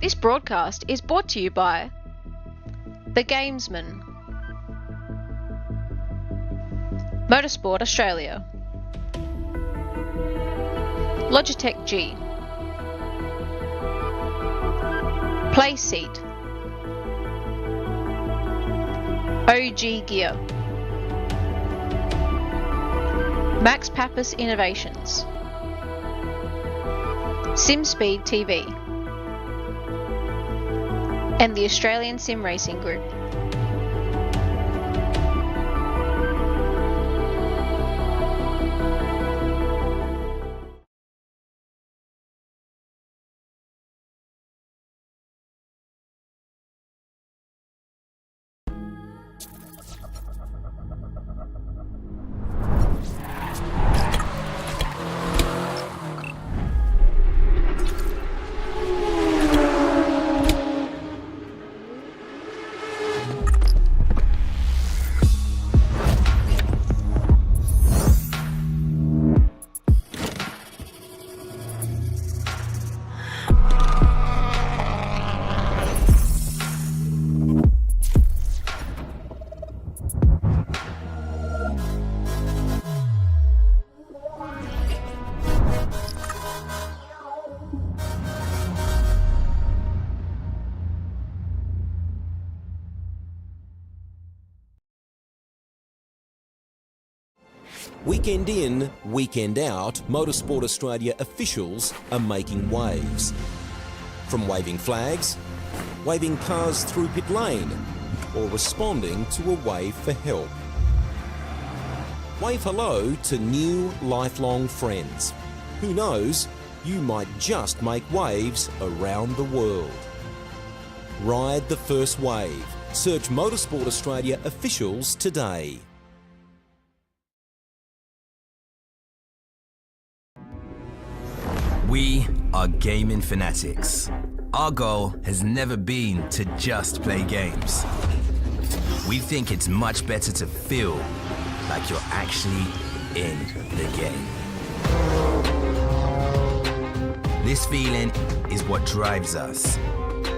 This broadcast is brought to you by The Gamesman, Motorsport Australia, Logitech G, Playseat, OG Gear, Max Pappas Innovations, SimSpeed TV, and the Australian Sim Racing Group. Weekend in, weekend out, Motorsport Australia officials are making waves. From waving flags, waving cars through pit lane, or responding to a wave for help. Wave hello to new lifelong friends. Who knows, you might just make waves around the world. Ride the first wave. Search Motorsport Australia officials today. We are gaming fanatics. Our goal has never been to just play games. We think it's much better to feel like you're actually in the game. This feeling is what drives us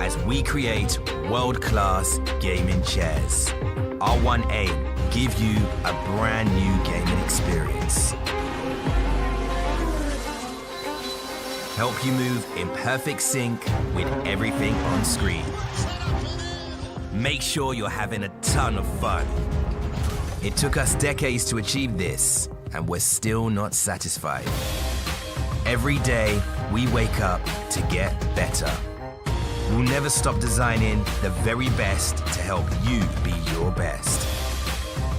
as we create world-class gaming chairs. Our one aim, give you a brand new gaming experience. Help you move in perfect sync with everything on screen. Make sure you're having a ton of fun. It took us decades to achieve this, and we're still not satisfied. Every day, we wake up to get better. We'll never stop designing the very best to help you be your best.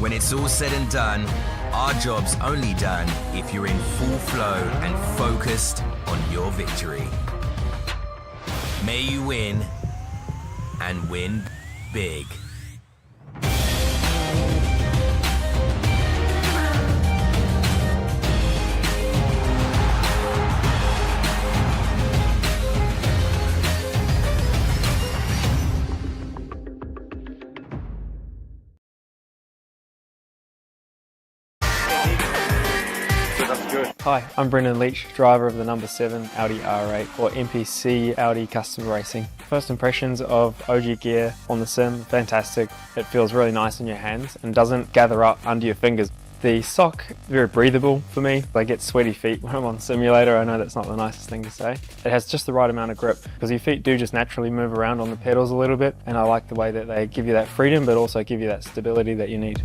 When it's all said and done, our job's only done if you're in full flow and focused on your victory. May you win, and win big. Hi, I'm Brendan Leach, driver of the number 7 Audi R8 or MPC Audi Custom Racing. First impressions of OG Gear on the sim, fantastic. It feels really nice in your hands and doesn't gather up under your fingers. The sock, very breathable for me. I get sweaty feet when I'm on the simulator. I know that's not the nicest thing to say. It has just the right amount of grip because your feet do just naturally move around on the pedals a little bit, and I like the way that they give you that freedom but also give you that stability that you need.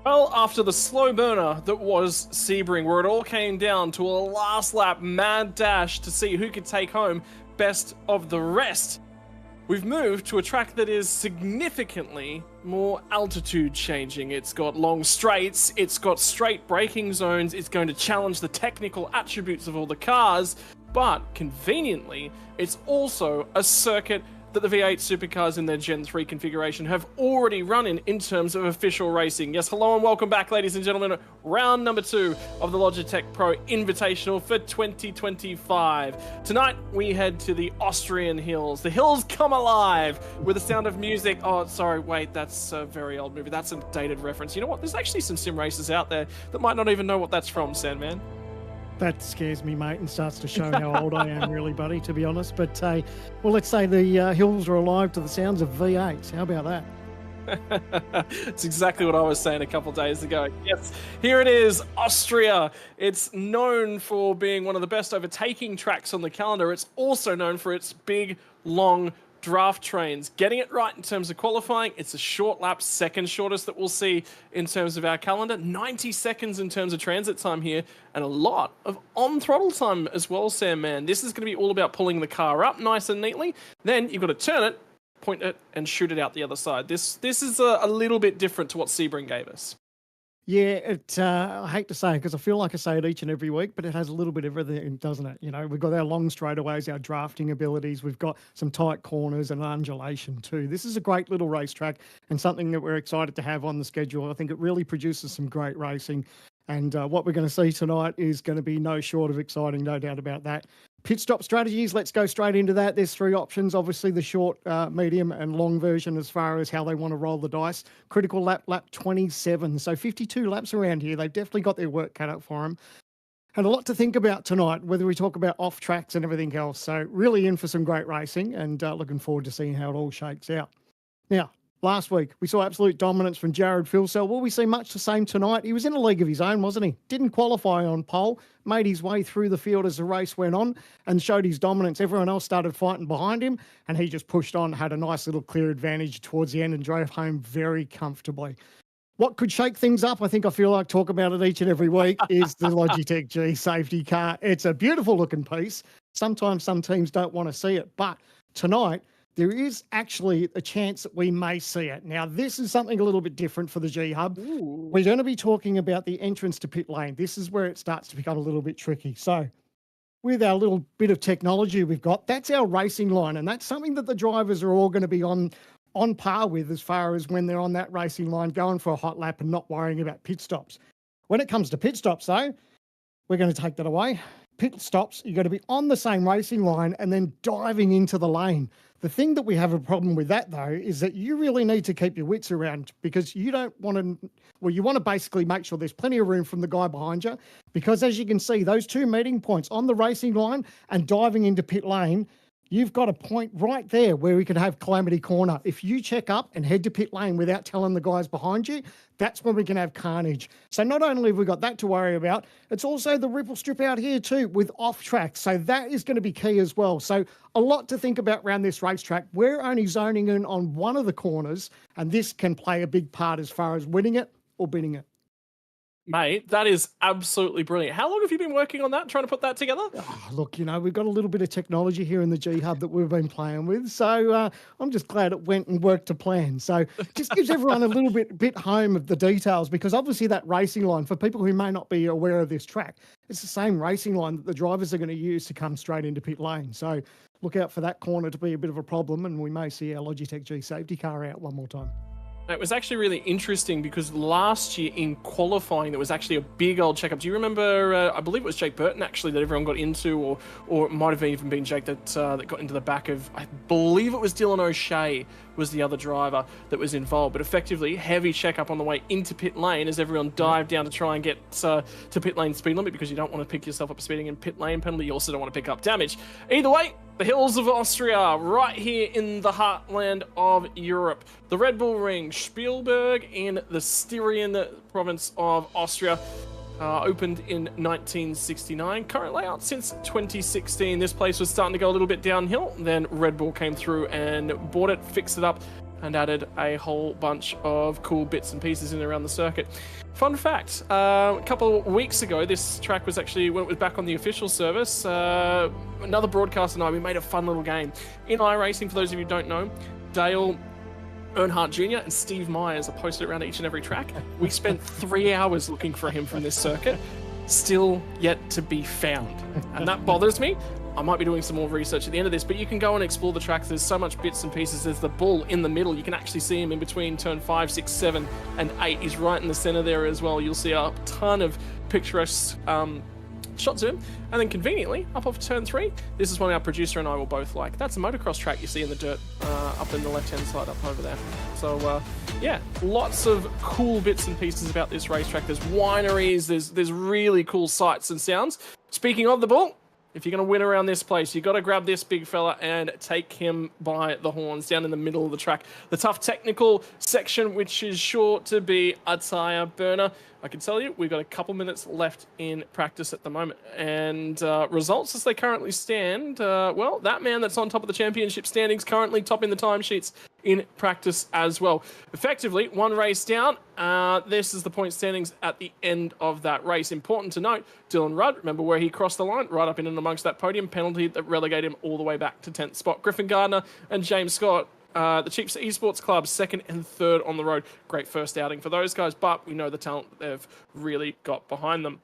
Well, after the slow burner that was Sebring, where it all came down to a last lap mad dash to see who could take home best of the rest, we've moved to a track that is significantly more altitude changing. It's got long straights, it's got straight braking zones, it's going to challenge the technical attributes of all the cars, but conveniently, it's also a circuit that the V8 supercars in their Gen 3 configuration have already run in terms of official racing. Yes, hello and welcome back, ladies and gentlemen. Round number 2 of the Logitech Pro Invitational for 2025. Tonight, we head to the Austrian hills. The hills come alive with the sound of music. Oh, sorry, wait, that's a very old movie. That's a dated reference. You know what? There's actually some sim racers out there that might not even know what that's from, Sandman. That scares me, mate, and starts to show how old I am, really, buddy, to be honest. But, well, let's say the hills are alive to the sounds of V8s. How about that? It's exactly what I was saying a couple days ago. Yes, here it is, Austria. It's known for being one of the best overtaking tracks on the calendar. It's also known for its big, long draft trains. Getting it right in terms of qualifying, it's a short lap, second shortest that we'll see in terms of our calendar. 90 seconds in terms of transit time here, and a lot of on-throttle time as well, Sam, man. This is going to be all about pulling the car up nice and neatly. Then you've got to turn it, point it, and shoot it out the other side. This is a little bit different to what Sebring gave us. Yeah, I hate to say it because I feel like I say it each and every week, but it has a little bit of everything, doesn't it? You know, we've got our long straightaways, our drafting abilities, we've got some tight corners and undulation too. This is a great little racetrack and something that we're excited to have on the schedule. I think it really produces some great racing. And what we're going to see tonight is going to be no short of exciting, no doubt about that. Pit stop strategies, let's go straight into that. There's 3 options, obviously the short, medium and long version as far as how they want to roll the dice. Critical lap 27, so 52 laps around here. They've definitely got their work cut out for them. And a lot to think about tonight, whether we talk about off tracks and everything else. So really in for some great racing and looking forward to seeing how it all shakes out. Now, last week, we saw absolute dominance from Jared Filsell. Will we see much the same tonight? He was in a league of his own, wasn't he? Didn't qualify on pole, made his way through the field as the race went on and showed his dominance. Everyone else started fighting behind him and he just pushed on, had a nice little clear advantage towards the end and drove home very comfortably. What could shake things up, I feel like talk about it each and every week, is the Logitech G safety car. It's a beautiful looking piece. Sometimes some teams don't want to see it, but tonight, there is actually a chance that we may see it. Now, this is something a little bit different for the G-Hub. Ooh. We're going to be talking about the entrance to pit lane. This is where it starts to become a little bit tricky. So with our little bit of technology we've got, that's our racing line, and that's something that the drivers are all going to be on par with as far as when they're on that racing line, going for a hot lap and not worrying about pit stops. When it comes to pit stops, though, we're going to take that away. Pit stops, you're going to be on the same racing line and then diving into the lane. The thing that we have a problem with that, though, is that you really need to keep your wits around because you don't want to, well, you want to basically make sure there's plenty of room from the guy behind you because as you can see, those 2 meeting points on the racing line and diving into pit lane, you've got a point right there where we can have calamity corner. If you check up and head to pit lane without telling the guys behind you, that's when we can have carnage. So not only have we got that to worry about, it's also the ripple strip out here too with off track. So that is going to be key as well. So a lot to think about around this racetrack. We're only zoning in on one of the corners, and this can play a big part as far as winning it or beating it. Mate, that is absolutely brilliant. How long have you been working on that, trying to put that together? Oh, look, we've got a little bit of technology here in the G-Hub that we've been playing with, so I'm just glad it went and worked to plan. So it just gives everyone a little bit home of the details because obviously that racing line, for people who may not be aware of this track, it's the same racing line that the drivers are going to use to come straight into pit lane. So look out for that corner to be a bit of a problem and we may see our Logitech G safety car out one more time. It was actually really interesting because last year in qualifying, there was actually a big old checkup. Do you remember, I believe it was Jake Burton actually that everyone got into, or it might have even been Jake that got into the back of, I believe it was Dylan O'Shea was the other driver that was involved. But effectively, heavy checkup on the way into pit lane as everyone dived down to try and get to pit lane speed limit because you don't want to pick yourself up speeding in pit lane penalty. You also don't want to pick up damage. Either way, the hills of Austria, right here in the heartland of Europe. The Red Bull Ring, Spielberg in the Styrian province of Austria. Opened in 1969, current layout since 2016. This place was starting to go a little bit downhill. Then Red Bull came through and bought it, fixed it up, and added a whole bunch of cool bits and pieces in and around the circuit. Fun fact, a couple of weeks ago, this track was actually, when it was back on the official service, another broadcaster and I, we made a fun little game. In iRacing, for those of you who don't know, Dale Earnhardt Jr. and Steve Myers are posted around each and every track. We spent 3 hours looking for him from this circuit, still yet to be found. And that bothers me. I might be doing some more research at the end of this, but you can go and explore the tracks. There's so much bits and pieces. There's the bull in the middle. You can actually see him in between turn 5, 6, 7, and 8. He's right in the center there as well. You'll see a ton of picturesque shots of him. And then conveniently, up off turn 3, this is one our producer and I will both like. That's a motocross track you see in the dirt up in the left-hand side up over there. So, yeah, lots of cool bits and pieces about this racetrack. There's wineries, there's really cool sights and sounds. Speaking of the bull, if you're going to win around this place, you've got to grab this big fella and take him by the horns down in the middle of the track. The tough technical section, which is sure to be a tire burner. I can tell you, we've got a couple minutes left in practice at the moment. And results as they currently stand, well, that man that's on top of the championship standings currently topping the timesheets in practice as well. Effectively, one race down. This is the point standings at the end of that race. Important to note, Dylan Rudd, remember where he crossed the line? Right up in and amongst that podium. Penalty that relegated him all the way back to 10th spot. Griffin Gardner and James Scott, the Chiefs Esports Club, 2nd and 3rd on the road. Great first outing for those guys, but we know the talent that they've really got behind them.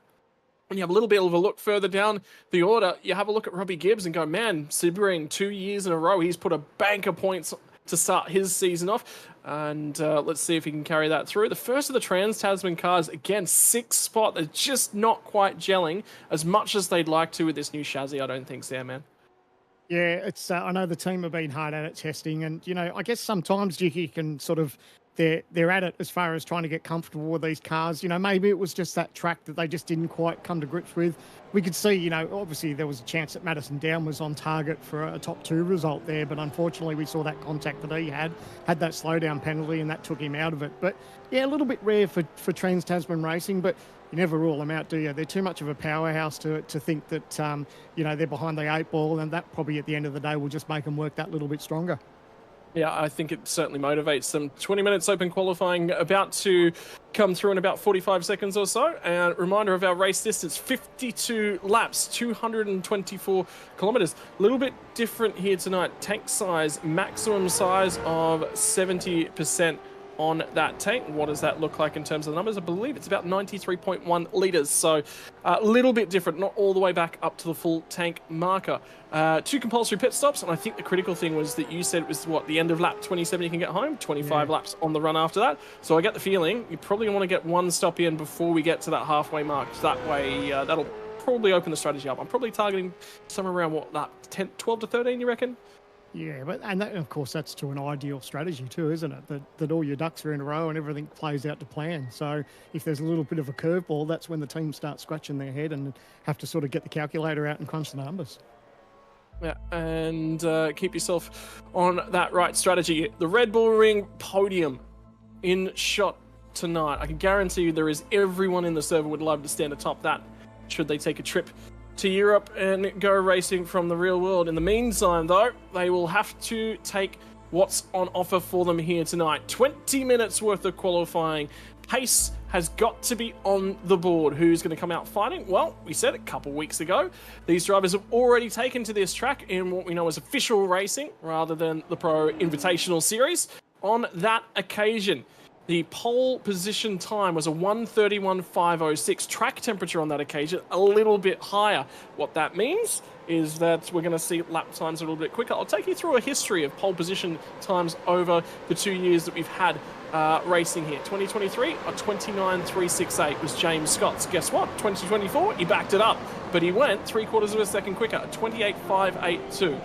When you have a little bit of a look further down the order, you have a look at Robbie Gibbs and go, man, Sebring, 2 years in a row, he's put a bank of points to start his season off. And let's see if he can carry that through. The first of the Trans-Tasman cars, again, 6th spot. They're just not quite gelling as much as they'd like to with this new chassis, I don't think, Sam, man. Yeah, it's. I know the team have been hard at it testing, and I guess sometimes you can sort of they're at it as far as trying to get comfortable with these cars. Maybe it was just that track that they just didn't quite come to grips with. We could see, obviously there was a chance that Madison Down was on target for a top 2 result there, but unfortunately we saw that contact that he had that slowdown penalty, and that took him out of it. But yeah, a little bit rare for Trans-Tasman Racing, but you never rule them out, do you? They're too much of a powerhouse to think that, they're behind the 8 ball, and that probably at the end of the day will just make them work that little bit stronger. Yeah, I think it certainly motivates them. 20 minutes open qualifying about to come through in about 45 seconds or so. And reminder of our race distance, 52 laps, 224 kilometers. A little bit different here tonight. Tank size, maximum size of 70% on that tank. What does that look like in terms of the numbers? I believe it's about 93.1 litres, so a little bit different, not all the way back up to the full tank marker. 2 compulsory pit stops, and I think the critical thing was that you said it was, the end of lap 27 you can get home, 25 laps on the run after that. So I get the feeling you probably want to get 1 stop in before we get to that halfway mark. So that way, that'll probably open the strategy up. I'm probably targeting somewhere around, lap 12 to 13, you reckon? Yeah, and of course that's to an ideal strategy too, isn't it? That all your ducks are in a row and everything plays out to plan. So if there's a little bit of a curveball, that's when the team starts scratching their head and have to sort of get the calculator out and crunch the numbers. Yeah, and keep yourself on that right strategy. The Red Bull Ring podium in shot tonight. I can guarantee you there is everyone in the server would love to stand atop that should they take a trip to Europe and go racing from the real world. In the meantime, though, they will have to take what's on offer for them here tonight. 20 minutes worth of qualifying. Pace has got to be on the board. Who's going to come out fighting? Well, we said a couple weeks ago, these drivers have already taken to this track in what we know as official racing rather than the Pro Invitational Series. On that occasion, the pole position time was a 1:31.506. Track temperature on that occasion, a little bit higher. What that means is that we're going to see lap times a little bit quicker. I'll take you through a history of pole position times over the 2 years that we've had racing here. 2023, a 29.368 was James Scott's. Guess what? 2024, he backed it up, but he went 3/4 of a second quicker, a 28.582.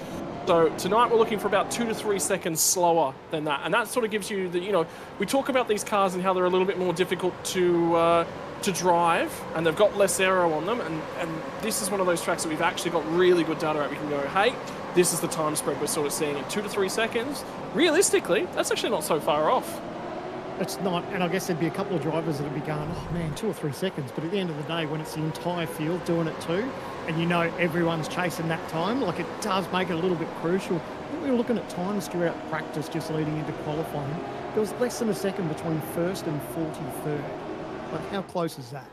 So tonight we're looking for about 2 to 3 seconds slower than that. And that sort of gives you the, we talk about these cars and how they're a little bit more difficult to drive, and they've got less aero on them. And this is one of those tracks that we've actually got really good data at. We can go, hey, this is the time spread we're sort of seeing in 2 to 3 seconds. Realistically, that's actually not so far off. It's not, and I guess there'd be a couple of drivers that'd be going, oh man, 2 or 3 seconds. But at the end of the day, when it's the entire field doing it too, and everyone's chasing that time, it does make it a little bit crucial we were looking at times throughout practice just leading into qualifying. There was less than a second between first and 43rd. Like, how close is that?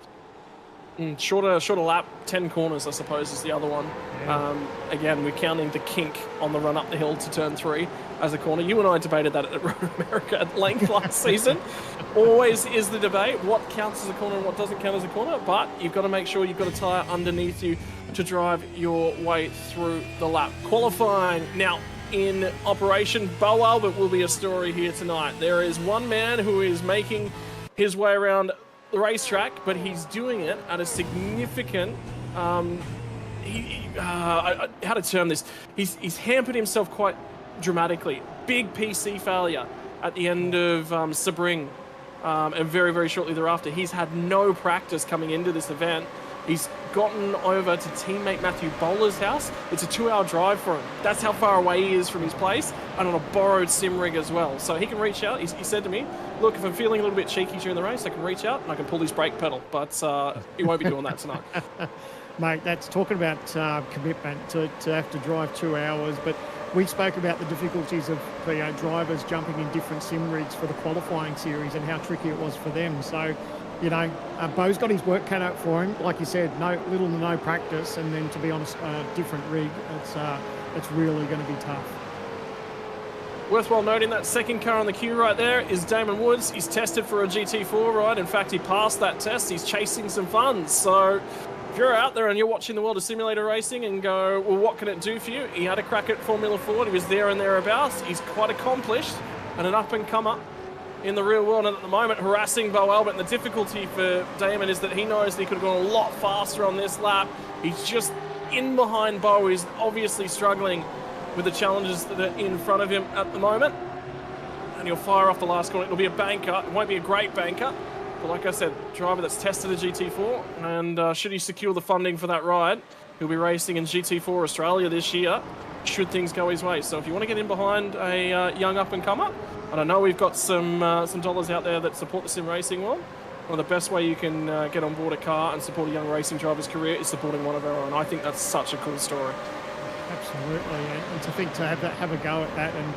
Shorter lap, 10 corners, I suppose, is the other one. Yeah. Again, we're counting the kink on the run up the hill to turn 3 as a corner. You and I debated that at Road America at length last season. Always is the debate, what counts as a corner and what doesn't count as a corner, but you've got to make sure you've got a tyre underneath you to drive your way through the lap. Qualifying now in operation. Bo Albert will be a story here tonight. There is one man who is making his way around the racetrack, but he's doing it at a significant how to term this, he's hampered himself quite dramatically. Big PC failure at the end of Sebring, and very shortly thereafter. He's had no practice coming into this event. He's gotten over to teammate Matthew Bowler's house. It's a 2-hour drive for him. That's how far away he is from his place, and on a borrowed sim rig as well. So he can reach out. He said to me, look, if I'm feeling a little bit cheeky during the race, I can reach out and I can pull his brake pedal, but he won't be doing that tonight. Mate, that's talking about commitment to have to drive 2 hours, but we spoke about the difficulties of drivers jumping in different sim rigs for the qualifying series and how tricky it was for them. So, Bo's got his work cut out for him. Like you said, little to no practice, and then to be on a different rig, it's really going to be tough. Worthwhile noting that second car on the queue right there is Damon Woods. He's tested for a GT4 ride. In fact, he passed that test. He's chasing some funds. So if you're out there and you're watching the world of simulator racing and go, well, what can it do for you? He had a crack at Formula Ford. He was there and thereabouts. He's quite accomplished and an up-and-comer in the real world, and at the moment harassing Bo Albert. And the difficulty for Damon is that he knows that he could have gone a lot faster on this lap. He's just in behind Bo. He's obviously struggling with the challenges that are in front of him at the moment. And he'll fire off the last corner. It'll be a banker. It won't be a great banker, but like I said, driver that's tested a GT4, and should he secure the funding for that ride, he'll be racing in GT4 Australia this year, should things go his way. So if you want to get in behind a young up-and-comer, and I know we've got some dollars out there that support the sim racing world, one of the best way you can get on board a car and support a young racing driver's career is supporting one of our own. I think that's such a cool story. Absolutely, and to think to have a go at that, and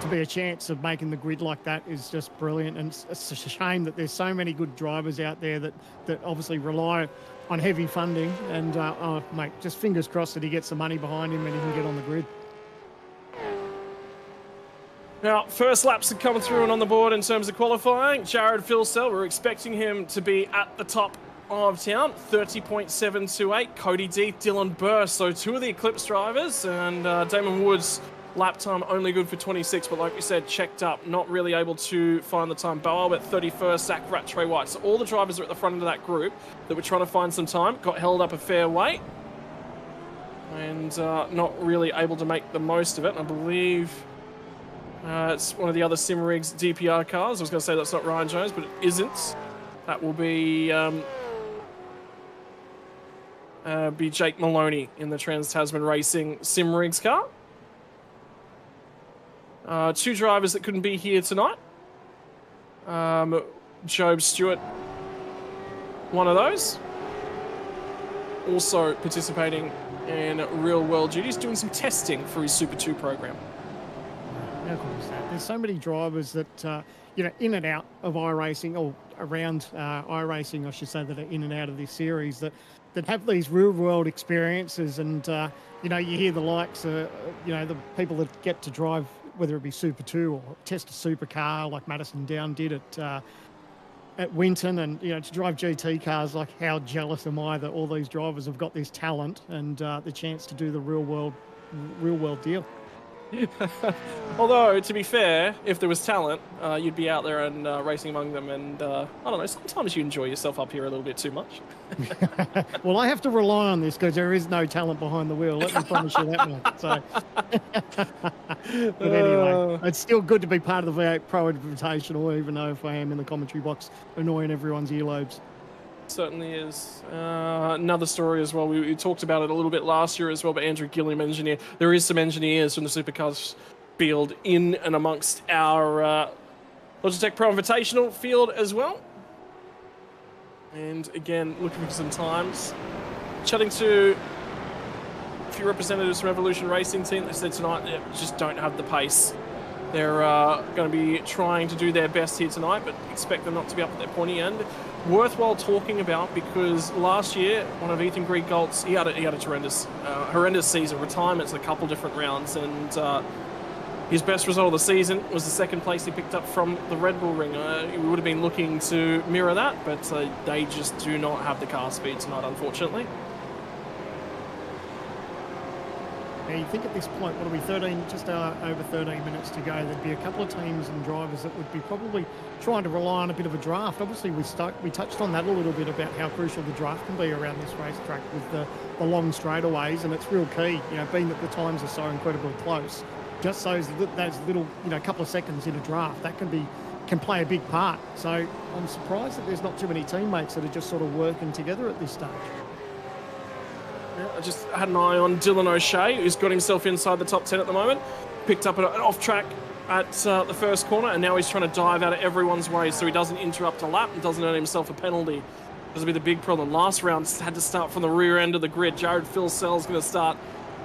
to be a chance of making the grid like that is just brilliant. And it's a shame that there's so many good drivers out there that obviously rely on heavy funding. And mate, just fingers crossed that he gets the money behind him and he can get on the grid. Now, first laps are coming through and on the board in terms of qualifying. Jared Filsell, we're expecting him to be at the top of town, 30.728. Cody Deeth, Dylan Burr, so two of the Eclipse drivers, and Damon Woods, lap time only good for 26, but like we said, checked up, not really able to find the time. Bo Albert, 31st, Zach Rat, Trey White. So all the drivers are at the front of that group that were trying to find some time, got held up a fair way, and not really able to make the most of it. I believe it's one of the other Sim Rigs DPR cars. I was going to say that's not Ryan Jones, but it isn't. That will be Jake Maloney in the Trans-Tasman Racing Sim Rigs car. Two drivers that couldn't be here tonight. Job Stewart, one of those. Also participating in real-world duties, doing some testing for his Super 2 program. How cool is that? There's so many drivers that, in and out of iRacing, or around iRacing, I should say, that are in and out of this series that have these real-world experiences. And, you hear the likes, the people that get to drive, whether it be Super 2 or test a supercar like Madison Down did at Winton, and, to drive GT cars, like how jealous am I that all these drivers have got this talent and the chance to do the real-world deal. Although, to be fair, if there was talent, you'd be out there and racing among them, and I don't know, sometimes you enjoy yourself up here a little bit too much. Well, I have to rely on this because there is no talent behind the wheel, let me promise you that much. So. But anyway, it's still good to be part of the V8 Pro Invitational, even though if I am in the commentary box annoying everyone's earlobes. Certainly is. Another story as well. We talked about it a little bit last year as well, but Andrew Gilliam, engineer. There is some engineers from the Supercars field in and amongst our Logitech Pro Invitational field as well. And again, looking for some times. Chatting to few representatives from Evolution Racing Team. They said tonight they just don't have the pace. They're going to be trying to do their best here tonight, but expect them not to be up at their pointy end. Worthwhile talking about, because last year, one of Ethan Grieg-Gault's, he had a horrendous season, retirements in a couple different rounds, and his best result of the season was the second place he picked up from the Red Bull Ring. We would have been looking to mirror that, but they just do not have the car speed tonight, unfortunately. Now, you think at this point, what are we, 13, just over 13 minutes to go, there'd be a couple of teams and drivers that would be probably trying to rely on a bit of a draft. Obviously, we touched on that a little bit about how crucial the draft can be around this racetrack with the long straightaways, and it's real key, being that the times are so incredibly close. Just those little, couple of seconds in a draft, that can play a big part. So I'm surprised that there's not too many teammates that are just sort of working together at this stage. Yeah, I just had an eye on Dylan O'Shea, who's got himself inside the top 10 at the moment. Picked up an off-track at the first corner, and now he's trying to dive out of everyone's way so he doesn't interrupt a lap and doesn't earn himself a penalty. This will be the big problem. Last round had to start from the rear end of the grid. Jared Filsell's going to start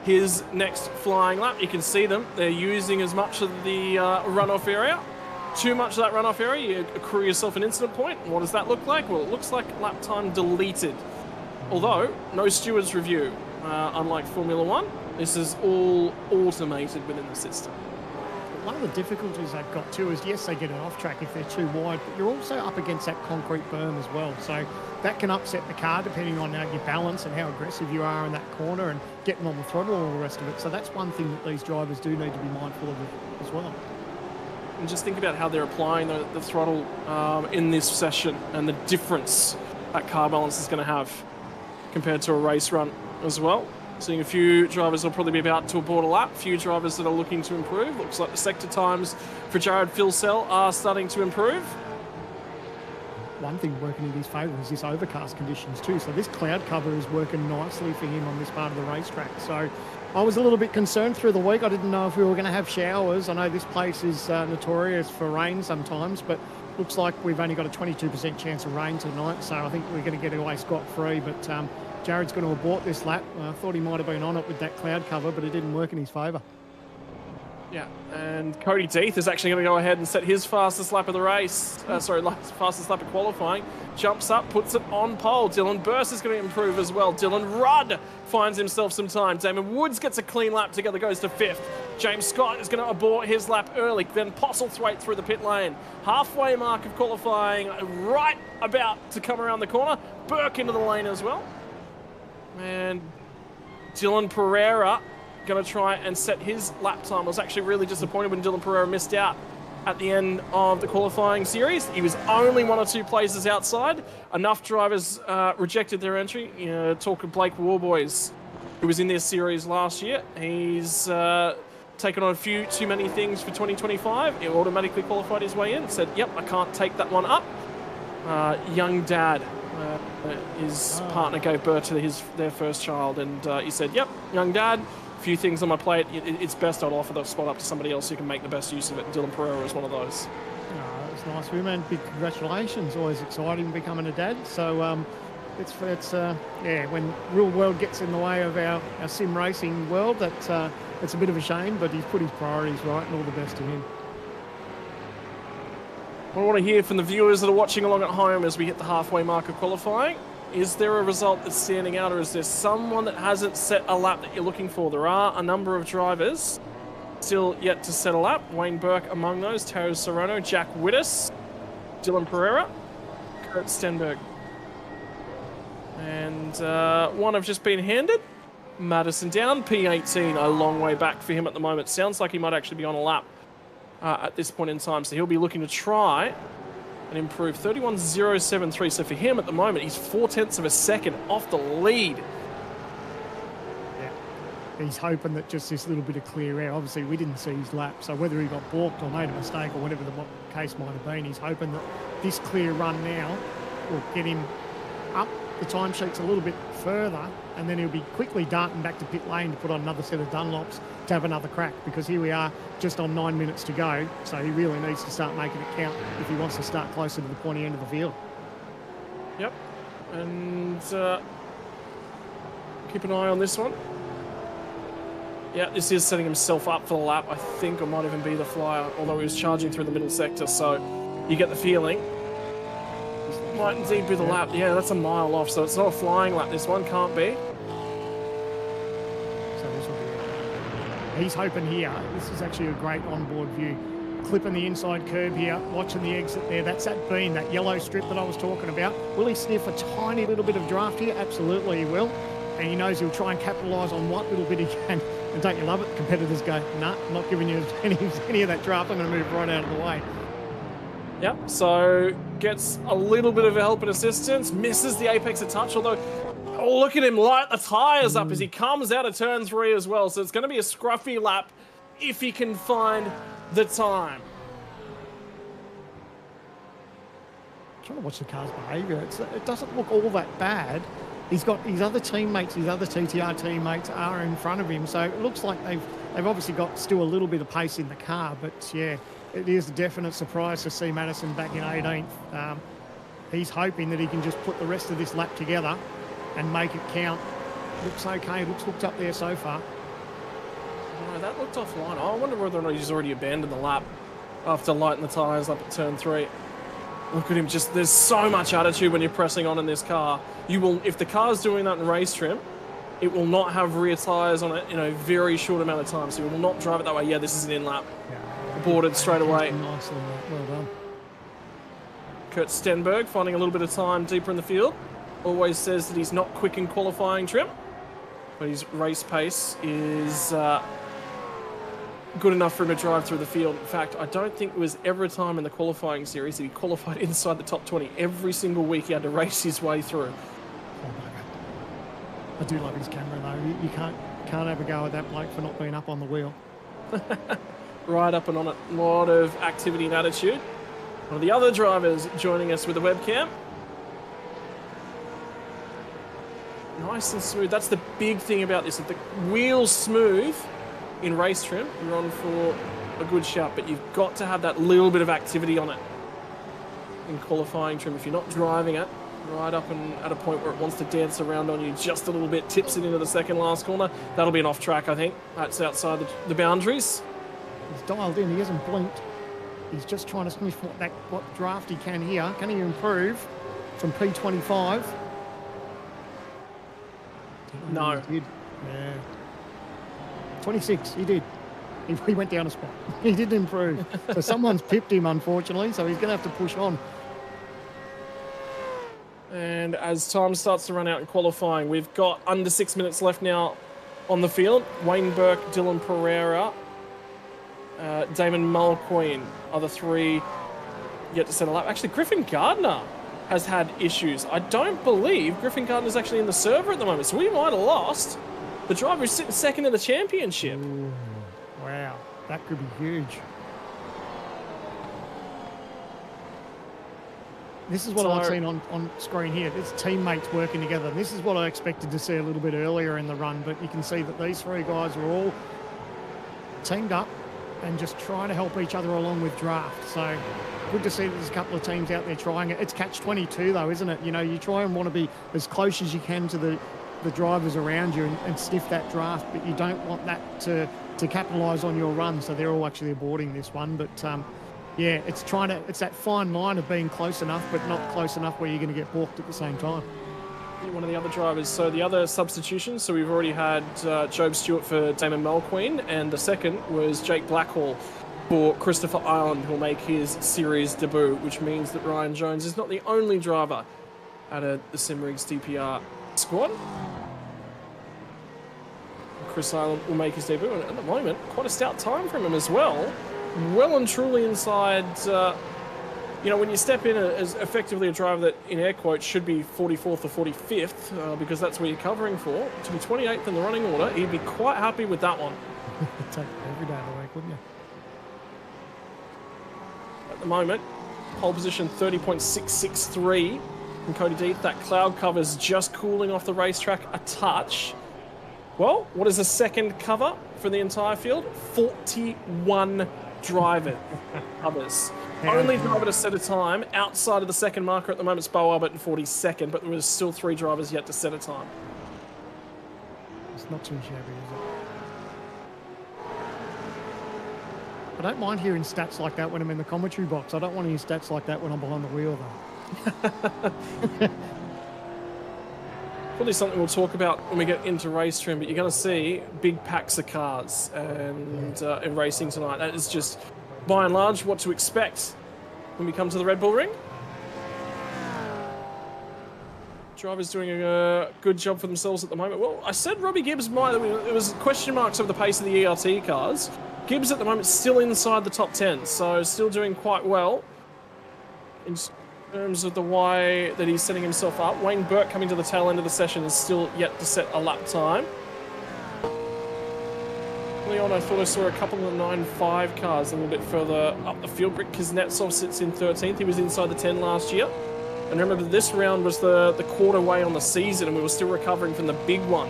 his next flying lap. You can see them. They're using as much of the runoff area. Too much of that runoff area, you accrue yourself an incident point. What does that look like? Well, it looks like lap time deleted. Although, no steward's review. Unlike Formula One, this is all automated within the system. One of the difficulties they've got too is, yes, they get an off track if they're too wide, but you're also up against that concrete berm as well. So that can upset the car depending on your balance and how aggressive you are in that corner and getting on the throttle and all the rest of it. So that's one thing that these drivers do need to be mindful of as well. And just think about how they're applying the throttle in this session and the difference that car balance is going to have compared to a race run as well. Seeing a few drivers will probably be about to abort a lap, few drivers that are looking to improve. Looks like the sector times for Jared Filsell are starting to improve. One thing working in his favour is this overcast conditions too. So this cloud cover is working nicely for him on this part of the racetrack. So I was a little bit concerned through the week. I didn't know if we were going to have showers. I know this place is notorious for rain sometimes, but looks like we've only got a 22% chance of rain tonight. So I think we're going to get away scot-free. But Jared's going to abort this lap. I thought he might have been on it with that cloud cover, but it didn't work in his favour. Yeah, and Cody Deeth is actually going to go ahead and set his fastest lap of the race. Fastest lap of qualifying. Jumps up, puts it on pole. Dylan Burst is going to improve as well. Dylan Rudd finds himself some time. Damon Woods gets a clean lap together, goes to 5th. James Scott is going to abort his lap early. Then Postlethwaite through the pit lane. Halfway mark of qualifying, right about to come around the corner. Burke into the lane as well. And Dylan Pereira going to try and set his lap time. I was actually really disappointed when Dylan Pereira missed out at the end of the qualifying series. He was only 1 or 2 places outside. Enough drivers rejected their entry. Talk of Blake Warboys, who was in this series last year. He's taken on a few too many things for 2025. He automatically qualified his way in. Said, yep, I can't take that one up. Young dad. His partner gave birth to their first child, and he said, yep, young dad, a few things on my plate. It's best I'd offer the spot up to somebody else who can make the best use of it. Dylan Pereira is one of those. Oh, that's nice, man. Big congratulations. Always exciting becoming a dad. So it's when real world gets in the way of our sim racing world, it's a bit of a shame, but he's put his priorities right, and all the best to him. I want to hear from the viewers that are watching along at home as we hit the halfway mark of qualifying. Is there a result that's standing out, or is there someone that hasn't set a lap that you're looking for? There are a number of drivers still yet to set a lap. Wayne Burke among those, Teo Serrano, Jack Wittes, Dylan Pereira, Kurt Stenberg. And one have just been handed. Madison down, P18, a long way back for him at the moment. Sounds like he might actually be on a lap at this point in time. So he'll be looking to try and improve 31.073. So for him at the moment, he's 0.4 of a second off the lead. Yeah, he's hoping that just this little bit of clear air. Obviously, we didn't see his lap, so whether he got balked or made a mistake or whatever the case might have been, he's hoping that this clear run now will get him up the timesheets a little bit further, and then he'll be quickly darting back to pit lane to put on another set of Dunlops to have another crack, because here we are just on 9 minutes to go, so he really needs to start making it count if he wants to start closer to the pointy end of the field. Yep, and keep an eye on this one. Yeah, this is setting himself up for the lap. I think it might even be the flyer, although he was charging through the middle sector, so you get the feeling. Might indeed be the lap. Yeah, that's a mile off, so it's not a flying lap. This one can't be. So this will be. He's hoping here. This is actually a great onboard view. Clipping the inside curb here, watching the exit there. That's that beam, that yellow strip that I was talking about. Will he sniff a tiny little bit of draft here? Absolutely he will. And he knows he'll try and capitalise on what little bit he can. And don't you love it? Competitors go, nah, I'm not giving you any of that draft. I'm going to move right out of the way. Yep, so gets a little bit of help and assistance. Misses the apex a touch, although, oh, look at him light the tyres up as he comes out of turn 3 as well. So it's going to be a scruffy lap if he can find the time. I'm trying to watch the car's behaviour. It doesn't look all that bad. He's got his other teammates, his other TTR teammates are in front of him. So it looks like they've obviously got still a little bit of pace in the car. But yeah, it is a definite surprise to see Madison back in 18th. He's hoping that he can just put the rest of this lap together and make it count. Looks okay. Looks hooked up there so far. No, that looked offline. I wonder whether or not he's already abandoned the lap after lighting the tyres up at turn 3. Look at him, just there's so much attitude when you're pressing on in this car. You will, if the car's doing that in race trim, it will not have rear tyres on it in a very short amount of time. So it will not drive it that way. Yeah, this is an in-lap. Yeah. Boarded straight away. Nicely, well done. Kurt Stenberg finding a little bit of time deeper in the field. Always says that he's not quick in qualifying trim, but his race pace is good enough for him to drive through the field. In fact, I don't think there was ever a time in the qualifying series that he qualified inside the top 20. Every single week he had to race his way through. I do love his camera though. You can't have a go at that bloke for not being up on the wheel. Right up and on it. A lot of activity and attitude. One of the other drivers joining us with the webcam. Nice and smooth. That's the big thing about this. If the wheel's smooth in race trim, you're on for a good shot, but you've got to have that little bit of activity on it in qualifying trim. If you're not driving it right up and at a point where it wants to dance around on you just a little bit, tips it into the second last corner, that'll be an off track, I think. That's outside the boundaries. He's dialed in, he hasn't blinked. He's just trying to sniff what draft he can here. Can he improve from P25? No. He did. Yeah. 26, he did. He went down a spot. He didn't improve. So someone's pipped him, unfortunately, so he's going to have to push on. And as time starts to run out in qualifying, we've got under 6 minutes left now on the field. Wayne Burke, Dylan Pereira, Damon Mulqueen are the three yet to settle up. Actually, Griffin Gardner has had issues. I don't believe Griffin Gardner's actually in the server at the moment, so we might have lost the driver who's sitting second in the championship. Ooh, wow, that could be huge. This is what I've seen on screen here. It's teammates working together. This is what I expected to see a little bit earlier in the run, but you can see that these three guys are all teamed up and just trying to help each other along with draft. So good to see that there's a couple of teams out there trying it. It's catch-22 though, isn't it? You know, you try and want to be as close as you can to the drivers around you and sniff that draft, but you don't want that to capitalise on your run. So they're all actually aborting this one. But yeah, it's that fine line of being close enough, but not close enough where you're going to get balked at the same time. One of the other drivers. So the other substitutions, so we've already had Job Stewart for Damon Mulqueen, and the second was Jake Blackhall for Christopher Island, who'll make his series debut, which means that Ryan Jones is not the only driver out of the Simrigs DPR squad. Chris Island will make his debut, and at the moment, quite a stout time from him as well. Well and truly inside, you know, when you step in as effectively a driver that, in air quotes, should be 44th or 45th, because that's where you're covering for, to be 28th in the running order, he'd be quite happy with that one. Take it every day of the week, wouldn't you? At the moment, pole position 30.663 from Cody Deeth. That cloud cover's just cooling off the racetrack a touch. Well, what is the second cover for the entire field? 41 drivers. Others. Only driver to set a time outside of the second marker at the moment is Bo Albert in 42nd, but there was still 3 drivers yet to set a time. It's not too shabby, is I don't mind hearing stats like that when I'm in the commentary box. I don't want to hear stats like that when I'm behind the wheel, though. Probably something we'll talk about when we get into race trim, but you're going to see big packs of cars and in racing tonight. That is just, by and large, what to expect when we come to the Red Bull Ring. Drivers doing a good job for themselves at the moment. Well, I said Robbie Gibbs might. There was question marks over the pace of the ERT cars. Gibbs at the moment still inside the top 10, so still doing quite well in terms of the way that he's setting himself up. Wayne Burke coming to the tail end of the session is still yet to set a lap time. Early on, I thought I saw a couple of 9.5 cars a little bit further up the field. Rick Kuznetsov sits in 13th. He was inside the 10 last year. And remember, this round was the quarter way on the season, and we were still recovering from the big one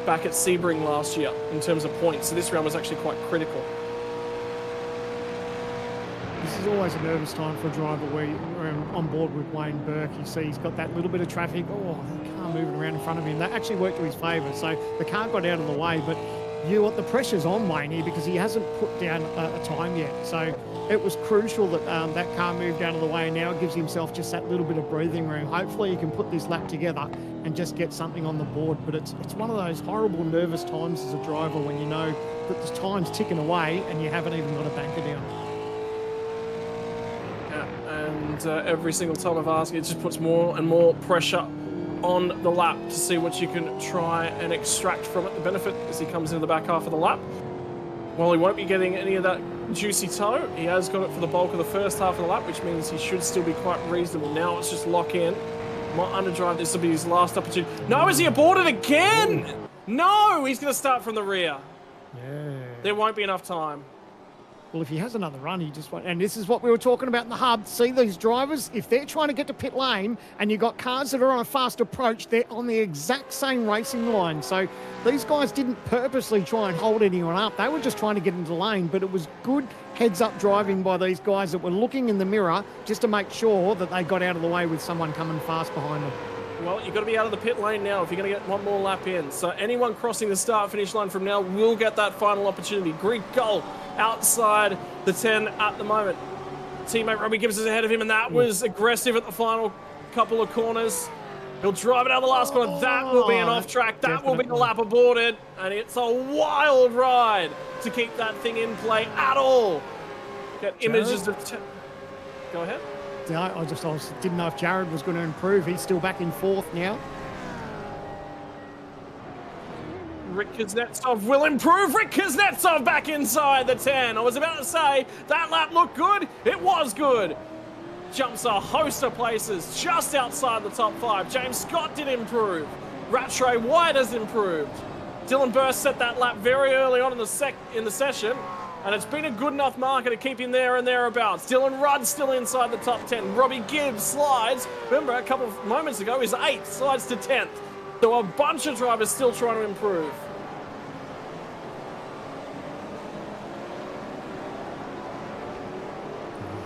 back at Sebring last year in terms of points. So this round was actually quite critical. This is always a nervous time for a driver where you're on board with Wayne Burke. You see he's got that little bit of traffic. Oh, the car moving around in front of him. That actually worked to his favour. So the car got out of the way, but the pressure's on Wayne here because he hasn't put down a time yet. So it was crucial that that car moved out of the way, and now it gives himself just that little bit of breathing room. Hopefully he can put this lap together and just get something on the board. But it's one of those horrible nervous times as a driver when you know that the time's ticking away and you haven't even got a banker down. And every single time I've asked, it just puts more and more pressure on the lap to see what you can try and extract from it. The benefit as he comes into the back half of the lap, while he won't be getting any of that juicy toe, he has got it for the bulk of the first half of the lap, which means he should still be quite reasonable. Now it's just lock in. Might underdrive. This will be his last opportunity. No, is he aborted again? No, he's going to start from the rear. Yeah. There won't be enough time. Well, if he has another run, he just won't. And this is what we were talking about in the hub. See these drivers, if they're trying to get to pit lane and you've got cars that are on a fast approach, they're on the exact same racing line. So these guys didn't purposely try and hold anyone up. They were just trying to get into the lane, but it was good heads-up driving by these guys that were looking in the mirror just to make sure that they got out of the way with someone coming fast behind them. Well, you've got to be out of the pit lane now if you're going to get one more lap in. So anyone crossing the start-finish line from now will get that final opportunity. Greek goal outside the 10 at the moment. Teammate Robbie Gibbs is ahead of him, and that was aggressive at the final couple of corners. He'll drive it out the last corner. That will be an off-track. That will be the lap aborted, and it's a wild ride to keep that thing in play at all. Get images of... Go ahead. Yeah, I didn't know if Jared was going to improve. He's still back in fourth now. Rick Kuznetsov will improve. Rick Kuznetsov back inside the 10. I was about to say, that lap looked good. It was good. Jumps a host of places just outside the top 5. James Scott did improve. Rattray White has improved. Dylan Burst set that lap very early on in the session, and it's been a good enough marker to keep him there and thereabouts. Dylan Rudd still inside the top 10. Robbie Gibbs slides. Remember, a couple of moments ago, he's 8th, slides to 10th. So a bunch of drivers still trying to improve.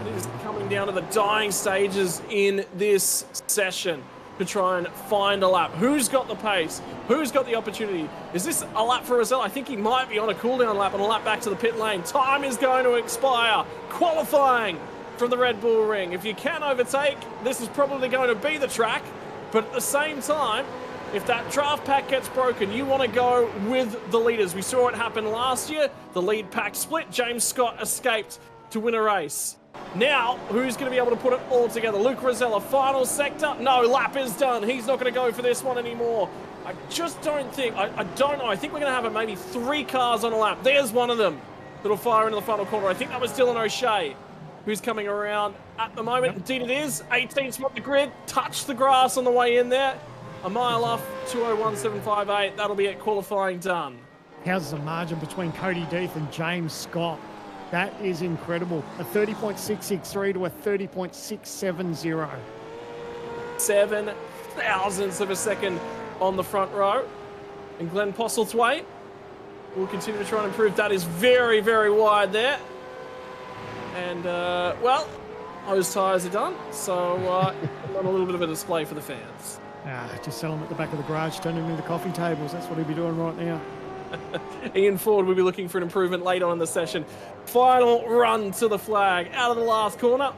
It is coming down to the dying stages in this session to try and find a lap. Who's got the pace? Who's got the opportunity? Is this a lap for Rosell? I think he might be on a cooldown lap and a lap back to the pit lane. Time is going to expire. Qualifying from the Red Bull Ring. If you can overtake, this is probably going to be the track. But at the same time, if that draft pack gets broken, you want to go with the leaders. We saw it happen last year. The lead pack split. James Scott escaped to win a race. Now, who's going to be able to put it all together? Luke Rosella, final sector. No, lap is done. He's not going to go for this one anymore. I just don't think, I don't know. I think we're going to have maybe 3 cars on a lap. There's one of them that'll fire into the final corner. I think that was Dylan O'Shea, who's coming around at the moment. Indeed it is. 18 spot the grid. Touched the grass on the way in there. A mile off, 2:01.758. That'll be it, qualifying done. How's the margin between Cody Death and James Scott? That is incredible. A 30.663 to a 30.670. 7 thousandths of a second on the front row. And Glenn Postlethwaite will continue to try and improve. That is very, very wide there. And, well, those tyres are done. So, on a little bit of a display for the fans. Just sell them at the back of the garage, turn them into coffee tables. That's what he'd be doing right now. Ian Ford will be looking for an improvement late on in the session. Final run to the flag, out of the last corner.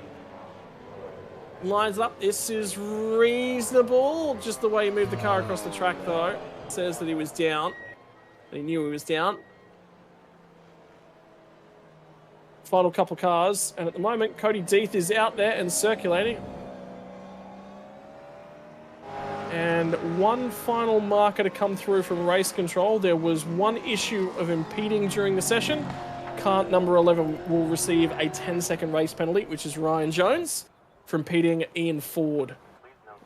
Lines up. This is reasonable. Just the way he moved the car across the track, though, says that he was down. He knew he was down. Final couple cars, and at the moment, Cody Deeth is out there and circulating. And one final marker to come through from race control. There was one issue of impeding during the session. Car number 11 will receive a 10-second race penalty, which is Ryan Jones, for impeding Ian Ford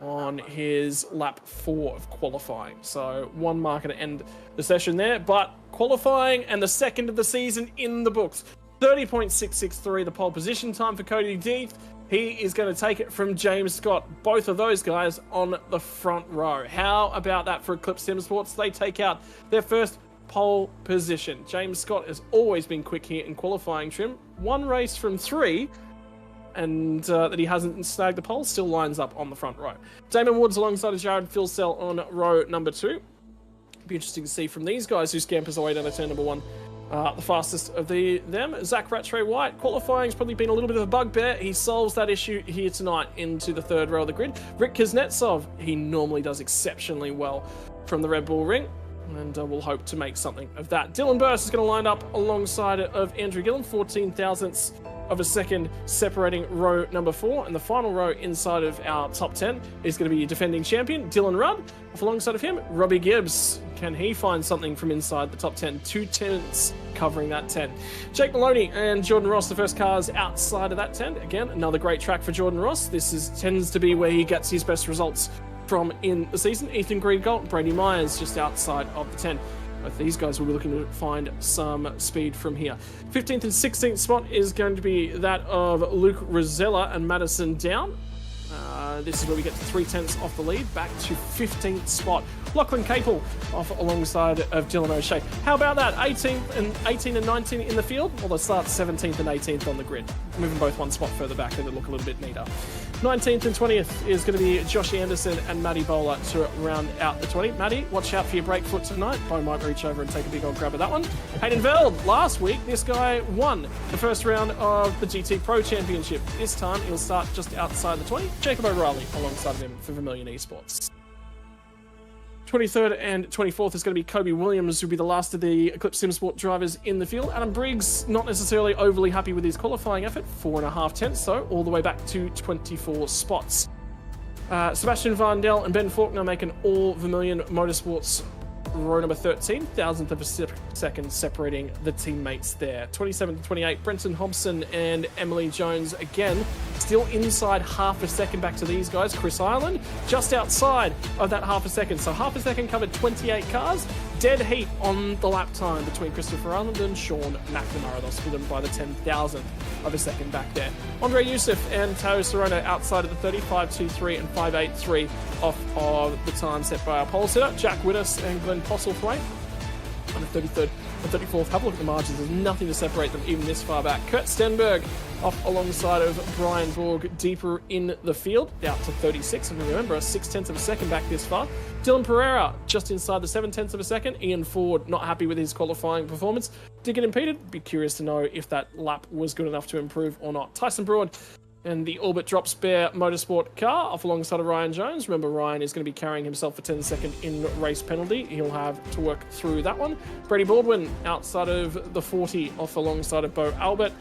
on his lap 4 of qualifying. So one marker to end the session there, but qualifying and the second of the season in the books. 30.663 the pole position time for Cody Deeth. He is going to take it from James Scott. Both of those guys on the front row. How about that for Eclipse Sim Sports? They take out their first pole position. James Scott has always been quick here in qualifying trim. One race from 3, and that he hasn't snagged the pole, still lines up on the front row. Damon Woods alongside Jared Philsell on row number 2. Be interesting to see from these guys who scampers away down to turn number 1. The fastest of them, Zach Rattray White. Qualifying's probably been a little bit of a bugbear. He solves that issue here tonight into the 3rd row of the grid. Rick Kuznetsov, he normally does exceptionally well from the Red Bull Ring, and we'll hope to make something of that. Dylan Burst is going to line up alongside of Andrew Gillen, 14 thousandths of a second separating row number 4, and the final row inside of our top 10 is going to be defending champion Dylan Rudd. Off alongside of him, Robbie Gibbs. Can he find something from inside the top 10? 2 tenths covering that 10. Jake Maloney and Jordan Ross, the first cars outside of that 10. Again, another great track for Jordan Ross. This tends to be where he gets his best results from in the season. Ethan Greengold, Brady Myers just outside of the 10. Both these guys will be looking to find some speed from here. 15th and 16th spot is going to be that of Luke Rosella and Madison Down. This is where we get to 3 tenths off the lead, back to 15th spot. Lachlan Capel off alongside of Dylan O'Shea. How about that? 18 and 19 in the field? Well, they start 17th and 18th on the grid. Moving both one spot further back, they look a little bit neater. 19th and 20th is going to be Josh Anderson and Matty Bowler to round out the 20. Matty, watch out for your break foot tonight. Bo might reach over and take a big old grab of that one. Hayden Veld, last week, this guy won the first round of the GT Pro Championship. This time, he'll start just outside the 20. Jacob O'Reilly alongside of him for Vermilion Esports. 23rd and 24th is going to be Kobe Williams, who'll be the last of the Eclipse SimSport drivers in the field. Adam Briggs, not necessarily overly happy with his qualifying effort. 4.5 tenths, though, all the way back to 24 spots. Sebastian Vandel and Ben Faulkner make an all Vermilion Motorsports row number 13, thousandth of a second separating the teammates there. 27 to 28, Brenton Hobson and Emily Jones again, still inside half a second back to these guys. Chris Ireland just outside of that half a second. So half a second covered 28 cars. Dead heat on the lap time between Christopher Ireland and Sean McNamara. They'll split them by the 10,000th of a second back there. Andre Youssef and Tao Serrano outside of the 35.23 and 5.83 off of the time set by our pole sitter. Jack Widdus and Glenn Postlethwaite on the 33rd and 34th. Have a look at the margins. There's nothing to separate them even this far back. Kurt Stenberg off alongside of Brian Borg deeper in the field, out to 36. And remember, a 6/10 of a second back this far. Dylan Pereira just inside the 7/10 of a second. Ian Ford not happy with his qualifying performance. Did get impeded. Be curious to know if that lap was good enough to improve or not. Tyson Broad and the Orbit Drops Bear Motorsport car off alongside of Ryan Jones. Remember, Ryan is going to be carrying himself for 10-second in-race penalty. He'll have to work through that one. Brady Baldwin outside of the 40 off alongside of Bo Albert.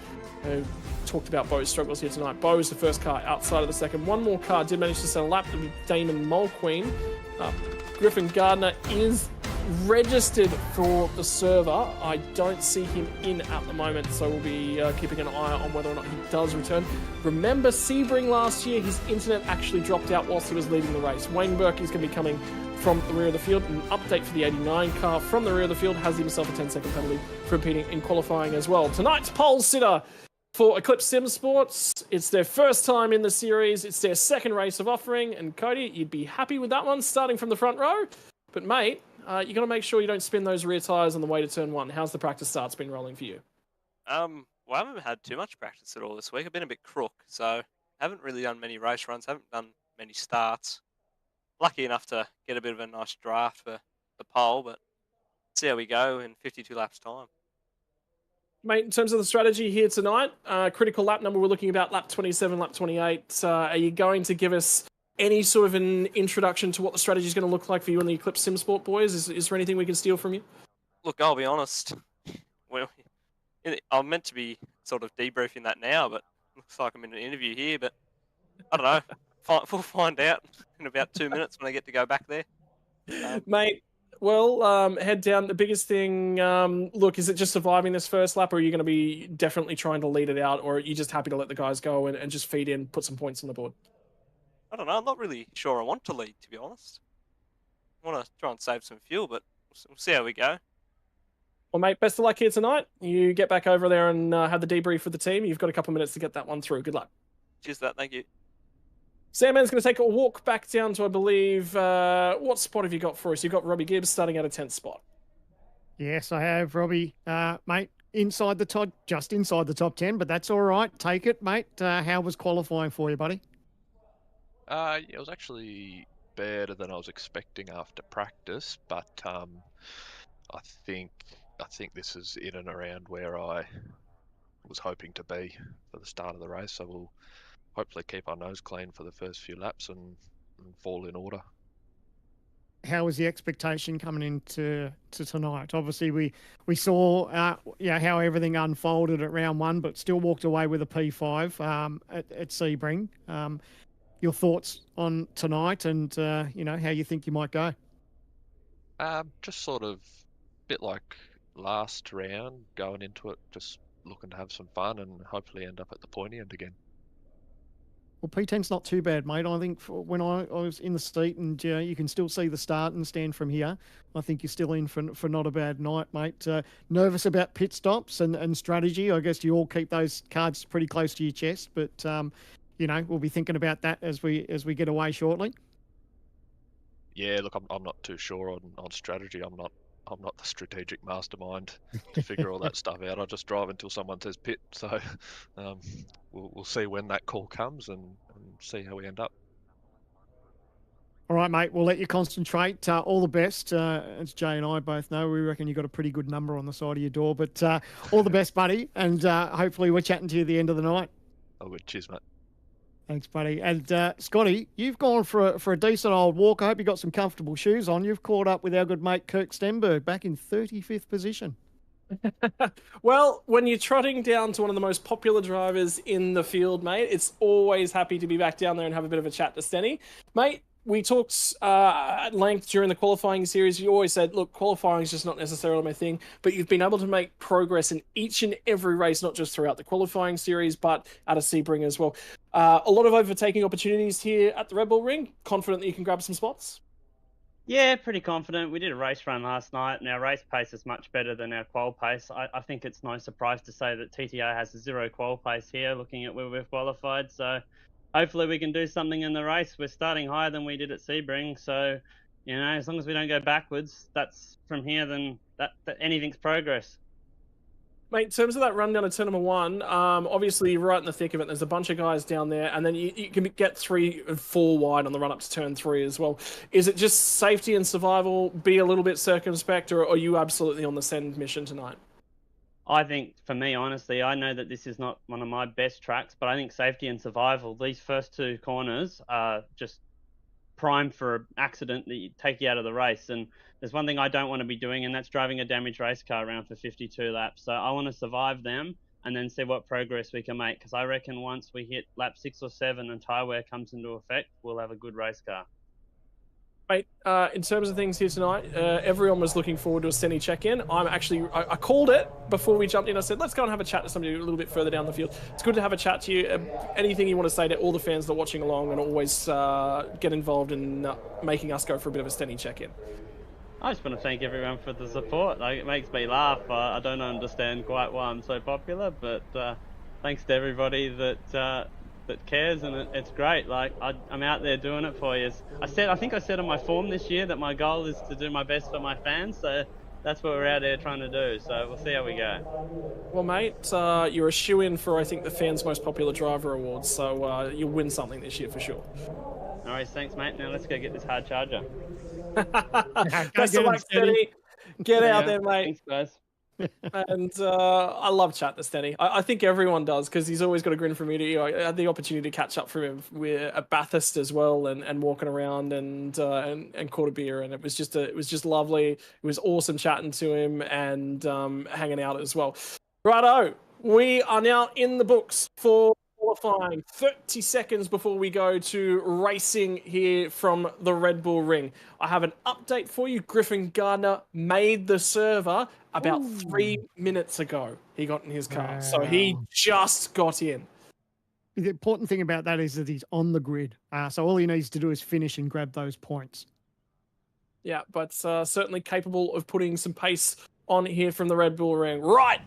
Talked about Bo's struggles here tonight. Bo is the first car outside of the second. One more car did manage to set a lap. It'll be Damon Mulqueen. Griffin Gardner is registered for the server. I don't see him in at the moment, so we'll be keeping an eye on whether or not he does return. Remember Sebring last year, his internet actually dropped out whilst he was leading the race. Wayne Burke is going to be coming from the rear of the field. An update for the 89 car from the rear of the field has himself a 10-second penalty for impeding in qualifying as well. Tonight's pole sitter for Eclipse Sim Sports. It's their first time in the series. It's their second race of offering. And Cody, you'd be happy with that one, starting from the front row. But mate, you got to make sure you don't spin those rear tyres on the way to turn 1. How's the practice starts been rolling for you? Well, I haven't had too much practice at all this week. I've been a bit crook, so haven't really done many race runs, haven't done many starts. Lucky enough to get a bit of a nice draft for the pole, but see how we go in 52 laps time. Mate, in terms of the strategy here tonight, critical lap number, we're looking about lap 27, lap 28. Are you going to give us any sort of an introduction to what the strategy is going to look like for you and the Eclipse Sim Sport boys? Is there anything we can steal from you? Look, I'll be honest. Well, I'm meant to be sort of debriefing that now, but looks like I'm in an interview here. But I don't know. We'll find out in about 2 minutes when I get to go back there. Mate, well, head down. The biggest thing, look, is it just surviving this first lap, or are you going to be definitely trying to lead it out, or are you just happy to let the guys go and just feed in, put some points on the board? I don't know. I'm not really sure I want to lead, to be honest. I want to try and save some fuel, but we'll see how we go. Well, mate, best of luck here tonight. You get back over there and have the debrief with the team. You've got a couple of minutes to get that one through. Good luck. Cheers for that. Thank you. Sandman's going to take a walk back down to, I believe, what spot have you got for us? You've got Robbie Gibbs starting at a 10th spot. Yes, I have, Robbie. Mate, inside the top, just inside the top 10, but that's all right. Take it, mate. How was qualifying for you, buddy? Yeah, it was actually better than I was expecting after practice, but I think this is in and around where I was hoping to be for the start of the race. So we'll hopefully keep our nose clean for the first few laps and fall in order. How was the expectation coming into tonight? Obviously, we saw how everything unfolded at round one, but still walked away with a P5 at Sebring. Your thoughts on tonight and how you think you might go? Just sort of a bit like last round, going into it, just looking to have some fun and hopefully end up at the pointy end again. Well, P10's not too bad, mate. I think when I was in the seat and you can still see the start and stand from here, I think you're still in for not a bad night, mate. Nervous about pit stops and strategy. I guess you all keep those cards pretty close to your chest, but we'll be thinking about that as we get away shortly. Yeah, look, I'm not too sure on strategy. I'm not the strategic mastermind to figure all that stuff out. I just drive until someone says pit. So we'll see when that call comes and see how we end up. All right, mate. We'll let you concentrate. All the best. As Jay and I both know, we reckon you got a pretty good number on the side of your door. But all the best, buddy. And hopefully we're chatting to you at the end of the night. Oh, good. Cheers, mate. Thanks, buddy. And Scotty, you've gone for a decent old walk. I hope you got some comfortable shoes on. You've caught up with our good mate Kirk Stenberg back in 35th position. Well, when you're trotting down to one of the most popular drivers in the field, mate, it's always happy to be back down there and have a bit of a chat to Stenny. Mate, we talked at length during the qualifying series. You always said, look, qualifying is just not necessarily my thing, but you've been able to make progress in each and every race, not just throughout the qualifying series, but at a Sebring as well. A lot of overtaking opportunities here at the Red Bull Ring. Confident that you can grab some spots? Yeah, pretty confident. We did a race run last night, and our race pace is much better than our qual pace. I think it's no surprise to say that TTO has a 0 qual pace here, looking at where we've qualified. So hopefully we can do something in the race. We're starting higher than we did at Sebring, so as long as we don't go backwards, that's from here. Then that anything's progress. Mate, in terms of that run down to turn number 1, obviously you're right in the thick of it. There's a bunch of guys down there, and then you can get 3 and 4 wide on the run up to turn 3 as well. Is it just safety and survival, be a little bit circumspect, or are you absolutely on the send mission tonight? I think, for me, honestly, I know that this is not one of my best tracks, but I think safety and survival, these first 2 corners are just primed for an accident that take you out of the race. And there's one thing I don't want to be doing, and that's driving a damaged race car around for 52 laps. So I want to survive them and then see what progress we can make, because I reckon once we hit lap 6 or 7 and tyre wear comes into effect, we'll have a good race car. Mate, in terms of things here tonight, everyone was looking forward to a Stenny check-in. I called it before we jumped in. I said, let's go and have a chat to somebody a little bit further down the field. It's good to have a chat to you. Anything you want to say to all the fans that are watching along and always get involved in making us go for a bit of a Stenny check-in? I just want to thank everyone for the support. It makes me laugh. I don't understand quite why I'm so popular, but thanks to everybody that cares, and it's great. I'm out there doing it for you. I think I said on my form this year that my goal is to do my best for my fans, so that's what we're out there trying to do. So we'll see how we go. Well, mate, you're a shoe-in for, I think, the fans' most popular driver awards, so you'll win something this year for sure. All right, thanks, mate. Now let's go get this hard charger. Best of luck, Stenny. Get out Yeah, there, mate. Thanks, guys. And I love chatting to Stenny. I think everyone does because he's always got a grin from ear to ear. I had the opportunity to catch up from him at Bathurst as well, and walking around and caught a beer, and it was just lovely. It was awesome chatting to him and hanging out as well. Righto, we are now in the books for qualifying. 30 seconds before we go to racing here from the Red Bull Ring. I have an update for you. Griffin Gardner made the server about 3 minutes ago. He got in his car. So he just got in. The important thing about that is that he's on the grid. So all he needs to do is finish and grab those points. Yeah, but certainly capable of putting some pace on here from the Red Bull Ring. Right.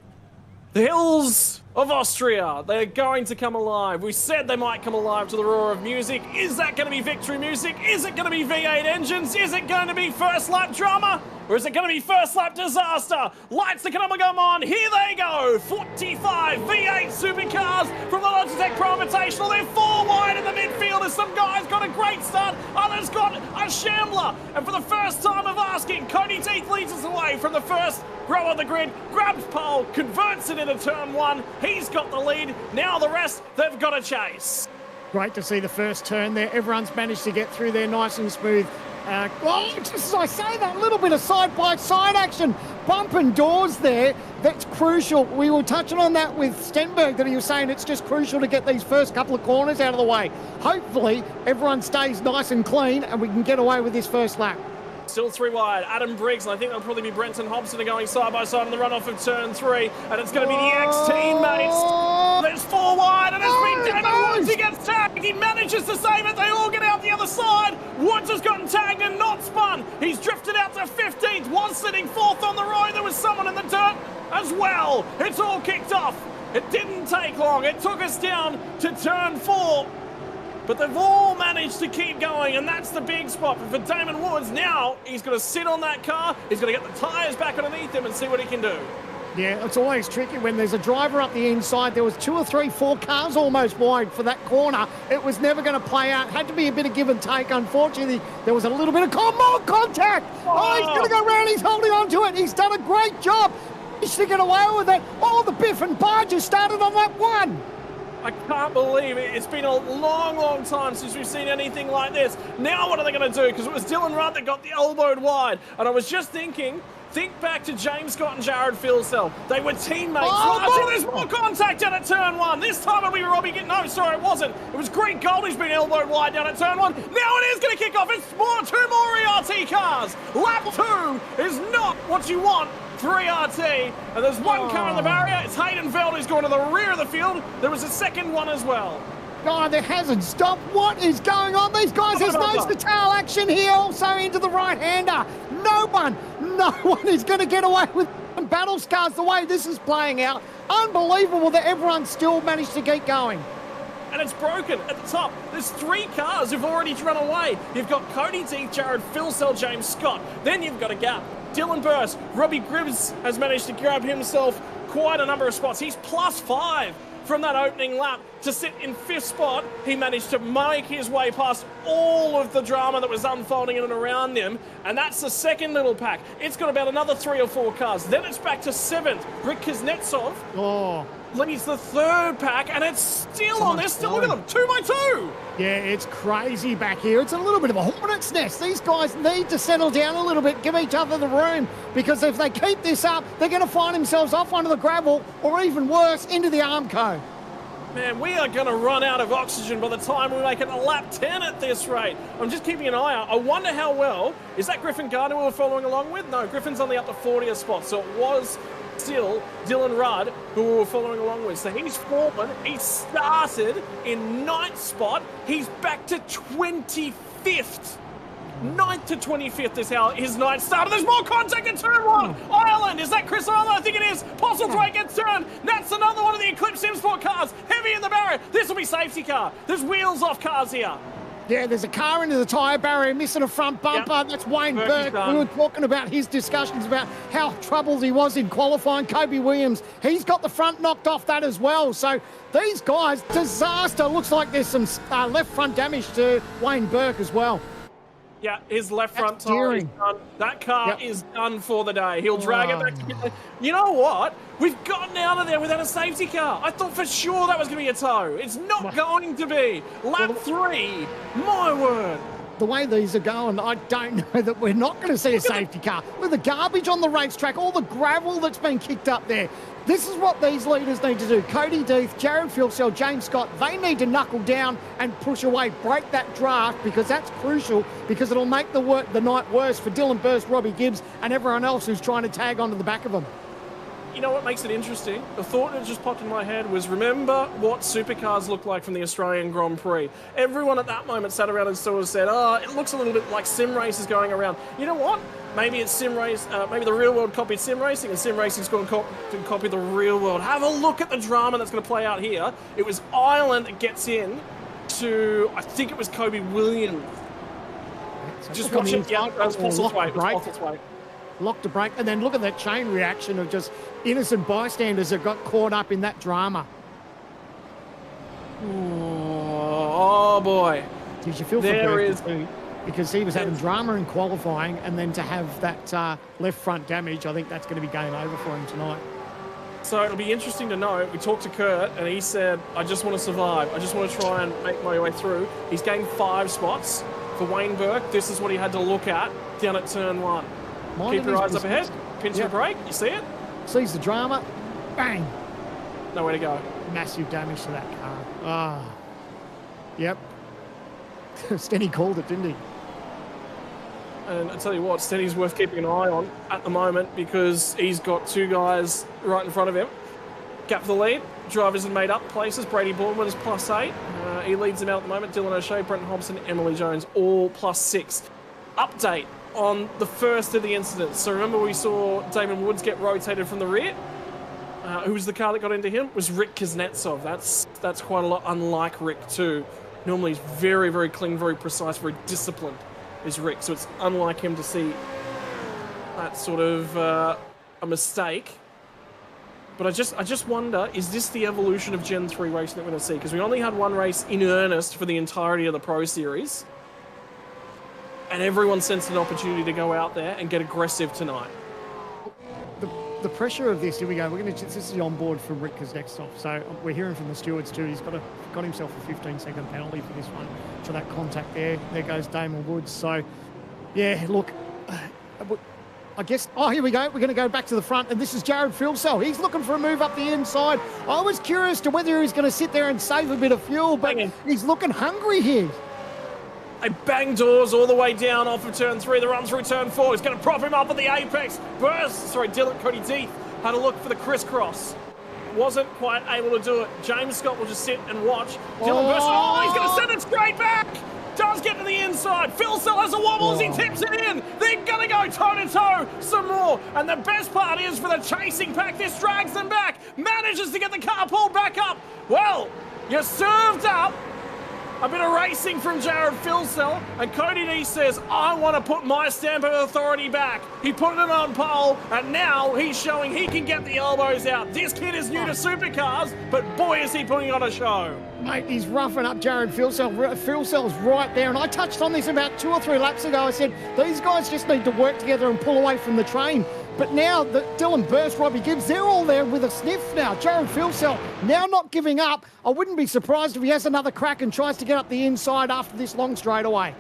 The hills of Austria, they're going to come alive. We said they might come alive to the roar of music. Is that going to be victory music? Is it going to be V8 engines? Is it going to be first lap drama? Or is it going to be first lap disaster? Lights are going to come on. Here they go. 45 V8 supercars from the Logitech Pro Invitational. They're 4 wide in the midfield as some guys got a great start. Others got a shambler. And for the first time of asking, Cody Teeth leads us away from the first row of the grid, grabs pole, converts it into turn 1. He's got the lead. Now the rest, they've got to chase. Great to see the first turn there. Everyone's managed to get through there nice and smooth. Just as I say that, little bit of side-by-side action, bumping doors there. That's crucial. We were touching on that with Stenberg, that he was saying it's just crucial to get these first couple of corners out of the way. Hopefully, everyone stays nice and clean and we can get away with this first lap. Still 3 wide. Adam Briggs, and I think that'll probably be Brenton Hobson are going side by side in the runoff of turn 3. And it's going to be the ex-teammates. There's 4 wide, and it's been Damon Woods. He gets tagged. He manages to save it. They all get out the other side. Woods has gotten tagged and not spun. He's drifted out to 15th. Was sitting 4th on the road. There was someone in the dirt as well. It's all kicked off. It didn't take long. It took us down to turn 4. But they've all managed to keep going, and that's the big spot. But for Damon Woods, now he's got to sit on that car. He's got to get the tyres back underneath him and see what he can do. Yeah, it's always tricky when there's a driver up the inside. There was 2 or 3, 4 cars almost wide for that corner. It was never going to play out. Had to be a bit of give and take. Unfortunately, there was a little bit of more contact. Oh, he's going to go round. He's holding on to it. He's done a great job. He's to get away with it. Oh, the Biff and Barger started on that one. I can't believe it. It's been a long, long time since we've seen anything like this. Now what are they going to do? Because it was Dylan Rudd that got the elbowed wide. And I was just thinking, think back to James Scott and Jared Filsell. They were teammates. There's more contact down at turn 1. This time it'll be Robbie. No, sorry, it wasn't. It was Greg Goldie's been elbowed wide down at turn 1. Now it is going to kick off. It's 2 more ERT cars. Lap 2 is not what you want. 3 RT, and there's 1 car in the barrier. It's Hayden Veld who's going to the rear of the field. There was a second one as well. God, there hasn't stopped. What is going on? These guys, there's nose to tail action here, also into the right-hander. No one is going to get away with battle scars the way this is playing out. Unbelievable that everyone still managed to keep going. And it's broken at the top. There's 3 cars who've already run away. You've got Cody Teeth, Jared Filsell, James Scott. Then you've got a gap. Dylan Burst, Robbie Gribbs has managed to grab himself quite a number of spots. He's +5 from that opening lap to sit in 5th spot. He managed to make his way past all of the drama that was unfolding in and around him. And that's the second little pack. It's got about another 3 or 4 cars. Then it's back to 7th. Rick Kuznetsov leads the 3rd pack, and it's still on there. Still, look at them, 2 by 2. Yeah, it's crazy back here. It's a little bit of a hornet's nest. These guys need to settle down a little bit, give each other the room, because if they keep this up, they're going to find themselves off onto the gravel, or even worse, into the Armco. Man, we are going to run out of oxygen by the time we make it to lap 10 at this rate. I'm just keeping an eye out. I wonder how well. Is that Griffin Gardner we were following along with? No, Griffin's only up to 40th spot, so it was still Dylan Rudd who we were following along with. So he's fallen. He started in 9th spot. He's back to 25th. 9th to 25th is how his night started. There's more contact in turn 1. Ireland, is that Chris Ireland? I think it is. Postlethwaite gets turned. That's another one of the Eclipse Simsport cars. Heavy in the barrier. This will be safety car. There's wheels off cars here. Yeah, there's a car into the tyre barrier, missing a front bumper. Yep. That's Wayne Burke. We were talking about his discussions about how troubled he was in qualifying. Kobe Williams, he's got the front knocked off that as well. So these guys, disaster. Looks like there's some left front damage to Wayne Burke as well. Yeah, his left front That's tire is steering. done. That car Yep. is done for the day. He'll drag it back to pit lane. You know what? We've gotten out of there without a safety car. I thought for sure that was going to be a tow. It's not going to be. Lap 3. My word. The way these are going, I don't know that we're not going to see a safety car. With the garbage on the racetrack, all the gravel that's been kicked up there. This is what these leaders need to do. Cody Death, Jared Filsell, James Scott, they need to knuckle down and push away, break that draft, because that's crucial, because it'll make the night worse for Dylan Burst, Robbie Gibbs, and everyone else who's trying to tag onto the back of them. You know what makes it interesting? The thought that just popped in my head was, remember what supercars looked like from the Australian Grand Prix? Everyone at that moment sat around and sort of said, oh, it looks a little bit like sim races going around. You know what? Maybe it's sim race, maybe the real world copied sim racing, and sim racing's going to copy the real world. Have a look at the drama that's going to play out here. It was Ireland that gets in to, I think it was Kobe Williams. Just watch it. Yeah, that was Fossil's way. Locked to break, and then look at that chain reaction of just innocent bystanders that got caught up in that drama. Oh boy. Did you feel for Berkeley, because he was having drama in qualifying, and then to have that left front damage, I think that's going to be game over for him tonight. So it'll be interesting to know. We talked to Kurt, and he said, I just want to survive. I just want to try and make my way through. He's gained 5 spots. For Wayne Burke, this is what he had to look at down at turn 1. Keep your eyes up ahead. Pinch your brake. You see it? Sees the drama. Bang. Nowhere to go. Massive damage to that car. Ah. Yep. Stenny called it, didn't he? And I tell you what, Stenny's worth keeping an eye on at the moment, because he's got 2 guys right in front of him. Gap for the lead. Drivers have made up places. Brady Bournemouth is +8. He leads them out at the moment. Dylan O'Shea, Brenton Hobson, Emily Jones, all +6. Update on the first of the incidents. So remember, we saw Damon Woods get rotated from the rear. Who was the car that got into him? It was Rick Kuznetsov. That's quite a lot unlike Rick too. Normally he's very, very clean, very precise, very disciplined is Rick. So it's unlike him to see that sort of a mistake. But I just wonder, is this the evolution of Gen 3 racing that we're going to see? Because we only had 1 race in earnest for the entirety of the Pro Series. And everyone sensed an opportunity to go out there and get aggressive tonight. The pressure of this, here we go. This is the onboard from Rick Kuznetsov. So we're hearing from the stewards too. He's got himself a 15-second penalty for this one, for that contact there. There goes Damon Woods. So, yeah, look, I guess, oh, here we go. We're going to go back to the front, and this is Jared Filsell. He's looking for a move up the inside. I was curious to whether he's going to sit there and save a bit of fuel, but he's looking hungry here. They bang doors all the way down off of turn 3. The run through turn 4 is going to prop him up at the apex. Cody Death had a look for the crisscross. Wasn't quite able to do it. James Scott will just sit and watch. Dylan Burst, he's going to send it straight back. Does get to the inside. Filsell has a wobble as he tips it in. They're going to go toe-to-toe some more. And the best part is, for the chasing pack, this drags them back. Manages to get the car pulled back up. Well, you served up a bit of racing from Jared Filsell, and Cody D says, I want to put my stamp of authority back. He put it on pole, and now he's showing he can get the elbows out. This kid is new to supercars, but boy, is he putting on a show. Mate, he's roughing up Jared Filsell. Filsell's right there, and I touched on this about 2 or 3 laps ago. I said, these guys just need to work together and pull away from the train. But now that Dylan Burst, Robbie Gibbs, they're all there with a sniff now. Jared Filsell now not giving up. I wouldn't be surprised if he has another crack and tries to get up the inside after this long straightaway.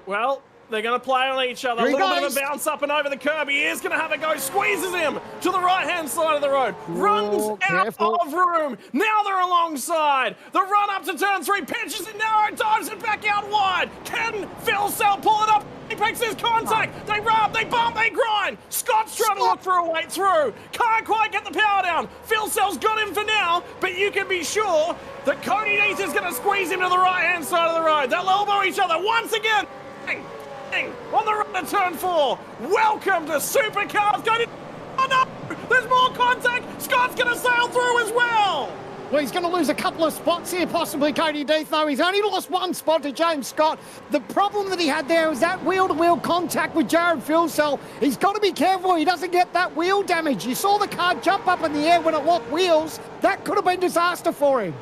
Well, they're going to play on each other. A little bit of a bounce up and over the curb. He is going to have a go. Squeezes him to the right-hand side of the road. Runs out of room. Now they're alongside. The run up to turn 3. Pitches it narrow. Dives it back out wide. Can Filsell pull it up? He picks his contact. They rub, they bump, they grind. Scott's trying to look for a way through. Can't quite get the power down. Filsell's got him for now, but you can be sure that Cody Death is going to squeeze him to the right-hand side of the road. They'll elbow each other once again. On the run to turn 4. Welcome to Supercars. Oh no, there's more contact. Scott's going to sail through as well. Well, he's going to lose a couple of spots here, possibly Cody Death, though. He's only lost 1 spot to James Scott. The problem that he had there was that wheel-to-wheel contact with Jared Filsell. He's got to be careful he doesn't get that wheel damage. You saw the car jump up in the air when it locked wheels. That could have been disaster for him.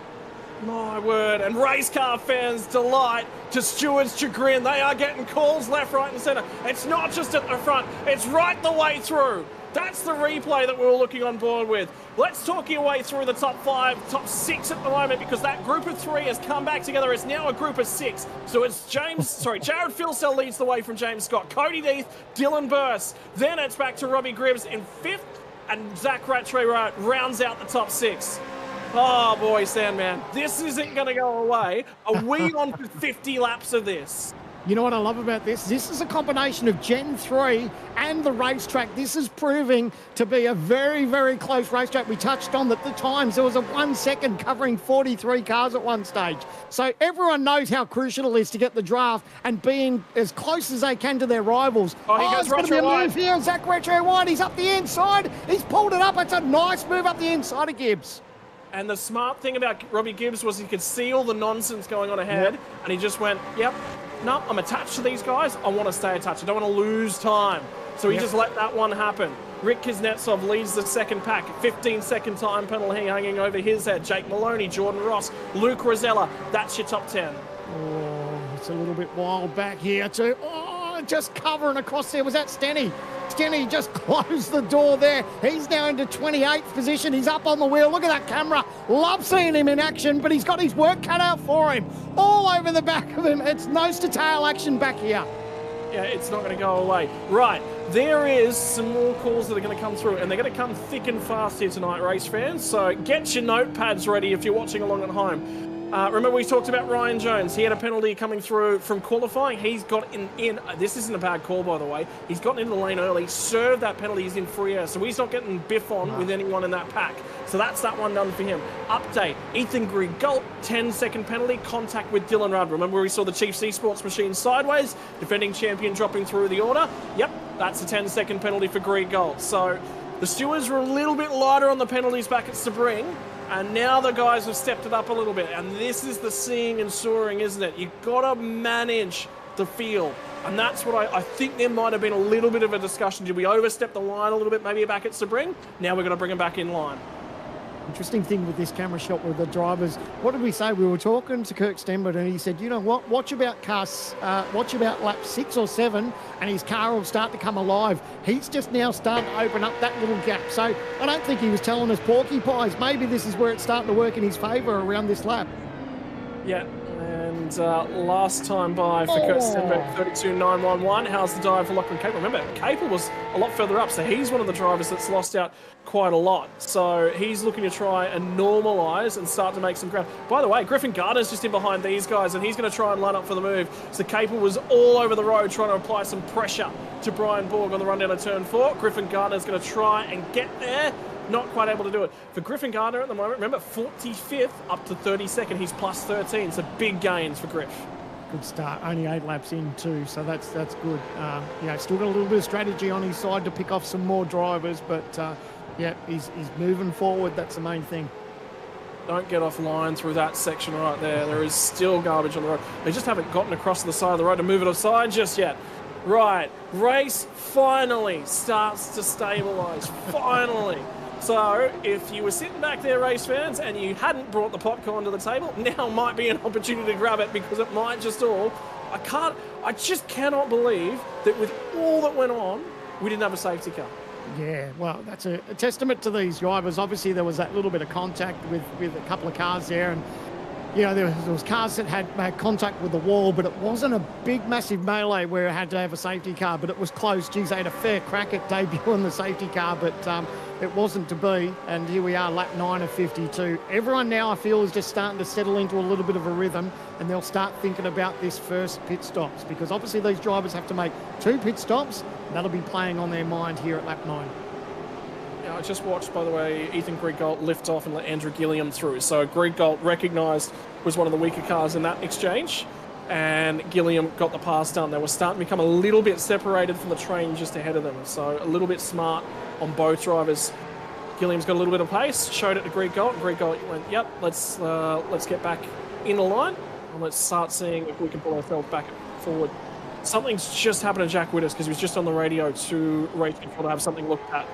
My word. And race car fans' delight to stewards' chagrin. They are getting calls left, right and centre. It's not just at the front, it's right the way through. That's the replay that we were looking on board with. Let's talk your way through the top 5, top 6 at the moment, because that group of 3 has come back together. It's now a group of 6. So it's Jared Filsell leads the way from James Scott, Cody Death, Dylan Burse. Then it's back to Robbie Gribbs in 5th, and Zach Rattray rounds out the top 6. Oh boy, Sandman, this isn't going to go away. Are we on for 50 laps of this? You know what I love about this? This is a combination of Gen 3 and the racetrack. This is proving to be a very, very close racetrack. We touched on that the times. There was a 1 second covering 43 cars at one stage. So everyone knows how crucial it is to get the draft and being as close as they can to their rivals. Oh, he goes it's going to be a move here. Zach Rattray wide. He's up the inside. He's pulled it up. It's a nice move up the inside of Gibbs. And the smart thing about Robbie Gibbs was he could see all the nonsense going on ahead, and he just went, yep, no, I'm attached to these guys. I want to stay attached. I don't want to lose time. So he just let that one happen. Rick Kuznetsov leads the second pack. 15-second time penalty hanging over his head. Jake Maloney, Jordan Ross, Luke Rosella. That's your top 10. Oh, it's a little bit wild back here too. Oh, just covering across there. Was that Stenny? Stenny just closed the door there. He's now into 28th position. He's up on the wheel. Look at that camera. Love seeing him in action, but he's got his work cut out for him. All over the back of him. It's nose to tail action back here. Yeah, it's not going to go away. Right, there is some more calls that are going to come through, and they're going to come thick and fast here tonight, race fans. So get your notepads ready if you're watching along at home. Remember we talked about Ryan Jones. He had a penalty coming through from qualifying. He's got in this isn't a bad call, by the way. He's gotten into the lane early, served that penalty. He's in free air, so he's not getting biff on with anyone in that pack. So that's that one done for him. Update, Ethan Grieg-Galt, 10-second penalty, contact with Dylan Rudd. Remember we saw the Chiefs eSports machine sideways, defending champion dropping through the order? Yep, that's a 10-second penalty for Grieg-Galt. So the stewards were a little bit lighter on the penalties back at Sebring. And now the guys have stepped it up a little bit. And this is the seeing and soaring, isn't it? You've got to manage the field. And that's what I think there might have been a little bit of a discussion. Did we overstep the line a little bit, maybe back at Sebring? Now we're going to bring them back in line. Interesting thing with this camera shot with the drivers. What did we say? We were talking to Kirk Stenberg and he said, you know what, watch about lap 6 or 7 and his car will start to come alive. He's just now starting to open up that little gap. So I don't think he was telling us porcupines. Maybe this is where it's starting to work in his favour around this lap. Yeah, and last time by for Kurt Stenberg, 32.911. How's the dive for Lachlan Capel? Remember, Capel was a lot further up, so he's one of the drivers that's lost out quite a lot. So he's looking to try and normalise and start to make some ground. By the way, Griffin Gardner's just in behind these guys, and he's going to try and line up for the move. So Capel was all over the road trying to apply some pressure to Brian Borg on the run down to turn 4. Griffin Gardner's going to try and get there. Not quite able to do it. For Griffin Gardner at the moment, remember, 45th up to 32nd. He's plus 13, so big gains for Griff. Good start. Only 8 laps in too, so that's good. Still got a little bit of strategy on his side to pick off some more drivers, but he's moving forward. That's the main thing. Don't get off line through that section right there. There is still garbage on the road. They just haven't gotten across the side of the road to move it aside just yet. Right, race finally starts to stabilise. Finally. So, if you were sitting back there, race fans, and you hadn't brought the popcorn to the table, now might be an opportunity to grab it because it might just all... I just cannot believe that with all that went on, we didn't have a safety car. Yeah, well, that's a testament to these drivers. Obviously, there was that little bit of contact with a couple of cars there, and there was cars that had contact with the wall, but it wasn't a big, massive melee where it had to have a safety car, but it was close. Geez, they had a fair crack at debuting the safety car, but it wasn't to be, and here we are, lap 9 of 52. Everyone now, I feel, is just starting to settle into a little bit of a rhythm, and they'll start thinking about this first pit stops, because obviously these drivers have to make 2 pit stops, and that'll be playing on their mind here at lap 9. I just watched, by the way, Ethan Grieg-Galt lift off and let Andrew Gilliam through. So Grieg-Galt recognised was one of the weaker cars in that exchange, and Gilliam got the pass done. They were starting to become a little bit separated from the train just ahead of them. So a little bit smart on both drivers. Gilliam's got a little bit of pace, showed it to Grieg-Galt, and Grieg-Galt went, yep, let's get back in the line, and let's start seeing if we can pull ourselves back forward. Something's just happened to Jack Widders because he was just on the radio to race control to have something looked at.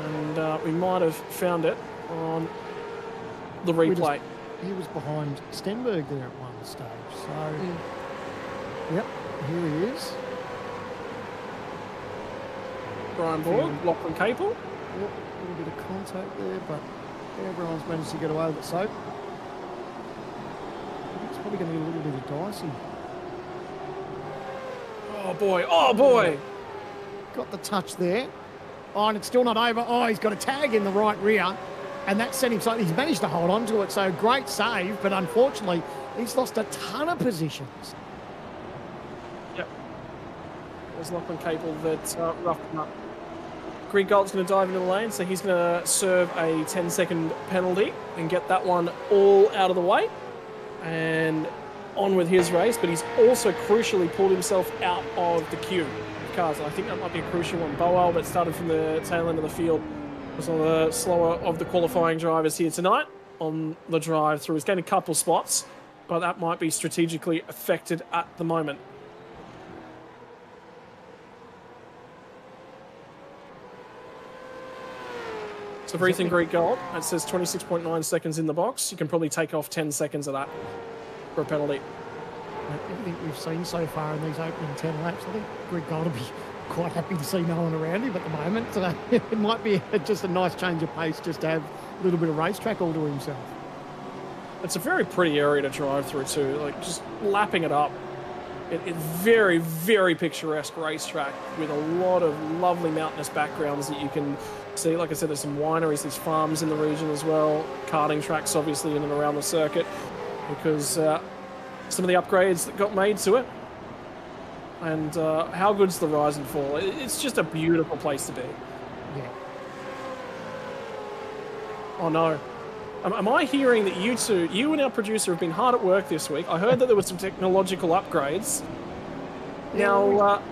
And we might have found it on the replay. he was behind Stenberg there at one stage. So, yep, here he is. Brian Borg, Lachlan Capel. Yep, a little bit of contact there, but everyone's managed to get away with it. So, it's probably going to be a little bit of dicey. Oh boy, oh boy! Got the touch there. Oh, and it's still not over. Oh, he's got a tag in the right rear. And that set him so he's managed to hold on to it. So great save, but unfortunately, he's lost a ton of positions. Yep. There's Lachlan Capel that roughed him up. Greg Galt's going to dive into the lane, so he's going to serve a 10-second penalty and get that one all out of the way. And on with his race, but he's also crucially pulled himself out of the queue of cars. I think that might be a crucial one. Boal, that started from the tail end of the field, was one of the slower of the qualifying drivers here tonight on the drive through. He's gained a couple spots, but that might be strategically affected at the moment. So for Ethan Greek Gold, it says 26.9 seconds in the box. You can probably take off 10 seconds of that for a penalty. Everything we've seen so far in these opening 10 laps, I think Greg Gold will be quite happy to see no one around him at the moment. So it might be just a nice change of pace just to have a little bit of racetrack all to himself. It's a very pretty area to drive through too, like just lapping it up. It's very, very picturesque racetrack with a lot of lovely mountainous backgrounds that you can see. Like I said, there's some wineries, there's farms in the region as well, karting tracks obviously in and around the circuit because some of the upgrades that got made to it. And how good's the rise and fall? It's just a beautiful place to be. Yeah. Oh no. Am I hearing that you two, you and our producer, have been hard at work this week? I heard that there were some technological upgrades. Yeah, Now,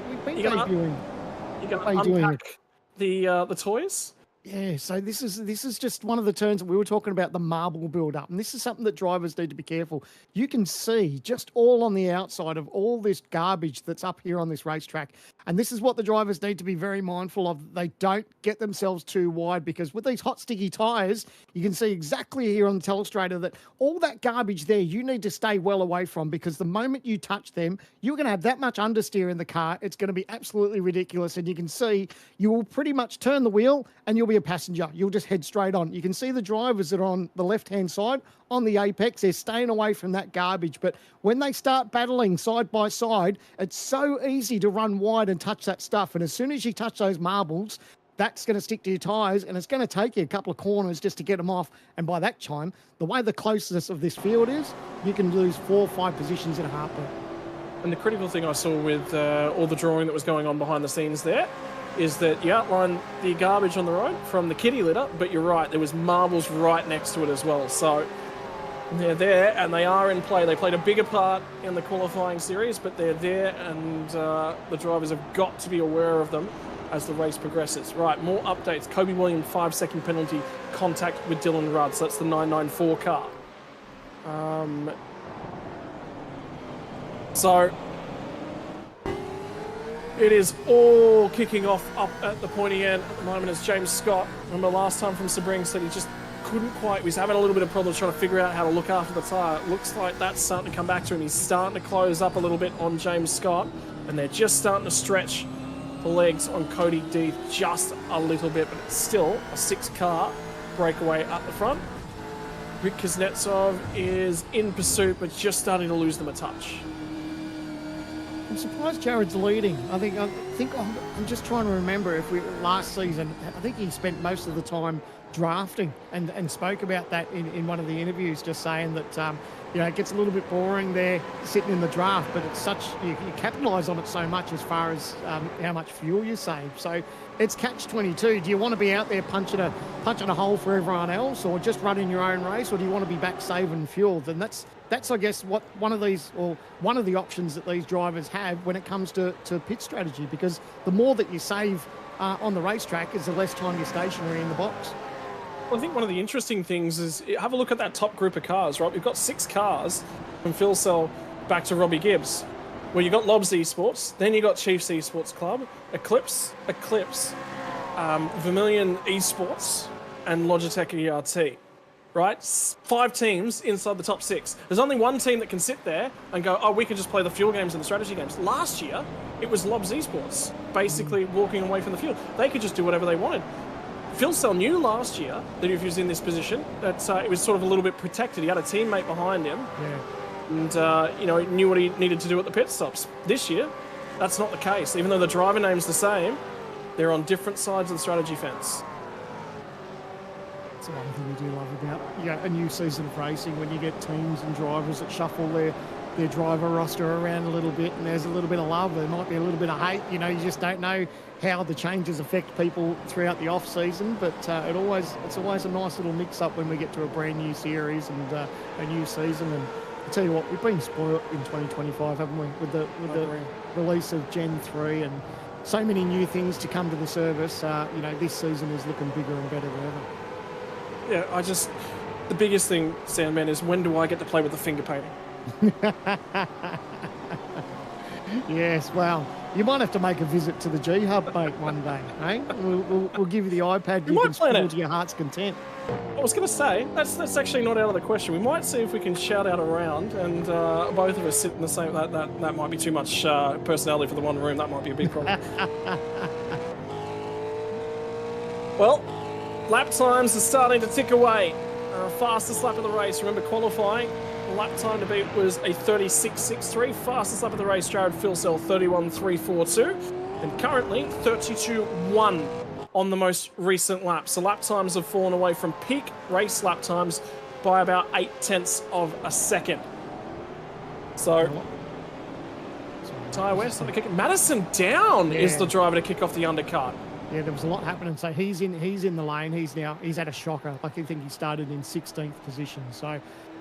we've been you're gonna unpack the toys? Yeah, so this is just one of the turns that we were talking about, the marble build-up, and this is something that drivers need to be careful. You can see just all on the outside of all this garbage that's up here on this racetrack, and this is what the drivers need to be very mindful of. They don't get themselves too wide, because with these hot, sticky tyres, you can see exactly here on the telestrator that all that garbage there, you need to stay well away from, because the moment you touch them, you're going to have that much understeer in the car. It's going to be absolutely ridiculous, and you can see you will pretty much turn the wheel, and you'll be a passenger. You'll just head straight on. You can see the drivers that are on the left-hand side on the apex. They're staying away from that garbage. But when they start battling side by side, it's so easy to run wide and touch that stuff. And as soon as you touch those marbles, that's going to stick to your tyres, and it's going to take you a couple of corners just to get them off. And by that time, the way the closeness of this field is, you can lose 4 or 5 positions in a heartbeat. And the critical thing I saw with all the drawing that was going on behind the scenes there is that you outlined the garbage on the road from the kitty litter, but you're right, there was marbles right next to it as well. So they're there and they are in play. They played a bigger part in the qualifying series, but they're there, and the drivers have got to be aware of them as the race progresses. Right, more updates. Kobe Williams, 5-second penalty, contact with Dylan Rudd. So that's the 994 car. So it is all kicking off up at the pointy end at the moment as James Scott, remember last time from Sebring, said he just couldn't quite, he was having a little bit of problems trying to figure out how to look after the tyre. It looks like that's starting to come back to him. He's starting to close up a little bit on James Scott, and they're just starting to stretch the legs on Cody Deeth just a little bit, but it's still a 6-car breakaway at the front. Rick Kuznetsov is in pursuit, but just starting to lose them a touch. I'm surprised Jared's leading. I think I'm just trying to remember if last season, I think he spent most of the time drafting and spoke about that in one of the interviews, just saying that it gets a little bit boring there sitting in the draft, but it's such you capitalise on it so much as far as how much fuel you save. So it's catch-22. Do you want to be out there punching a hole for everyone else, or just running your own race, or do you want to be back saving fuel? Then that's I guess what one of the options that these drivers have when it comes to pit strategy, because the more that you save on the racetrack is the less time you're stationary in the box. Well, I think one of the interesting things is, have a look at that top group of cars, right? We've got 6 cars from Phil Sell back to Robbie Gibbs, where you got Lobs Esports, then you got Chiefs Esports Club, Eclipse, Vermilion Esports, and Logitech ERT. right? 5 teams inside the top 6. There's only one team that can sit there and go, oh, we can just play the fuel games and the strategy games. Last year, it was Lobs Esports, basically walking away from the field. They could just do whatever they wanted. Phil Sell knew last year that if he was in this position, that it was sort of a little bit protected. He had a teammate behind him, and you know, he knew what he needed to do at the pit stops. This year, that's not the case. Even though the driver name's the same, they're on different sides of the strategy fence. That's the one thing we do love about a new season of racing, when you get teams and drivers that shuffle their driver roster around a little bit, and there's a little bit of love, there might be a little bit of hate. You know, you just don't know how the changes affect people throughout the off season, but it's always a nice little mix up when we get to a brand new series and a new season. And I tell you what, we've been spoiled in 2025, haven't we, with the release of Gen 3 and so many new things to come to the service. You know, this season is looking bigger and better than ever. Yeah, the biggest thing, Sandman, is when do I get to play with the finger painting? Yes, well, you might have to make a visit to the G Hub, mate, one day, eh? We'll give you the iPad. You can spoil to your heart's content. I was going to say, that's actually not out of the question. We might see if we can shout out a round and both of us sit in the same... That might be too much personality for the one room. That might be a big problem. Well, lap times are starting to tick away. Fastest lap of the race. Remember, qualifying, lap time to beat was a 36.63. Fastest lap of the race, Jared Philsell, 31.342. And currently, 32.1 on the most recent lap. So lap times have fallen away from peak race lap times by about 0.8 of a second. So, Tyre West on the kick. Madison Down is the driver to kick off the undercut. Yeah, there was a lot happening. So he's in the lane. He's had a shocker. I think he started in 16th position. So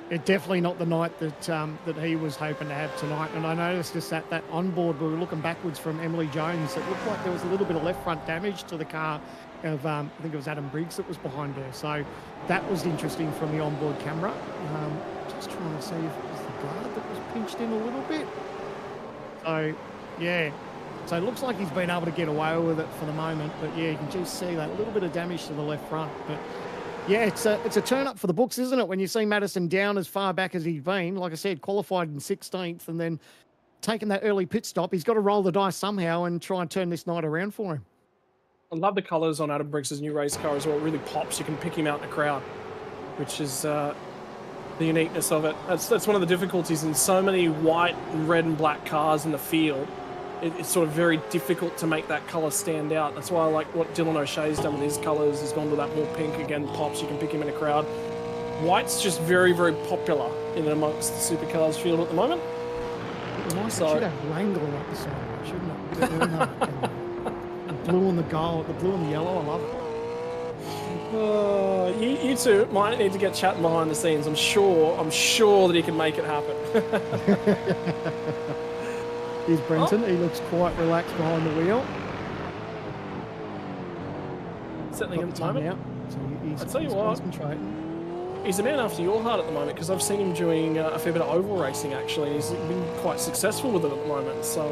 it's definitely not the night that he was hoping to have tonight. And I noticed just that onboard, we were looking backwards from Emily Jones. It looked like there was a little bit of left front damage to the car of I think it was Adam Briggs that was behind her. So that was interesting from the onboard camera. Just trying to see if it was the guard that was pinched in a little bit. So yeah. So it looks like he's been able to get away with it for the moment, but yeah, you can just see that little bit of damage to the left front. But yeah, it's a turn up for the books, isn't it? When you see Madison Down as far back as he's been, like I said, qualified in 16th and then taking that early pit stop, he's got to roll the dice somehow and try and turn this night around for him. I love the colours on Adam Briggs' new race car as well. It really pops. You can pick him out in the crowd, which is the uniqueness of it. That's one of the difficulties in so many white and red and black cars in the field. It's sort of very difficult to make that colour stand out. That's why I like what Dylan O'Shea's done with his colours. He's gone to that more pink again, pops. You can pick him in a crowd. White's just very, very popular in amongst the supercars field at the moment. It should have Wrangler up the side, shouldn't it? The blue and the gold, the blue and the yellow, I love it. You two might need to get chatting behind the scenes. I'm sure that he can make it happen. Here's Brenton. He looks quite relaxed behind the wheel. Settling in at the moment. Out, so I'll tell you what, he's a man after your heart at the moment, because I've seen him doing a fair bit of oval racing actually. He's been quite successful with it at the moment. So,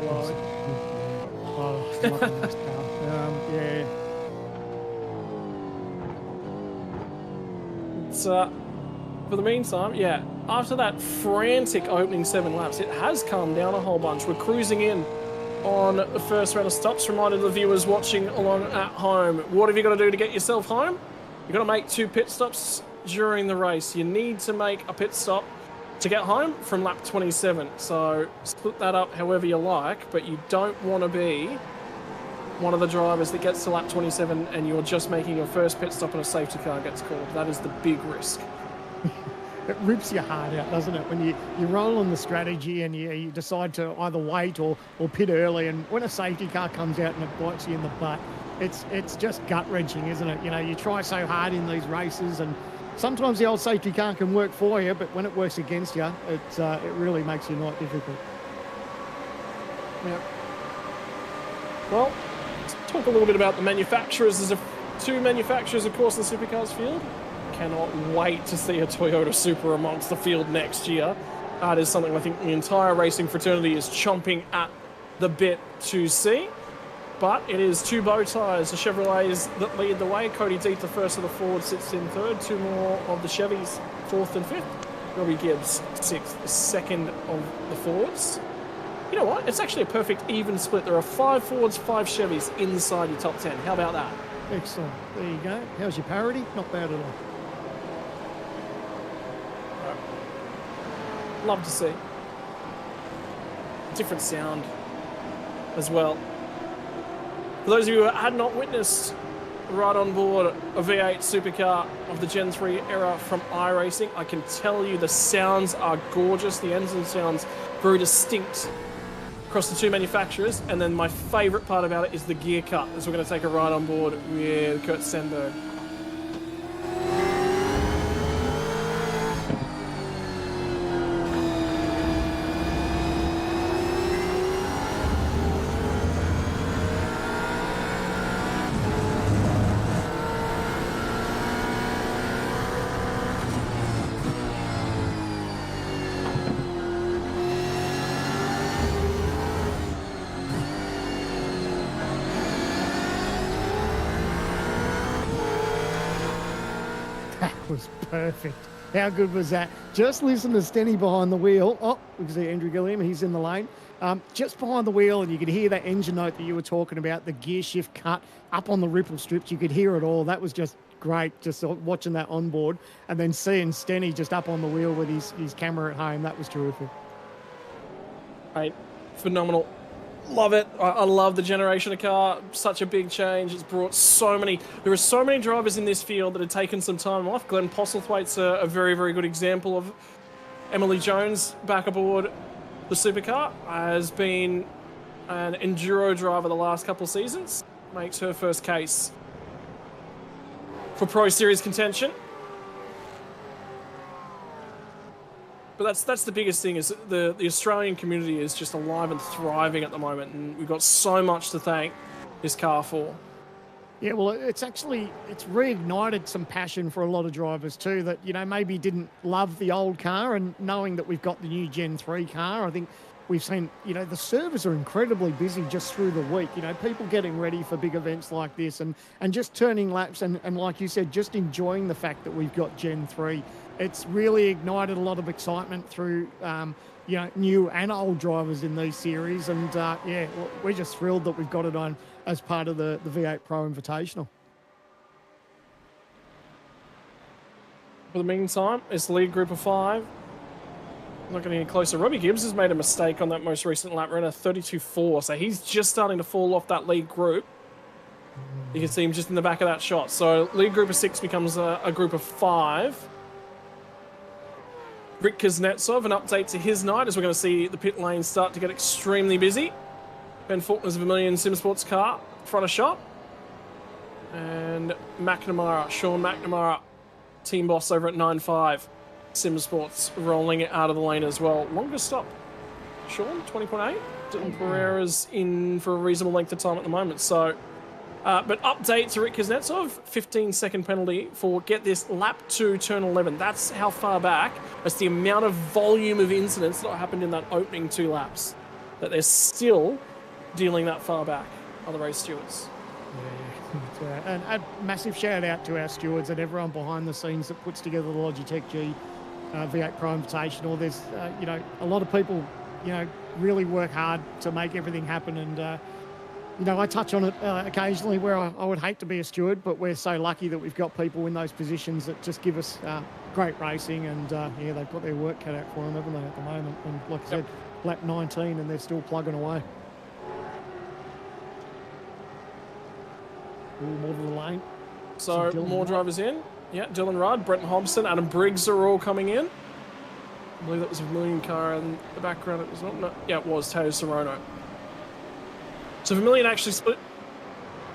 yeah. It's for the meantime, yeah. After that frantic opening 7 laps, it has calmed down a whole bunch. We're cruising in on the first round of stops. Reminder to the viewers watching along at home, what have you got to do to get yourself home? You've got to make 2 pit stops during the race. You need to make a pit stop to get home from lap 27. So split that up however you like, but you don't want to be one of the drivers that gets to lap 27 and you're just making your first pit stop and a safety car gets called. That is the big risk. It rips your heart out, doesn't it? When you roll on the strategy and you decide to either wait or pit early, and when a safety car comes out and it bites you in the butt, it's just gut-wrenching, isn't it? You know, you try so hard in these races, and sometimes the old safety car can work for you, but when it works against you, it really makes your night difficult. Yeah. Well, let's talk a little bit about the manufacturers. There's 2 manufacturers, of course, in the supercars field. Cannot wait to see a Toyota Supra amongst the field next year. That is something I think the entire racing fraternity is chomping at the bit to see. But it is two bow ties, the Chevrolets that lead the way. Cody Deeth, the first of the Fords, sits in third. Two more of the Chevys, fourth and fifth. Robbie Gibbs, sixth, second of the Fords. You know what? It's actually a perfect even split. There are 5 Fords, 5 Chevys inside your top 10. How about that? Excellent. There you go. How's your parity? Not bad at all. Love to see. Different sound as well. For those of you who had not witnessed right on board a V8 supercar of the Gen 3 era from iRacing, I can tell you the sounds are gorgeous. The engine sounds very distinct across the two manufacturers. And then my favourite part about it is the gear cut, as we're going to take a ride on board with Kurt Stenberg. Was perfect. How good was that? Just listen to Stenny behind the wheel. Oh, we can see Andrew Gilliam. He's in the lane. Just behind the wheel, and you could hear that engine note that you were talking about, the gear shift cut up on the ripple strips. You could hear it all. That was just great, just watching that on board. And then seeing Stenny just up on the wheel with his camera at home. That was terrific. Right. Phenomenal. Love it. I love the generation of car. Such a big change. It's brought there are so many drivers in this field that have taken some time off. Glenn Postlethwaite's a very, very good example of Emily Jones back aboard the supercar. Has been an enduro driver the last couple of seasons. Makes her first case for Pro Series contention. But that's the biggest thing, is the Australian community is just alive and thriving at the moment, and we've got so much to thank this car for. Yeah, well, it's reignited some passion for a lot of drivers too that, maybe didn't love the old car, and knowing that we've got the new Gen 3 car, I think we've seen, the servers are incredibly busy just through the week, people getting ready for big events like this and just turning laps and like you said, just enjoying the fact that we've got Gen 3. It's really ignited a lot of excitement through, new and old drivers in these series. And, we're just thrilled that we've got it on as part of the V8 Pro Invitational. For the meantime, it's the lead group of 5. Not getting any closer. Robbie Gibbs has made a mistake on that most recent lap, ran a 32.4, so he's just starting to fall off that lead group. You can see him just in the back of that shot. So lead group of 6 becomes a group of 5. Rick Kuznetsov, an update to his night as we're going to see the pit lane start to get extremely busy. Ben Faulkner's Vermilion Simsports car, front of shop. And Sean McNamara, team boss over at 9.5. Simsports rolling it out of the lane as well. Longest stop, Sean, 20.8. Dylan Pereira's in for a reasonable length of time at the moment. So, but update to Rick Kuznetsov, 15-second penalty for, get this, lap 2, turn 11. That's how far back. That's the amount of volume of incidents that happened in that opening 2 laps. That they're still dealing that far back, are the race stewards. Yeah. And a massive shout out to our stewards and everyone behind the scenes that puts together the Logitech G V8 Pro Invitational. There's, a lot of people, really work hard to make everything happen. And, I touch on it occasionally where I would hate to be a steward, but we're so lucky that we've got people in those positions that just give us great racing. And, they've got their work cut out for them, haven't they, at the moment? And like I said, lap 19 and they're still plugging away. Ooh, more to the lane. So more drivers in. Yeah, Dylan Rudd, Brenton Hobson, Adam Briggs are all coming in. I believe that was a Vermilion car in the background. It was not. No, yeah, it was Teo Sorono. So Vermilion actually split.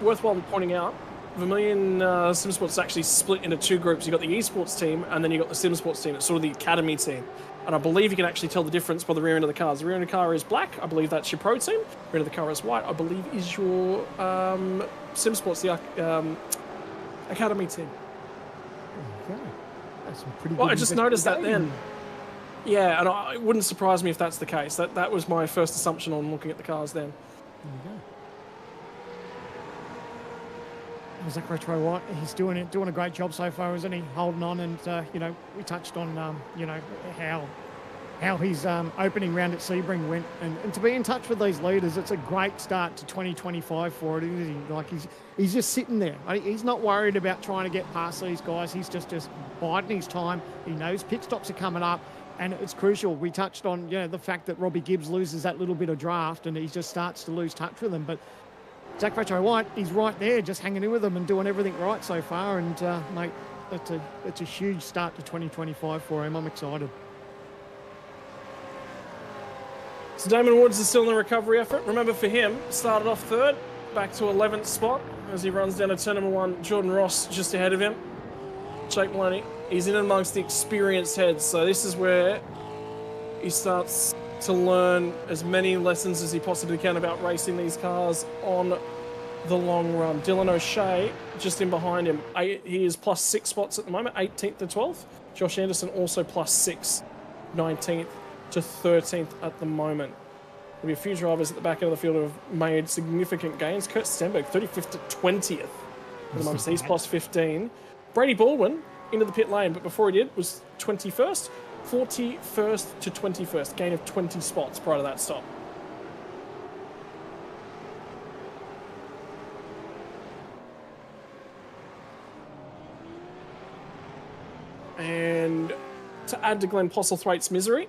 Worthwhile pointing out, Vermilion Simsports actually split into 2 groups. You got the esports team, and then you got the Simsports team. It's sort of the academy team. And I believe you can actually tell the difference by the rear end of the cars. The rear end of the car is black. I believe that's your pro team. The rear end of the car is white. I believe is your Simsports, the academy team. Okay. That's some pretty Well, good I just noticed that then. Yeah, and it wouldn't surprise me if that's the case. That was my first assumption on looking at the cars then. There you go. Zach Retro White, he's doing a great job so far, isn't he? Holding on, and you know, we touched on you know, how his opening round at Sebring went, and to be in touch with these leaders, it's a great start to 2025 for it, isn't he? Like he's just sitting there. He's not worried about trying to get past these guys. He's just biding his time. He knows pit stops are coming up, and it's crucial. We touched on, you know, the fact that Robbie Gibbs loses that little bit of draft, and he just starts to lose touch with them. But Zach Retro White, he's right there, just hanging in with them and doing everything right so far. And mate, it's a huge start to 2025 for him. I'm excited. So Damon Woods is still in the recovery effort. Remember, for him, started off third, back to 11th spot as he runs down to turn number 1. Jordan Ross just ahead of him. Jake Maloney, he's in amongst the experienced heads, so this is where he starts to learn as many lessons as he possibly can about racing these cars on the long run. Dylan O'Shea just in behind him. He is plus 6 spots at the moment, 18th to 12th. Josh Anderson also plus 6, 19th to 13th at the moment. There'll be a few drivers at the back end of the field who have made significant gains. Kurt Stenberg, 35th to 20th at the moment, so he's plus 15. Brady Baldwin into the pit lane, but before he did was 21st, 41st to 21st, gain of 20 spots prior to that stop. And to add to Glenn Postlethwaite's misery,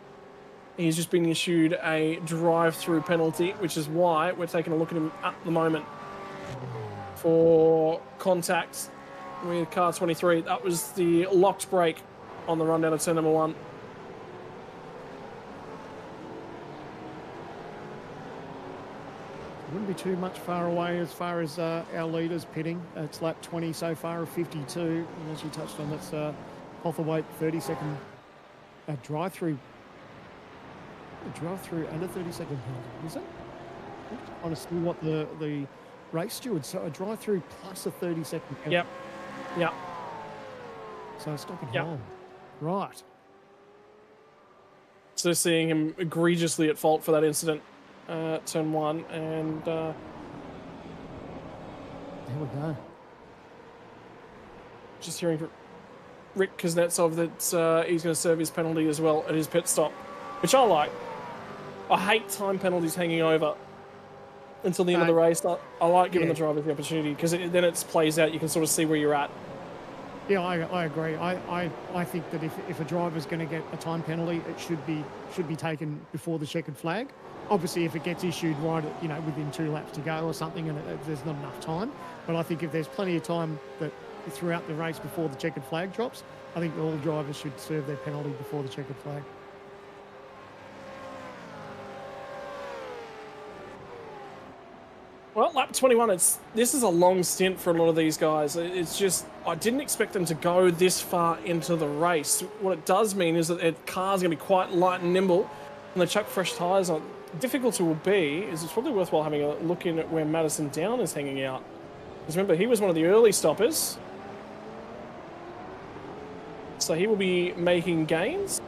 he's just been issued a drive-through penalty, which is why we're taking a look at him at the moment for contact with car 23. That was the locked brake on the run down to turn number 1. Wouldn't be too much far away as far as our leaders pitting. It's lap 20 so far of 52, and as you touched on, that's Postlethwaite 30-second drive-through. A drive-through and a 30-second penalty, is it? I want to see what the race steward, so a drive-through plus a 30-second penalty. Yep. So stop and hold. Right. So seeing him egregiously at fault for that incident, turn 1, and there we go. Just hearing from Rick Kuznetsov that he's going to serve his penalty as well at his pit stop, which I like. I hate time penalties hanging over until the end of the race. I like giving the drivers the opportunity, because then it plays out. You can sort of see where you're at. Yeah, I agree. I think that if a driver's going to get a time penalty, it should be taken before the checkered flag. Obviously, if it gets issued right, within 2 laps to go or something, and there's not enough time. But I think if there's plenty of time that throughout the race before the checkered flag drops, I think all drivers should serve their penalty before the checkered flag. Well, lap 21, this is a long stint for a lot of these guys. It's just, I didn't expect them to go this far into the race. What it does mean is that their car's going to be quite light and nimble, and they chuck fresh tyres on. The difficulty will be, is it's probably worthwhile having a look in at where Madison Down is hanging out. Because remember, he was one of the early stoppers. So he will be making gains.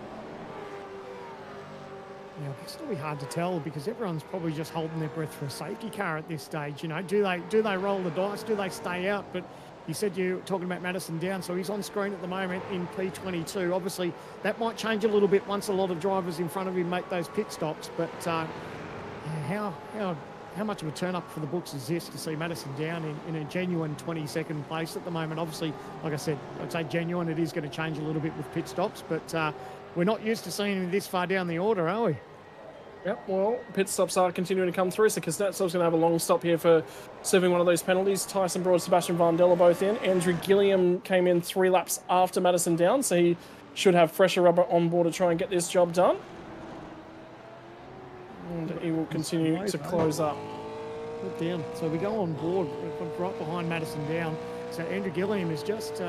Now, I guess it'll be hard to tell, because everyone's probably just holding their breath for a safety car at this stage. Do they roll the dice? Do they stay out? But you said you were talking about Madison Down, so he's on screen at the moment in P22. Obviously, that might change a little bit once a lot of drivers in front of him make those pit stops. But how much of a turn up for the books is this to see Madison Down in a genuine 22nd place at the moment? Obviously, like I said, I'd say genuine. It is going to change a little bit with pit stops, but we're not used to seeing him this far down the order, are we? Yep, well, pit stops are continuing to come through, so Kuznetsov's going to have a long stop here for serving one of those penalties. Tyson Broad, Sebastian Vandella both in. Andrew Gilliam came in 3 laps after Madison Down, so he should have fresher rubber on board to try and get this job done. And he will continue to close up. Look down. So we go on board right behind Madison Down. So Andrew Gilliam is just...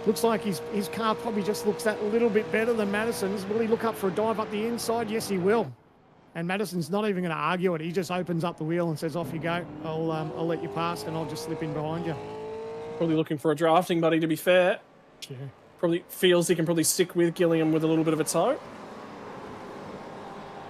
looks like his car probably just looks that little bit better than Madison's. Will he look up for a dive up the inside? Yes, he will. And Madison's not even going to argue it. He just opens up the wheel and says, off you go. I'll let you pass, and I'll just slip in behind you. Probably looking for a drafting buddy, to be fair. Yeah. Probably feels he can probably stick with Gilliam with a little bit of a toe.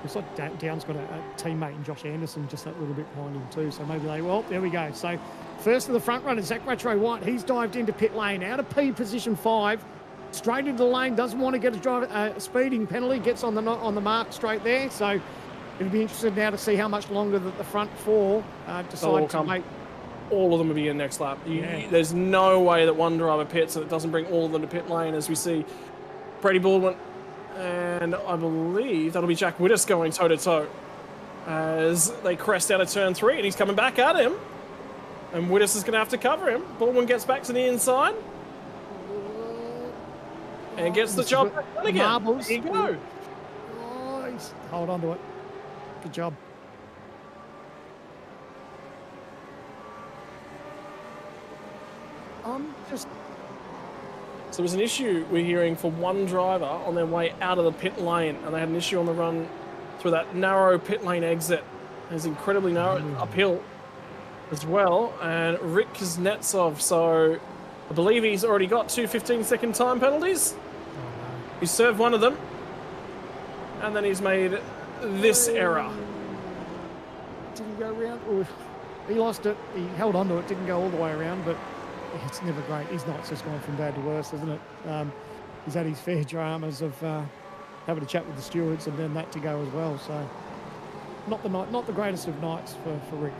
Looks like Down's got a teammate in Josh Anderson just that little bit behind him too. So maybe there we go. So First of the front runner, Zach Rattray White. He's dived into pit lane, out of P position 5, straight into the lane. Doesn't want to get a speeding penalty. Gets on the mark straight there. So it'll be interesting now to see how much longer that the front 4 decide to make. All of them will be in next lap. There's no way that one driver pits and it doesn't bring all of them to pit lane, as we see Brady Baldwin and I believe that'll be Jack Wittes going toe-to-toe as they crest out of turn 3, and he's coming back at him. And Wittes is going to have to cover him. Baldwin gets back to the inside and gets the job done again. Marbles. There you go. Oh, hold on to it. Good job. So there was an issue we're hearing for one driver on their way out of the pit lane, and they had an issue on the run through that narrow pit lane exit. It's incredibly narrow uphill as well, and Rick Kuznetsov, so I believe he's already got 2 15-second time penalties. He served one of them, and then he's made this error. Didn't go around. Ooh, he lost it. He held on to it, didn't go all the way around, but it's never great. He's not just going from bad to worse, isn't it? He's had his fair dramas of having a chat with the stewards and then that to go as well. So not the greatest of nights for Rick.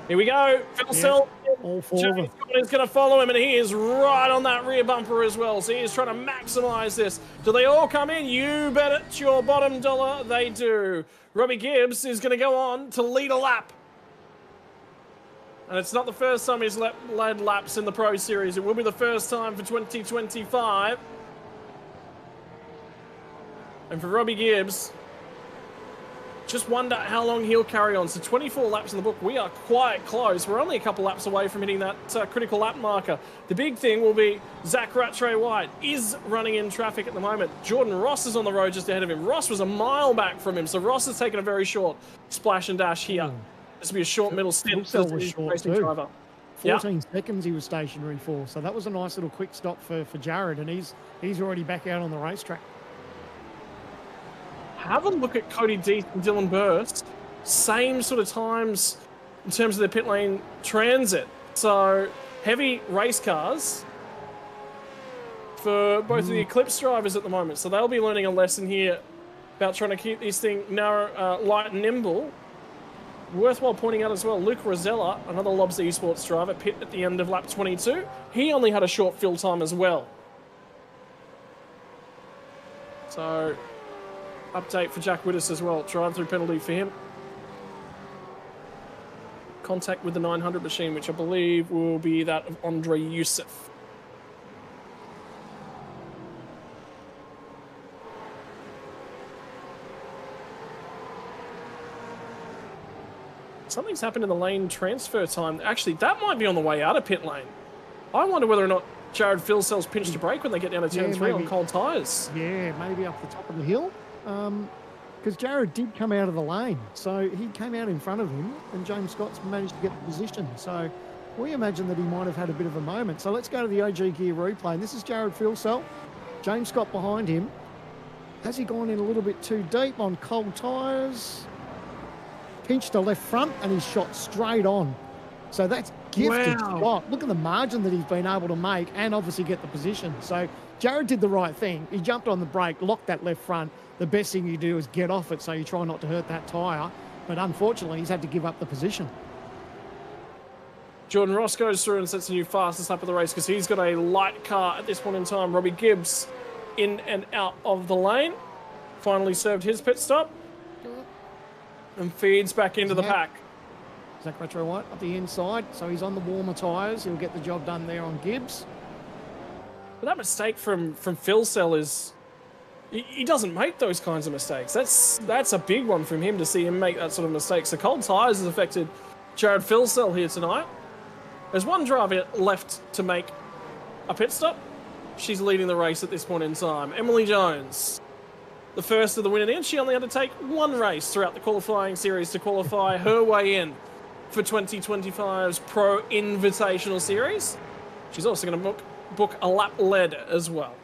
Here we go. Phil Self. All 4 of them. Is going to follow him, and he is right on that rear bumper as well. So he is trying to maximise this. Do they all come in? You bet it your bottom dollar they do. Robbie Gibbs is going to go on to lead a lap. And it's not the first time he's led laps in the Pro Series. It will be the first time for 2025. And for Robbie Gibbs, just wonder how long he'll carry on. So 24 laps in the book. We are quite close. We're only a couple laps away from hitting that critical lap marker. The big thing will be Zach Rattray White is running in traffic at the moment. Jordan Ross is on the road just ahead of him. Ross was a mile back from him. So Ross has taken a very short splash and dash here. This will be a short middle stint for the racing driver. 14 seconds he was stationary for. So that was a nice little quick stop for Jared, and he's already back out on the racetrack. Have a look at Cody Deeth and Dylan Burst. Same sort of times in terms of their pit lane transit. So heavy race cars for both of the Eclipse drivers at the moment. So they'll be learning a lesson here about trying to keep this thing narrow, light and nimble. Worthwhile pointing out as well, Luke Rosella, another Lobster Esports driver, pit at the end of lap 22. He only had a short fill time as well. So, update for Jack Wittes as well. Drive-through penalty for him. Contact with the 900 machine, which I believe will be that of Andre Youssef. Something's happened in the lane transfer time. Actually, that might be on the way out of pit lane. I wonder whether or not Jared Filsell's pinched to brake when they get down to turn 3 on cold tyres. Yeah, maybe up the top of the hill. Because Jared did come out of the lane. So he came out in front of him, and James Scott's managed to get the position. So we imagine that he might have had a bit of a moment. So let's go to the OG Gear replay. And this is Jared Filsell. James Scott behind him. Has he gone in a little bit too deep on cold tyres? Pinched to left front, and he's shot straight on. So that's gifted shot. Look at the margin that he's been able to make and obviously get the position. So Jared did the right thing. He jumped on the brake, locked that left front. The best thing you do is get off it so you try not to hurt that tyre. But unfortunately, he's had to give up the position. Jordan Ross goes through and sets a new fastest lap of the race because he's got a light car at this point in time. Robbie Gibbs in and out of the lane. Finally served his pit stop. And feeds back into the pack. Zach Rattray White up the inside, so he's on the warmer tyres. He'll get the job done there on Gibbs. But that mistake from Filsell is... He doesn't make those kinds of mistakes. That's a big one from him to see him make that sort of mistake. So cold tyres has affected Jared Filsell here tonight. There's one driver left to make a pit stop. She's leading the race at this point in time. Emily Jones. The first of the winning in. She only had to take one race throughout the qualifying series to qualify her way in for 2025's Pro Invitational Series. She's also going to book a lap lead as well.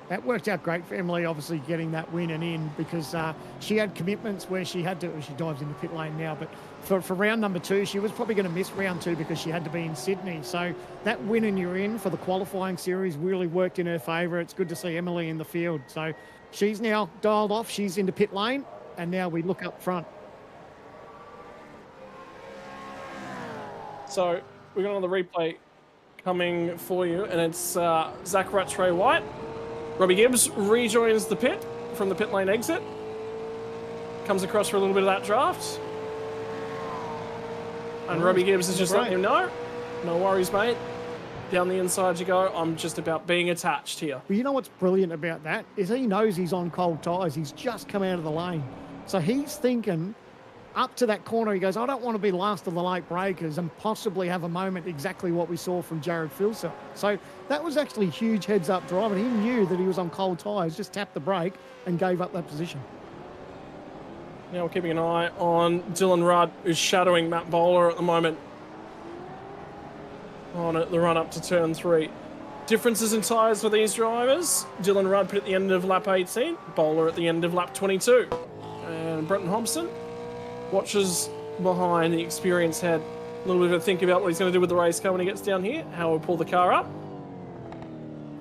That worked out great for Emily, obviously getting that win and in, because she had commitments where she had to, she dives into pit lane now, but for round number 2, she was probably going to miss round 2 because she had to be in Sydney. So that win and you're in for the qualifying series really worked in her favour. It's good to see Emily in the field. So she's now dialed off. She's into pit lane, and now we look up front. So we're going on the replay coming for you, and it's Zach Rattray White. Robbie Gibbs rejoins the pit from the pit lane exit. Comes across for a little bit of that draft. And Robbie Gibbs is just letting him know, no worries, mate. Down the inside you go. I'm just about being attached here. Well, you know what's brilliant about that is he knows he's on cold tyres. He's just come out of the lane. So he's thinking up to that corner, he goes, I don't want to be last of the late breakers and possibly have a moment exactly what we saw from Jared Filsell. So that was actually huge heads-up drive, and he knew that he was on cold tyres, just tapped the brake and gave up that position. Now we're keeping an eye on Dylan Rudd, who's shadowing Matt Bowler at the moment on the run up to turn 3. Differences in tyres for these drivers. Dylan Rudd put at the end of lap 18, Bowler at the end of lap 22. And Brenton Hobson watches behind, the experienced head. A little bit of a think about what he's going to do with the race car when he gets down here, how he'll pull the car up,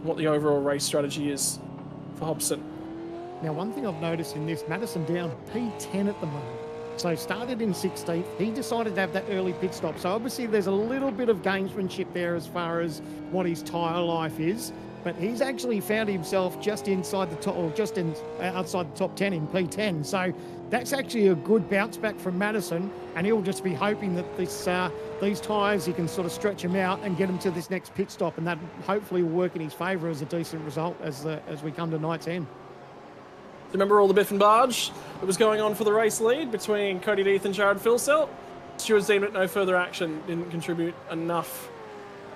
what the overall race strategy is for Hobson. Now, one thing I've noticed in this, Madison down P10 at the moment. So started in 16th. He decided to have that early pit stop. So obviously there's a little bit of gamesmanship there as far as what his tyre life is. But he's actually found himself just inside the top, or just outside the top 10 in P10. So that's actually a good bounce back from Madison, and he'll just be hoping that these tyres, he can sort of stretch them out and get him to this next pit stop, and that hopefully will work in his favour as a decent result as we come to night's end. Remember all the biff and barge that was going on for the race lead between Cody Death and Jared Filsell? Stewards deemed it no further action, didn't contribute enough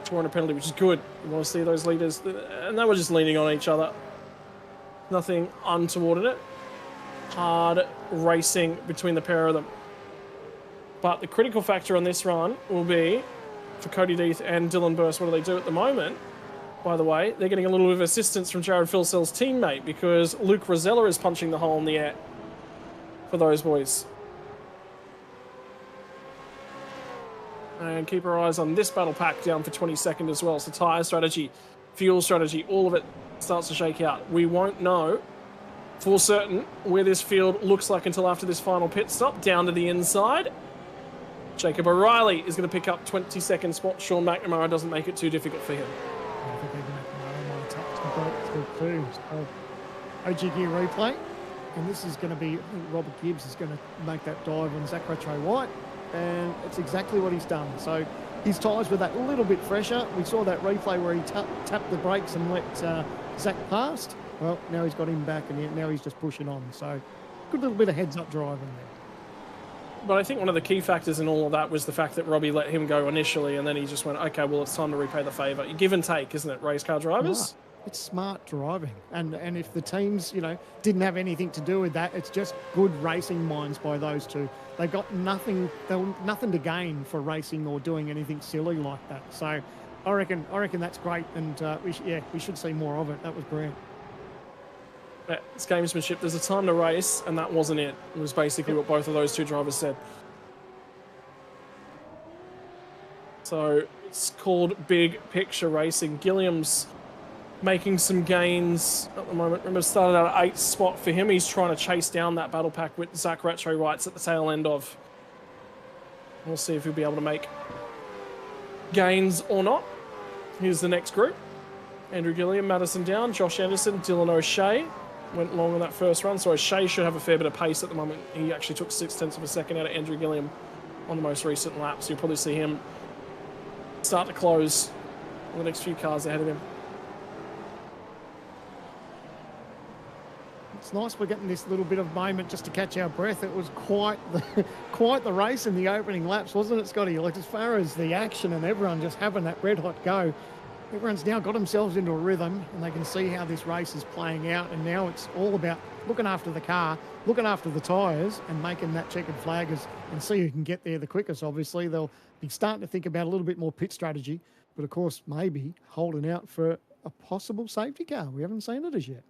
to warrant a penalty, which is good. You want to see those leaders, and they were just leaning on each other. Nothing untoward in it. Hard racing between the pair of them. But the critical factor on this run will be for Cody Death and Dylan Burst. What do they do at the moment? By the way, they're getting a little bit of assistance from Jared Filsell's teammate, because Luke Rosella is punching the hole in the air for those boys. And keep our eyes on this battle pack down for 22nd as well. So tyre strategy, fuel strategy, all of it starts to shake out. We won't know for certain where this field looks like until after this final pit stop. Down to the inside. Jacob O'Reilly is going to pick up 22nd spot. Sean McNamara doesn't make it too difficult for him. I think even McNamara might touch the brakes too. OG Gear replay. And this is going to be, I think Robert Gibbs is going to make that dive on Zach Rattray White. And it's exactly what he's done. So his tyres were that little bit fresher. We saw that replay where he tapped the brakes and let Zach past. Well, now he's got him back, and now he's just pushing on. So good little bit of heads-up driving there. But I think one of the key factors in all of that was the fact that Robbie let him go initially, and then he just went, okay, well, it's time to repay the favour. Give and take, isn't it, race car drivers? Right. It's smart driving. And if the teams, didn't have anything to do with that, it's just good racing minds by those two. They've got nothing to gain for racing or doing anything silly like that. So I reckon that's great, and we should see more of it. That was brilliant. Yeah, it's gamesmanship. There's a time to race, and that wasn't it. It was basically what both of those two drivers said. So it's called Big Picture Racing. Gilliam's making some gains at the moment. Remember, started out at 8th spot for him. He's trying to chase down that battle pack with Zach Rattray White's at the tail end of. We'll see if he'll be able to make gains or not. Here's the next group. Andrew Gilliam, Madison Down, Josh Anderson, Dylan O'Shea. Went long on that first run, so O'Shea should have a fair bit of pace at the moment. He actually took 0.6 of a second out of Andrew Gilliam on the most recent lap, so you'll probably see him start to close on the next few cars ahead of him. It's nice we're getting this little bit of moment just to catch our breath. It was quite the race in the opening laps, wasn't it, Scotty? Like, as far as the action and everyone just having that red hot go, everyone's now got themselves into a rhythm, and they can see how this race is playing out. And now it's all about looking after the car, looking after the tyres, and making that checkered flag and see who can get there the quickest. Obviously, they'll be starting to think about a little bit more pit strategy, but of course, maybe holding out for a possible safety car. We haven't seen it as yet.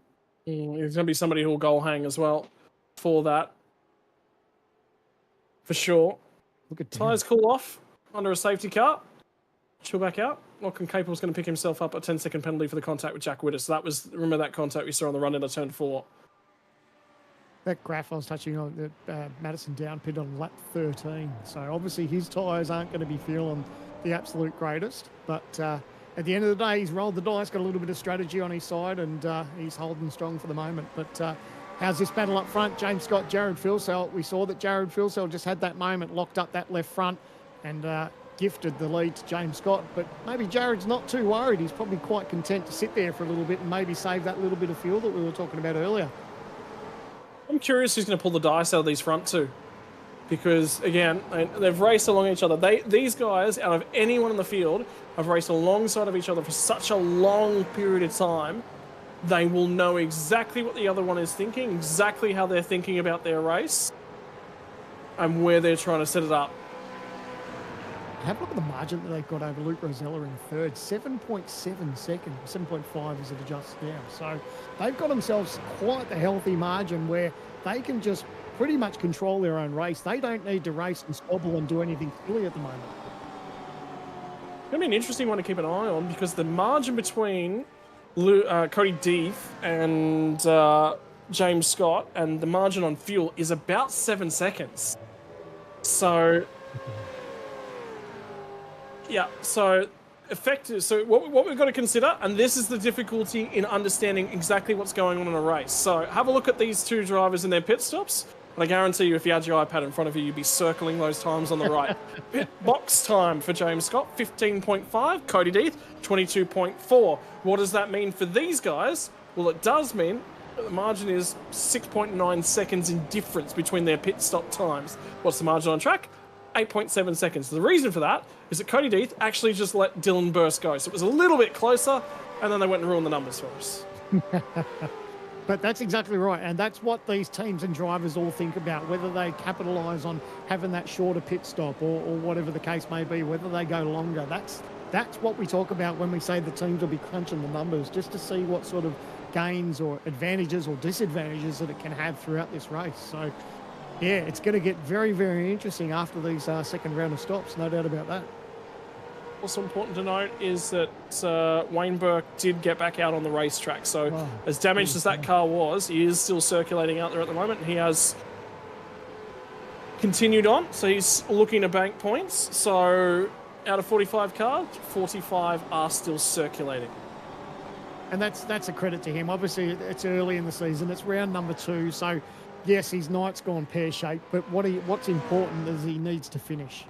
There's going to be somebody who will goal hang as well for that. For sure. Look at Tyres cool off under a safety car. Chill back out. Lachlan Capel's going to pick himself up a 10-second penalty for the contact with Jack Witter. So that was, remember that contact we saw on the run into turn 4. That graph I was touching on, that Madison down pit on lap 13. So obviously his tyres aren't going to be feeling the absolute greatest. But at the end of the day, he's rolled the dice, got a little bit of strategy on his side, and he's holding strong for the moment. But how's this battle up front? James Scott, Jared Filsell. We saw that Jared Filsell just had that moment, locked up that left front, and gifted the lead to James Scott. But maybe Jared's not too worried. He's probably quite content to sit there for a little bit and maybe save that little bit of fuel that we were talking about earlier. I'm curious who's going to pull the dice out of these front two. Because, again, they've raced along each other. These guys, out of anyone in the field, have raced alongside of each other for such a long period of time. They will know exactly what the other one is thinking, exactly how they're thinking about their race, and where they're trying to set it up. Have a look at the margin that they've got over Luke Rosella in third. 7.7 seconds, 7.5 as it adjusts now. So they've got themselves quite the healthy margin where they can just pretty much control their own race. They don't need to race and squabble and do anything silly at the moment. It's going to be an interesting one to keep an eye on, because the margin between Cody Deeth and James Scott and the margin on fuel is about 7 seconds. So... yeah, so effective. So what we've got to consider, and this is the difficulty in understanding exactly what's going on in a race. So have a look at these two drivers in their pit stops, and I guarantee you if you had your iPad in front of you, you'd be circling those times on the right. Pit box time for James Scott, 15.5. Cody Deeth, 22.4. What does that mean for these guys? Well, it does mean that the margin is 6.9 seconds in difference between their pit stop times. What's the margin on track? 8.7 seconds. The reason for that is that Cody Deeth actually just let Dylan Burst go. So it was a little bit closer, and then they went and ruined the numbers for us. But that's exactly right. And that's what these teams and drivers all think about, whether they capitalise on having that shorter pit stop or whatever the case may be, whether they go longer. That's what we talk about when we say the teams will be crunching the numbers, just to see what sort of gains or advantages or disadvantages that it can have throughout this race. So yeah, it's going to get very, very interesting after these second round of stops, no doubt about that. Also important to note is that Wayne Burke did get back out on the racetrack. So as damaged as that car was, he is still circulating out there at the moment. He has continued on, so he's looking to bank points. So out of 45 cars, 45 are still circulating. And that's a credit to him. Obviously, it's early in the season. It's round number 2, so... yes, his night's gone pear-shaped, but what's important is he needs to finish.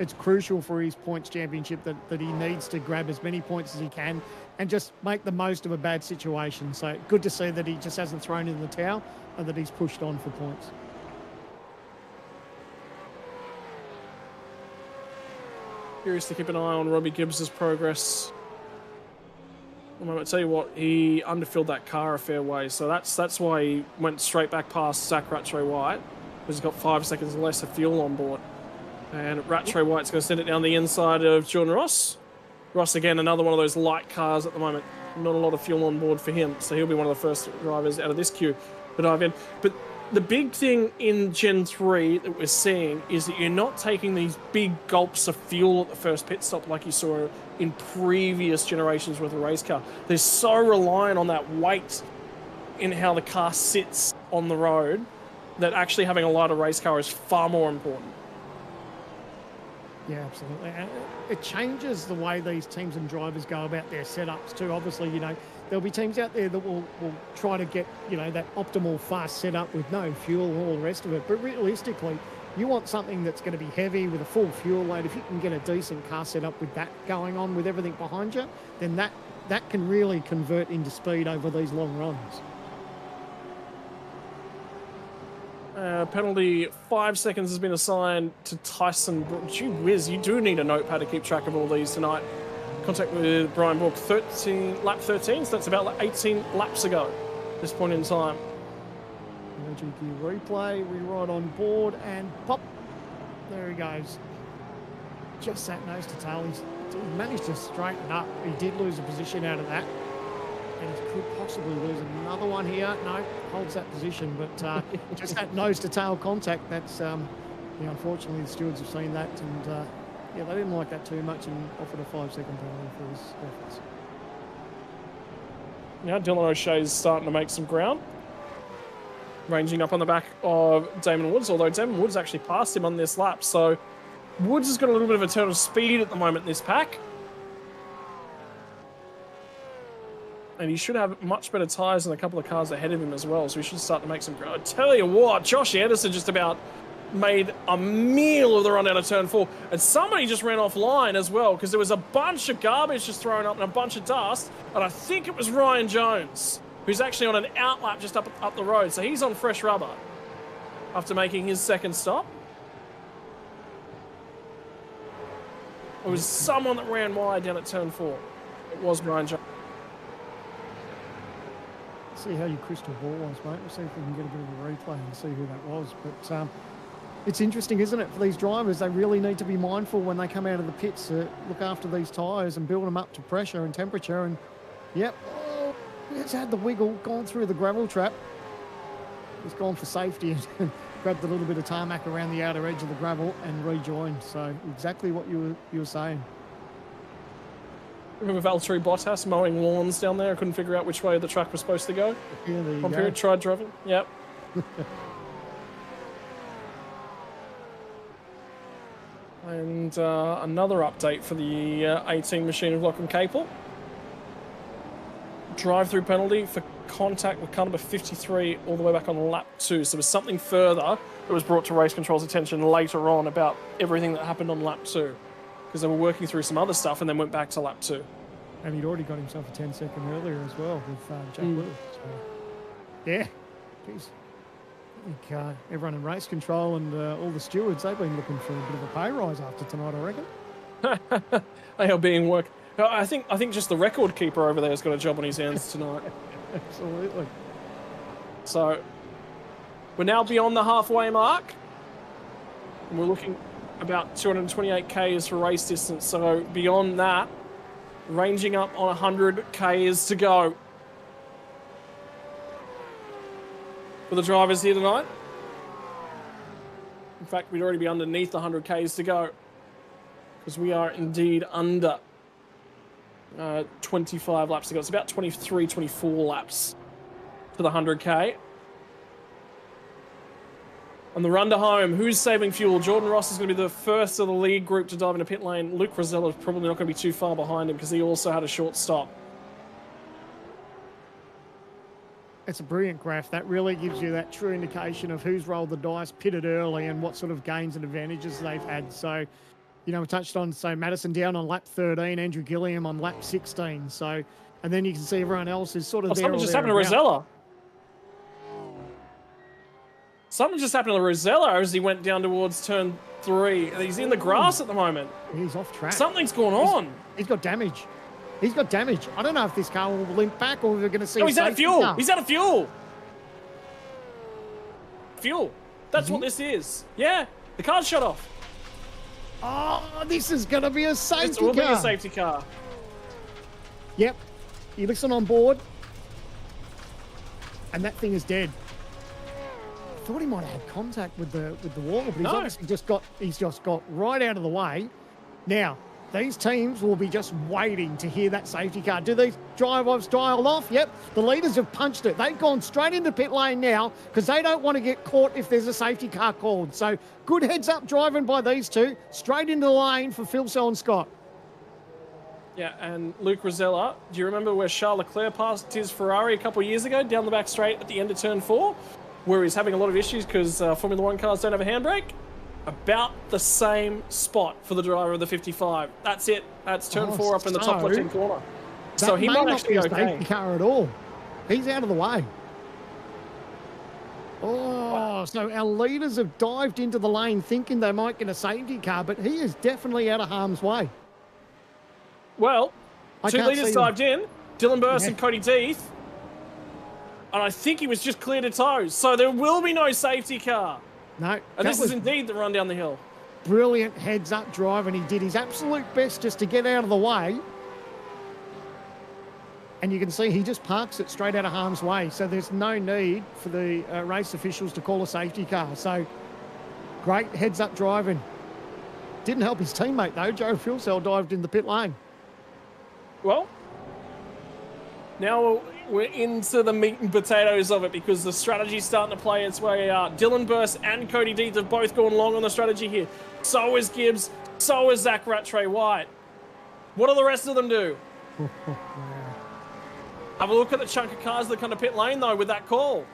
It's crucial for his points championship that he needs to grab as many points as he can and just make the most of a bad situation. So good to see that he just hasn't thrown in the towel and that he's pushed on for points. Curious to keep an eye on Robbie Gibbs's progress. I might tell you what, he underfilled that car a fair way, so that's why he went straight back past Zach Rattray White, because he's got 5 seconds less of fuel on board. And Rattray White's going to send it down the inside of Jordan Ross. Ross, again, another one of those light cars at the moment. Not a lot of fuel on board for him, so he'll be one of the first drivers out of this queue to dive in. But the big thing in Gen 3 that we're seeing is that you're not taking these big gulps of fuel at the first pit stop like you saw in previous generations with a race car. They're so reliant on that weight in how the car sits on the road that actually having a lighter race car is far more important. Yeah, absolutely. And it changes the way these teams and drivers go about their setups too. Obviously, there'll be teams out there that will try to get, that optimal fast setup with no fuel and all the rest of it. But realistically, you want something that's going to be heavy with a full fuel load. If you can get a decent car setup with that going on with everything behind you, then that can really convert into speed over these long runs. Penalty 5 seconds has been assigned to Tyson. Gee whiz, you do need a notepad to keep track of all these tonight. Contact with Brian Book, lap 13, so that's about 18 laps ago at this point in time. GQ replay, we ride on board and pop. There he goes. Just that nose to tail. So he managed to straighten up. He did lose a position out of that. And he could possibly lose another one here. No, holds that position, but just that nose-to-tail contact, that's, unfortunately the stewards have seen that, and yeah, they didn't like that too much and offered a 5-second penalty for his efforts. Now Dylan O'Shea's starting to make some ground. Ranging up on the back of Damon Woods, although Damon Woods actually passed him on this lap, so Woods has got a little bit of a turn of speed at the moment in this pack. And he should have much better tyres than a couple of cars ahead of him as well, so he should start to make some ground. I tell you what, Josh Anderson just about made a meal of the run out of turn 4, and somebody just ran offline as well, because there was a bunch of garbage just thrown up and a bunch of dust, and I think it was Ryan Jones, who's actually on an outlap just up the road, so he's on fresh rubber after making his second stop. It was someone that ran wide down at turn 4. It was Ryan Jones. See how your crystal ball was, mate. We'll see if we can get a bit of a replay and see who that was. But it's interesting, isn't it, for these drivers? They really need to be mindful when they come out of the pits to look after these tyres and build them up to pressure and temperature. And, yep, he's had the wiggle, gone through the gravel trap. He's gone for safety and grabbed a little bit of tarmac around the outer edge of the gravel and rejoined. So exactly what you were saying. Remember Valtteri Bottas mowing lawns down there? I couldn't figure out which way the truck was supposed to go. Yeah, there you One go. period, tried driving. Yep. And another update for the 18 machine of Lachlan Capel. Drive-through penalty for contact with car number 53 all the way back on lap 2. So there was something further that was brought to race control's attention later on about everything that happened on lap 2. Because they were working through some other stuff and then went back to lap 2. And he'd already got himself a 10-second earlier as well with Jack Lewis. So, yeah, geez. I think everyone in race control and all the stewards, they've been looking for a bit of a pay rise after tonight, I reckon. They are being worked. I think just the record keeper over there has got a job on his hands tonight. Absolutely. So we're now beyond the halfway mark. And we're looking about 228 k's for race distance. So beyond that, ranging up on 100 k's to go for the drivers here tonight. In fact, we'd already be underneath the 100 k's to go because we are indeed under 25 laps to go. It's about 23, 24 laps to the 100k. On the run to home, who's saving fuel? Jordan Ross is going to be the first of the lead group to dive into pit lane. Luke Rosella is probably not going to be too far behind him because he also had a short stop. It's a brilliant graph. That really gives you that true indication of who's rolled the dice, pitted early, and what sort of gains and advantages they've had. So, we touched on, Madison down on lap 13, Andrew Gilliam on lap 16. So, and then you can see everyone else is sort of there. Something just happened to Rosella. Something just happened to Rosella as he went down towards turn 3. He's in the grass at the moment. He's off track. Something's going on. He's got damage. He's got damage. I don't know if this car will limp back or we're going to see. No, he's out of fuel. Car. He's out of fuel. Fuel. That's what this is. Yeah, the car's shut off. Oh, this is going to be a safety car. It will be a safety car. Yep. You listen on board, and that thing is dead. I thought he might have had contact with the wall, but he's obviously just got right out of the way. Now, these teams will be just waiting to hear that safety car. Do these drive-offs dial off? Yep. The leaders have punched it. They've gone straight into pit lane now because they don't want to get caught if there's a safety car called. So good heads-up driving by these two. Straight into the lane for Phil and Scott. Yeah, and Luke Rosella, do you remember where Charles Leclerc passed his Ferrari a couple of years ago down the back straight at the end of turn 4? Where he's having a lot of issues because Formula 1 cars don't have a handbrake? About the same spot for the driver of the 55. That's it. That's turn 4 up in the top left-hand corner. So he might actually be okay. Safety car at all. He's out of the way. Oh, so our leaders have dived into the lane thinking they might get a safety car, but he is definitely out of harm's way. Well, two leaders dived in. Dylan Burst and Cody Deeth. And I think he was just clear to toes. So there will be no safety car. No. And this is indeed the run down the hill. brilliant heads-up drive, and he did his absolute best just to get out of the way. And you can see he just parks it straight out of harm's way. So there's no need for the race officials to call a safety car. So great heads-up driving. Didn't help his teammate, though. Jared Filsell dived in the pit lane. Well, now we're into the meat and potatoes of it because the strategy's starting to play its way out. Dylan Burst and Cody Deeth have both gone long on the strategy here. So is Gibbs. So is Zach Rattray White. What do the rest of them do? Have a look at the chunk of cars that come to pit lane, though, with that call.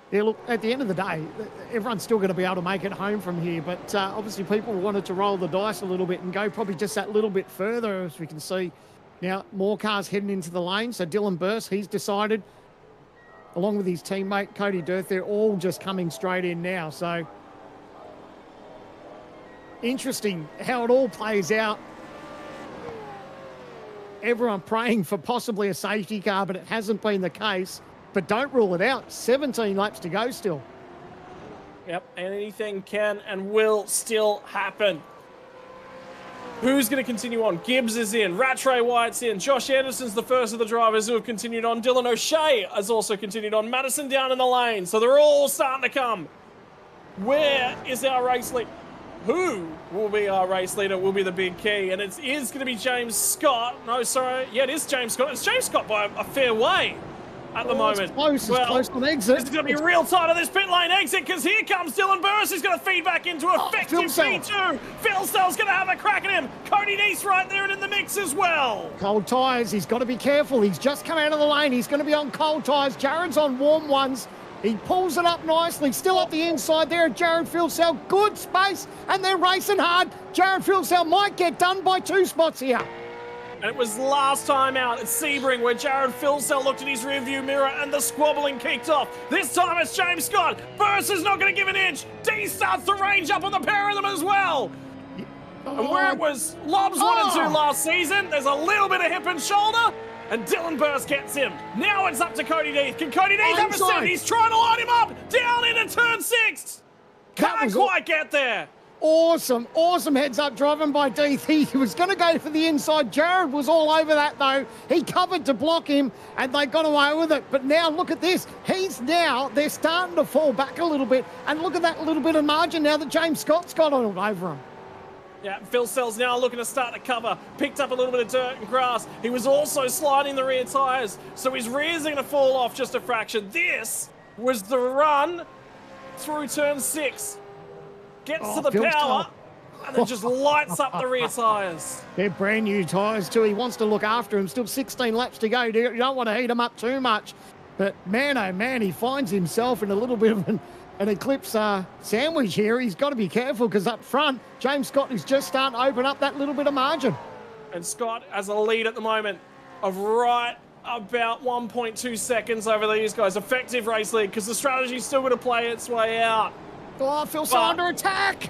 Yeah, look, at the end of the day, everyone's still going to be able to make it home from here, but obviously people wanted to roll the dice a little bit and go probably just that little bit further, as we can see. Now, more cars heading into the lane, so Dylan Burst, he's decided, along with his teammate, Cody Deeth, they're all just coming straight in now, so interesting how it all plays out. Everyone praying for possibly a safety car, but it hasn't been the case. But don't rule it out. 17 laps to go still. Yep, and anything can and will still happen. Who's going to continue on? Gibbs is in. Rattray White's in. Josh Anderson's the first of the drivers who have continued on. Dylan O'Shea has also continued on. Madison down in the lane. So they're all starting to come. Where is our race lead? Who will be our race leader will be the big key. And it is going to be James Scott. No, sorry. Yeah, it is James Scott. It's James Scott by a fair way at the moment. It's close on exit. This is going to be real tight on this pit lane exit because here comes Dylan Burst. He's going to feed back into effective P2. Filsell's going to have a crack at him. Cody Deeth right there and in the mix as well. Cold tyres. He's got to be careful. He's just come out of the lane. He's going to be on cold tyres. Jared's on warm ones. He pulls it up nicely, still up the inside there. Jared Filsell, good space, and they're racing hard. Jared Filsell might get done by 2 spots here. And it was last time out at Sebring where Jared Filsell looked at his rearview mirror and the squabbling kicked off. This time it's James Scott. Burst is not going to give an inch. D starts to range up on the pair of them as well. And where it was Lobs 1 and 2 last season, there's a little bit of hip and shoulder. And Dylan Burst gets him. Now it's up to Cody Deeth. Can Cody Deeth have a set? He's trying to line him up. Down into turn 6. Can't quite get there. Awesome heads-up driving by Deeth. He was going to go for the inside. Jared was all over that, though. He covered to block him, and they got away with it. But now look at this. They're starting to fall back a little bit. And look at that little bit of margin now that James Scott's got all over him. Yeah, Filsell's now looking to start to cover. Picked up a little bit of dirt and grass. He was also sliding the rear tyres, so his rear's going to fall off just a fraction. This was the run through turn 6. Gets to the power, and then just lights up the rear tyres. They're brand new tyres too. He wants to look after him. Still 16 laps to go. You don't want to heat him up too much. But man, oh man, he finds himself in a little bit of an eclipse sandwich here. He's got to be careful because up front, James Scott is just starting to open up that little bit of margin. And Scott has a lead at the moment of right about 1.2 seconds over these guys. Effective race lead because the strategy's still going to play its way out. Oh, Filsell under attack.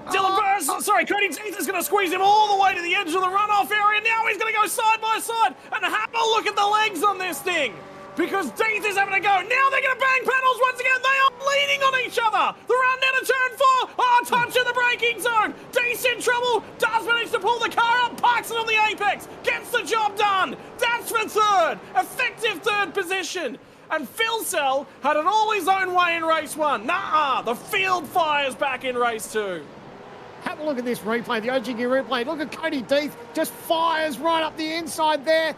Dylan Burst, sorry, Cody Deeth is going to squeeze him all the way to the edge of the runoff area. Now he's going to go side by side and have a look at the legs on this thing. Because Deeth is having a go. Now they're going to bang panels once again. They are leaning on each other. The run down to turn 4. Oh, touch in the braking zone. Deeth's in trouble. Does manage to pull the car up. Parks it on the apex. Gets the job done. That's for third. Effective third position. And Filsell had it all his own way in race 1. Nuh-uh. The field fires back in race 2. Have a look at this replay, the OG Gear replay. Look at Cody Deeth. Just fires right up the inside there.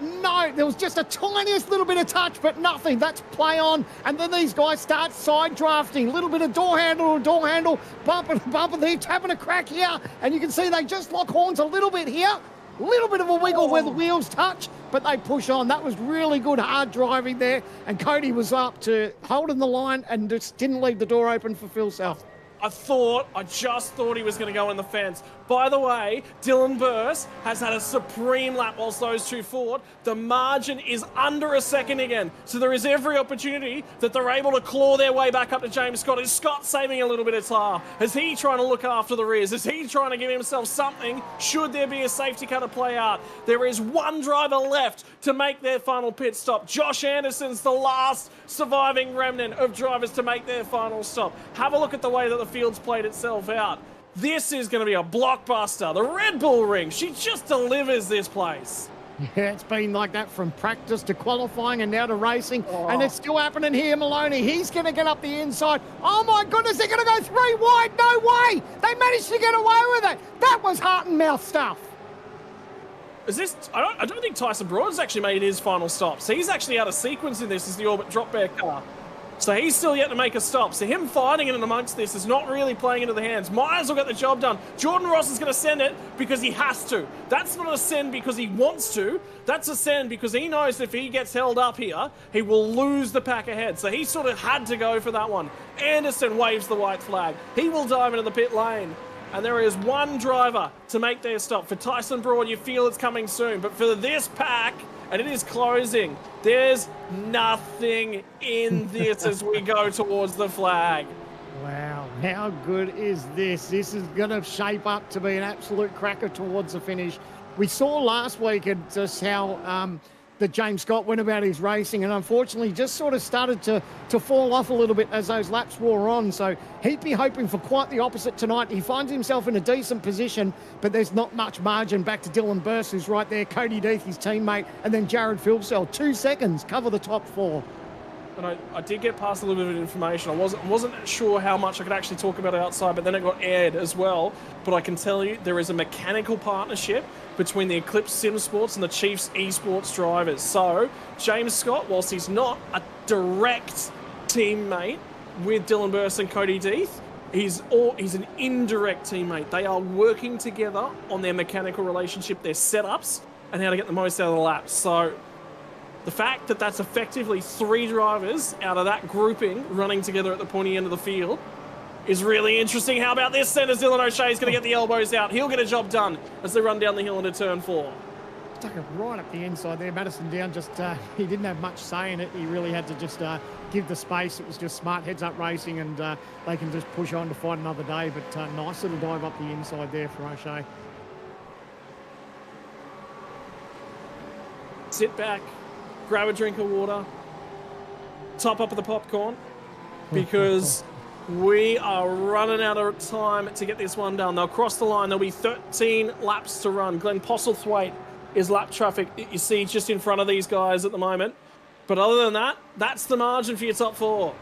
No, there was just a tiniest little bit of touch, but nothing. That's play on. And then these guys start side drafting. A little bit of door handle to door handle. Bumper to bumper. They're having a crack here. And you can see they just lock horns a little bit here. A little bit of a wiggle where the wheels touch, but they push on. That was really good hard driving there. And Cody was up to holding the line and just didn't leave the door open for Filsell. I just thought he was going to go in the fence. By the way, Dylan Burse has had a supreme lap whilst those two fought. The margin is under a second again. So there is every opportunity that they're able to claw their way back up to James Scott. Is Scott saving a little bit of tire? Is he trying to look after the rears? Is he trying to give himself something should there be a safety car to play out? There is one driver left to make their final pit stop. Josh Anderson's the last surviving remnant of drivers to make their final stop. Have a look at the way that the field's played itself out. This is going to be a blockbuster. The Red Bull Ring, she just delivers this place. Yeah, it's been like that from practice to qualifying and now to racing. And it's still happening here, Maloney. He's going to get up the inside. Oh, my goodness, they're going to go 3 wide. No way. They managed to get away with it. That was heart and mouth stuff. Is this? I don't think Tyson Broad's actually made his final stop. So he's actually out of sequence in this as the Orbit drop bear car. So he's still yet to make a stop. So him fighting in and amongst this is not really playing into the hands. Myers will get the job done. Jordan Ross is going to send it because he has to. That's not a send because he wants to. That's a send because he knows if he gets held up here, he will lose the pack ahead. So he sort of had to go for that one. Anderson waves the white flag. He will dive into the pit lane. And there is one driver to make their stop. For Tyson Broad, you feel it's coming soon. But for this pack, and it is closing, there's nothing in this as we go towards the flag. Wow, how good is this? This is going to shape up to be an absolute cracker towards the finish. We saw last week just how that James Scott went about his racing, and unfortunately just sort of started to fall off a little bit as those laps wore on. So he'd be hoping for quite the opposite tonight. He finds himself in a decent position, but there's not much margin back to Dylan Burse, who's right there, Cody Death, his teammate, and then Jared Philsell. 2 seconds, cover the top 4. And I did get past a little bit of information. I wasn't sure how much I could actually talk about it outside, but then it got aired as well. But I can tell you there is a mechanical partnership between the Eclipse Sim Sports and the Chiefs Esports drivers. So James Scott, whilst he's not a direct teammate with Dylan Burse and Cody Death, he's an indirect teammate. They are working together on their mechanical relationship, their setups, and how to get the most out of the laps. So the fact that that's effectively 3 drivers out of that grouping running together at the pointy end of the field is really interesting. How about this? Centers Dylan O'Shea is going to get the elbows out. He'll get a job done as they run down the hill into turn 4. Stuck it right up the inside there. Madison Down just, he didn't have much say in it. He really had to just give the space. It was just smart heads-up racing, and they can just push on to fight another day. But nice little dive up the inside there for O'Shea. Sit back, grab a drink of water, top up of the popcorn, because we are running out of time to get this one done. They'll cross the line. There'll be 13 laps to run. Glenn Postlethwaite is lap traffic you see just in front of these guys at the moment. But other than that, that's the margin for your top 4.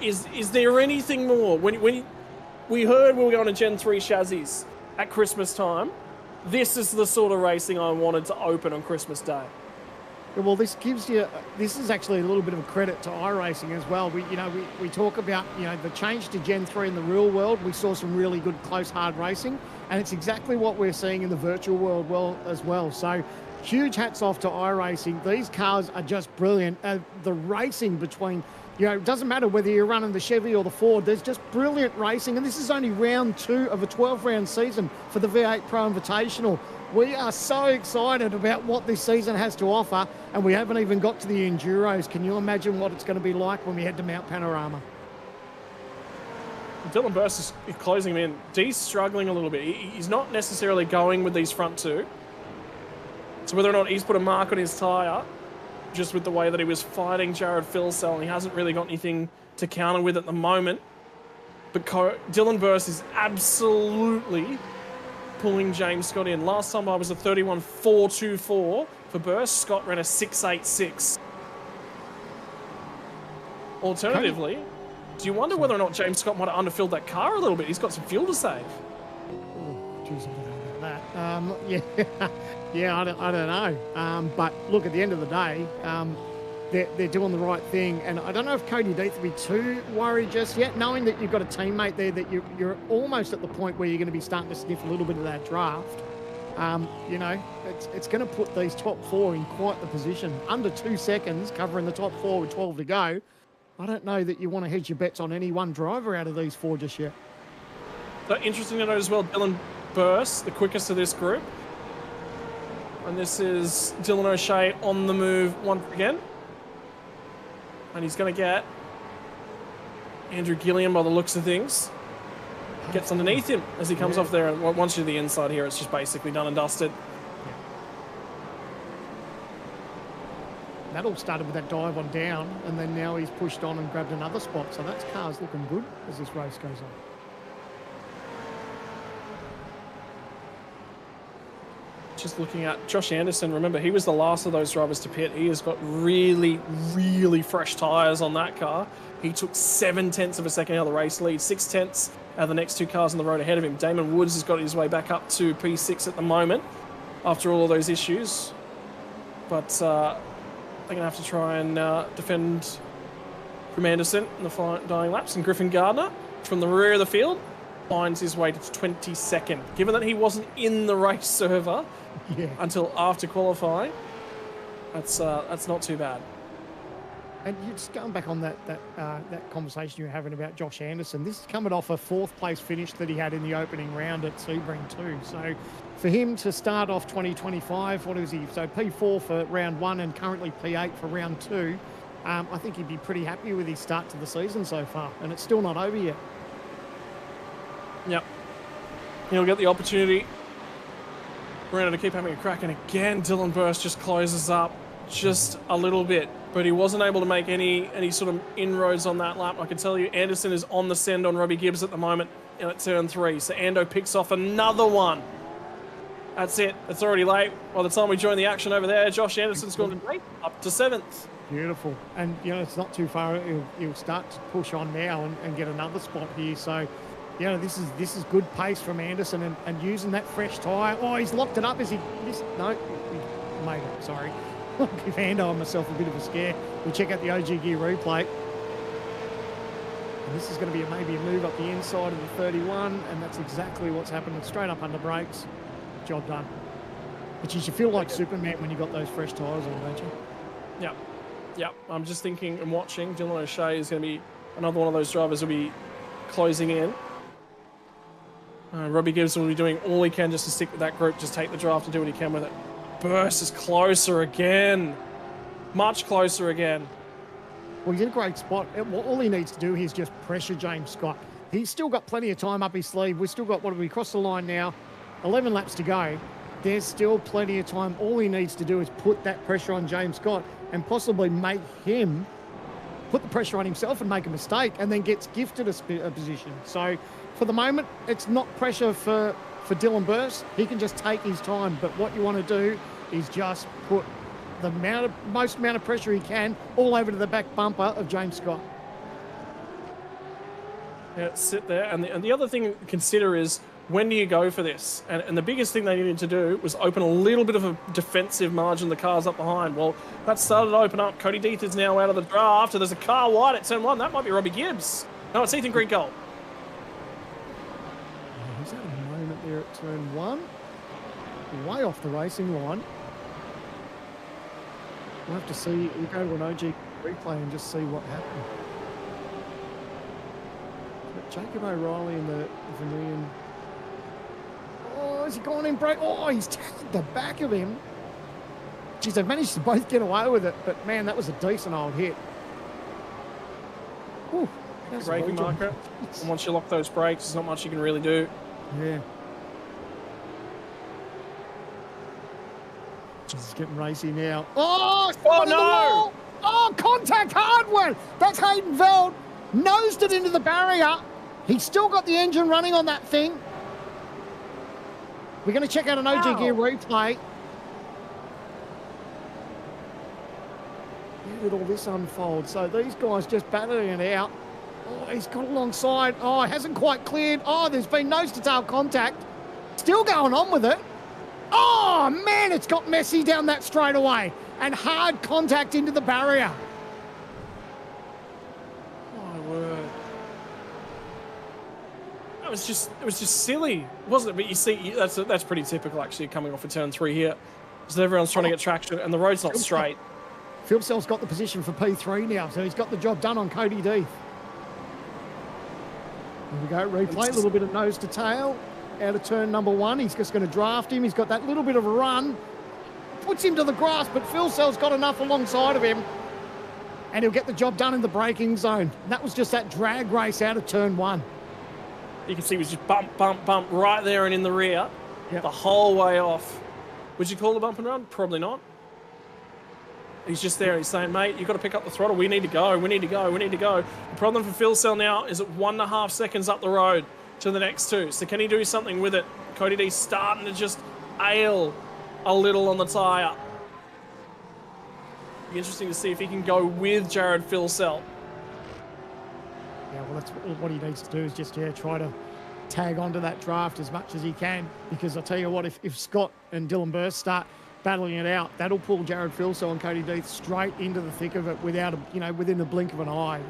Is there anything more? When we heard we were going to Gen 3 chassis at Christmas time, this is the sort of racing I wanted to open on Christmas Day. Well, this is actually a little bit of a credit to iRacing as well. We talk about, the change to Gen 3 in the real world. We saw some really good close hard racing, and it's exactly what we're seeing in the virtual world as well. So huge hats off to iRacing. These cars are just brilliant. The racing between, it doesn't matter whether you're running the Chevy or the Ford, there's just brilliant racing. And this is only round 2 of a 12-round season for the V8 Pro Invitational. We are so excited about what this season has to offer, and we haven't even got to the Enduros. Can you imagine what it's going to be like when we head to Mount Panorama? Dylan Burse is closing him in. D's struggling a little bit. He's not necessarily going with these front 2. So whether or not he's put a mark on his tyre, just with the way that he was fighting Jared Philsell, and he hasn't really got anything to counter with at the moment. But Dylan Burse is absolutely pulling James Scott in. Last time I was a 31.424 for Burse. Scott ran a 6.86. Alternatively, do you wonder whether or not James Scott might have underfilled that car a little bit? He's got some fuel to save. Oh, geez, I don't know about that. Yeah, I don't know. But look, at the end of the day, they're doing the right thing. And I don't know if Cody Death will be too worried just yet, knowing that you've got a teammate there that you're almost at the point where you're going to be starting to sniff a little bit of that draft. It's going to put these top 4 in quite the position. Under 2 seconds, covering the top 4 with 12 to go. I don't know that you want to hedge your bets on any one driver out of these 4 just yet. So interesting to note as well, Dylan Burse, the quickest of this group. And this is Dylan O'Shea on the move once again. And he's going to get Andrew Gilliam by the looks of things. Gets underneath him as he comes off there. And once you're to the inside here, it's just basically done and dusted. That all started with that dive on down, and then now he's pushed on and grabbed another spot. So that's car's looking good as this race goes on. Just looking at Josh Anderson, remember, he was the last of those drivers to pit. He has got really, really fresh tyres on that car. He took 0.7 of a second out of the race lead, 0.6 out of the next 2 cars on the road ahead of him. Damon Woods has got his way back up to P6 at the moment after all of those issues. But they're going to have to try and defend from Anderson in the dying laps. And Griffin Gardner from the rear of the field finds his way to 22nd. Given that he wasn't in the race server until after qualifying, that's not too bad. And you're just going back on that conversation you were having about Josh Anderson. This is coming off a 4th place finish that he had in the opening round at Sebring too. So for him to start off 2025, what is he? So P4 for round 1 and currently P8 for round 2. I think he'd be pretty happy with his start to the season so far, and it's still not over yet. Yep. He'll get the opportunity. Brandon to keep having a crack, and again Dylan Burse just closes up just a little bit, but he wasn't able to make any sort of inroads on that lap. I can tell you Anderson is on the send on Robbie Gibbs at the moment at turn 3, so Ando picks off another one. That's it. It's already late. By the time we join the action over there, Josh Anderson's gone up to 7th. Beautiful. And, it's not too far. He'll start to push on now and get another spot here. So, this is good pace from Anderson and using that fresh tyre. Oh, he's locked it up. Is he? No, he made it. Sorry. Give Ando myself a bit of a scare. We check out the OG Gear replay. And this is going to be maybe a move up the inside of the 31, and that's exactly what's happening. Straight up under brakes. Job done. But you should feel like Superman when you got those fresh tyres on, don't you? Yep. I'm just thinking and watching. Dylan O'Shea is going to be another one of those drivers who'll be closing in. Robbie Gibbs will be doing all he can just to stick with that group, just take the draft and do what he can with it. Burse is closer again. Much closer again. Well, he's in a great spot. All he needs to do is just pressure James Scott. He's still got plenty of time up his sleeve. We've still got, what have we crossed the line now? 11 laps to go. There's still plenty of time. All he needs to do is put that pressure on James Scott and possibly make him put the pressure on himself and make a mistake and then gets gifted a position. So for the moment, it's not pressure for Dylan Burse. He can just take his time. But what you want to do is just put the most amount of pressure he can all over to the back bumper of James Scott. Yeah, sit there. And the other thing to consider is, when do you go for this? And the biggest thing they needed to do was open a little bit of a defensive margin, the cars up behind. Well, that started to open up. Cody Deeth is now out of the draft. There's a car wide at turn 1. That might be Robbie Gibbs. No, it's Ethan Greengold. He's had a moment there at turn 1. Way off the racing line. We'll have to see. We'll go to an OG replay and just see what happened. But Jacob O'Reilly in the Vermilion. Oh, has he gone in break? Oh, he's tackled the back of him. Geez, they've managed to both get away with it, but man, that was a decent old hit. Ooh, that's braking marker. And once you lock those brakes, there's not much you can really do. Yeah. It's getting racy now. Oh, no! Oh, contact hard one. That's Hayden Veld. Nosed it into the barrier. He's still got the engine running on that thing. We're going to check out an OG Gear replay. How did all this unfold? So these guys just battling it out. Oh, he's got alongside. Oh, it hasn't quite cleared. Oh, there's been nose-to-tail contact. Still going on with it. Oh, man, it's got messy down that straightaway. And hard contact into the barrier. My word. It was just silly, wasn't it? But you see, that's pretty typical, actually, coming off of turn 3 here. Because everyone's trying to get traction, and the road's not straight. Philcell's got the position for P3 now, so he's got the job done on Cody Death. Here we go, replay, a little bit of nose to tail. Out of turn number 1, he's just going to draft him. He's got that little bit of a run. Puts him to the grass, but Philcell's got enough alongside of him. And he'll get the job done in the braking zone. And that was just that drag race out of turn 1. You can see he was just bump, bump, bump right there and in the rear. Yep. The whole way off. Would you call the bump and run? Probably not. He's just there and he's saying, mate, you've got to pick up the throttle. We need to go. We need to go. We need to go. The problem for Philcell now is at 1.5 seconds up the road to the next 2. So can he do something with it? Cody D's starting to just ail a little on the tyre. Be interesting to see if he can go with Jared Philcell. Yeah, well, that's what he needs to do is just, try to tag onto that draft as much as he can. Because I'll tell you what, if Scott and Dylan Burst start battling it out, that'll pull Jared Philcell and Cody Death straight into the thick of it without, within the blink of an eye.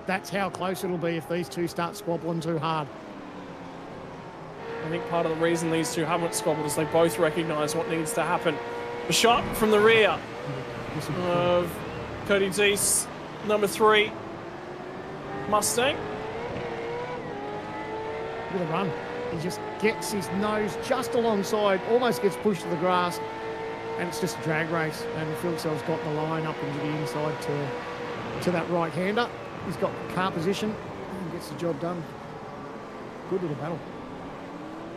That's how close it'll be if these two start squabbling too hard. I think part of the reason these two haven't squabbled is they both recognise what needs to happen. A shot from the rear of Cody Death's number 3 Mustang. With a run. He just gets his nose just alongside, almost gets pushed to the grass, and it's just a drag race. And Philcell's got the line up into the inside to that right-hander. He's got car position and gets the job done. Good little battle.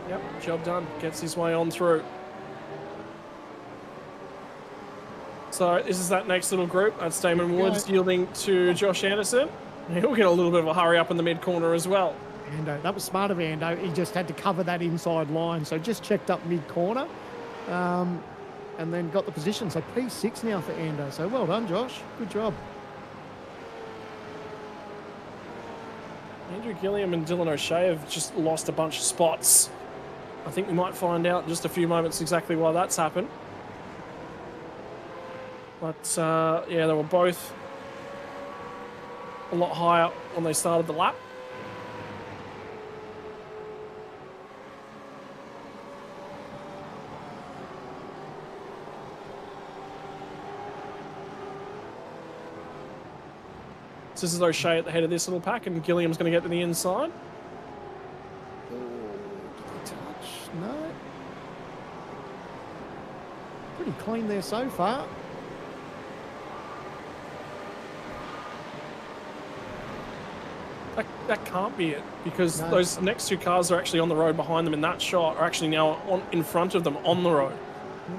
Yep, job done. Gets his way on through. So this is that next little group. That's Damon Woods yielding to Josh Anderson. He'll get a little bit of a hurry up in the mid-corner as well. Ando, that was smart of Ando. He just had to cover that inside line. So just checked up mid-corner and then got the position. So P6 now for Ando. So well done, Josh. Good job. Andrew Gilliam and Dylan O'Shea have just lost a bunch of spots. I think we might find out in just a few moments exactly why that's happened. But, yeah, they were both a lot higher when they started the lap. So this is O'Shea at the head of this little pack, and Gilliam's going to get to the inside. Touch, no. Pretty clean there so far. That can't be it, because those next 2 cars are actually on the road behind them in that shot, are actually now in front of them on the road. Yeah.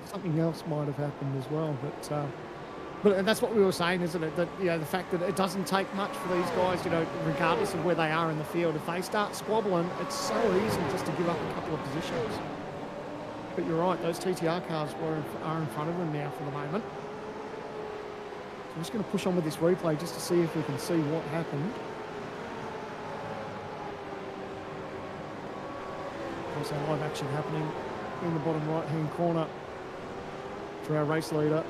Something else might have happened as well, but that's what we were saying, isn't it? That the fact that it doesn't take much for these guys, regardless of where they are in the field. If they start squabbling, it's so easy just to give up a couple of positions. But you're right; those TTR cars are in front of them now for the moment. So I'm just going to push on with this replay just to see if we can see what happened. Also, live action happening in the bottom right-hand corner for our race leader.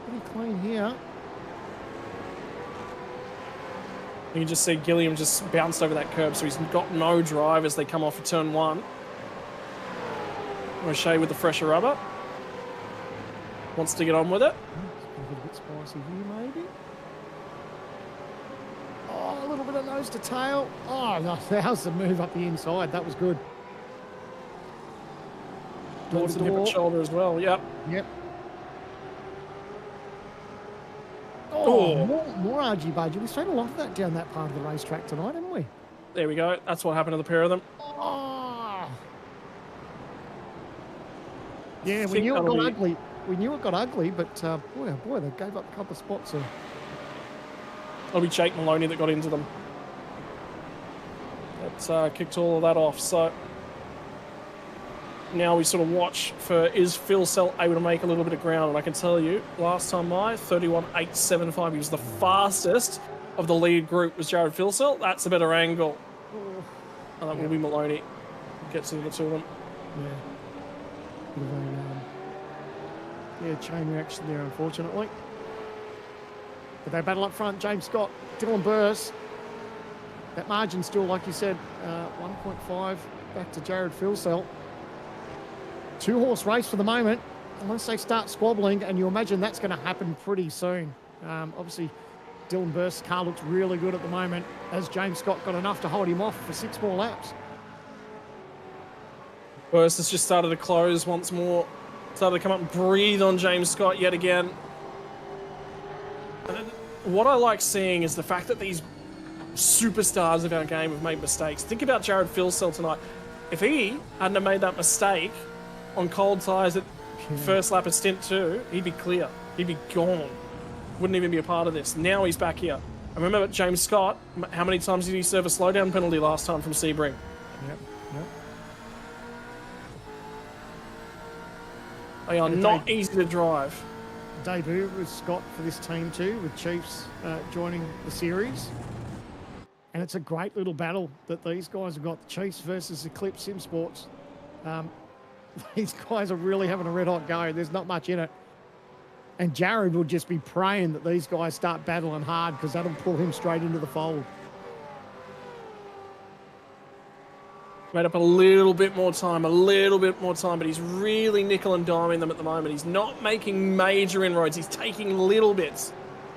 Pretty clean here. You can just see Gilliam just bounced over that curb, so he's got no drive as they come off of turn 1. O'Shea with the fresher rubber. Wants to get on with it. A little bit spicy here, maybe. Oh, a little bit of nose to tail. Oh, no, that was the move up the inside. That was good. Towards the different shoulder as well, yep. Yep. Oh, more argy-bargy. We've seen a lot of that down that part of the racetrack tonight, haven't we? There we go. That's what happened to the pair of them. Oh. Yeah, we knew it got ugly. We knew it got ugly, but boy, oh boy, they gave up a couple of spots. It'll be Jake Maloney that got into them. That kicked all of that off. So now we sort of watch for, is Philcell able to make a little bit of ground? And I can tell you, last time by 31.875, he was the fastest of the lead group was Jared Philcell. That's a better angle. And that will be Maloney. Gets into the two of them. Yeah. Bit of a chain reaction there, unfortunately. But they battle up front. James Scott, Dylan Burst. That margin still, like you said, 1.5 back to Jared Philcell. 2-horse race for the moment. unless they start squabbling, and you imagine that's going to happen pretty soon. Obviously, Dylan Burst's car looks really good at the moment, as James Scott got enough to hold him off for 6 more laps. Burst has just started to close once more. Started to come up and breathe on James Scott yet again. And what I like seeing is the fact that these superstars of our game have made mistakes. Think about Jared Filsell tonight. If he hadn't have made that mistake on cold tyres at first lap of stint 2, he'd be clear. He'd be gone. Wouldn't even be a part of this. Now he's back here. I remember James Scott, how many times did he serve a slowdown penalty last time from Sebring? Yep. They are not easy to drive. Debut with Scott for this team too, with Chiefs joining the series. And it's a great little battle that these guys have got, the Chiefs versus Eclipse Sim Sports. These guys are really having a red hot go. There's not much in it. And Jared will just be praying that these guys start battling hard, because that'll pull him straight into the fold. Made up a little bit more time, but he's really nickel and diming them at the moment. He's not making major inroads. He's taking little bits.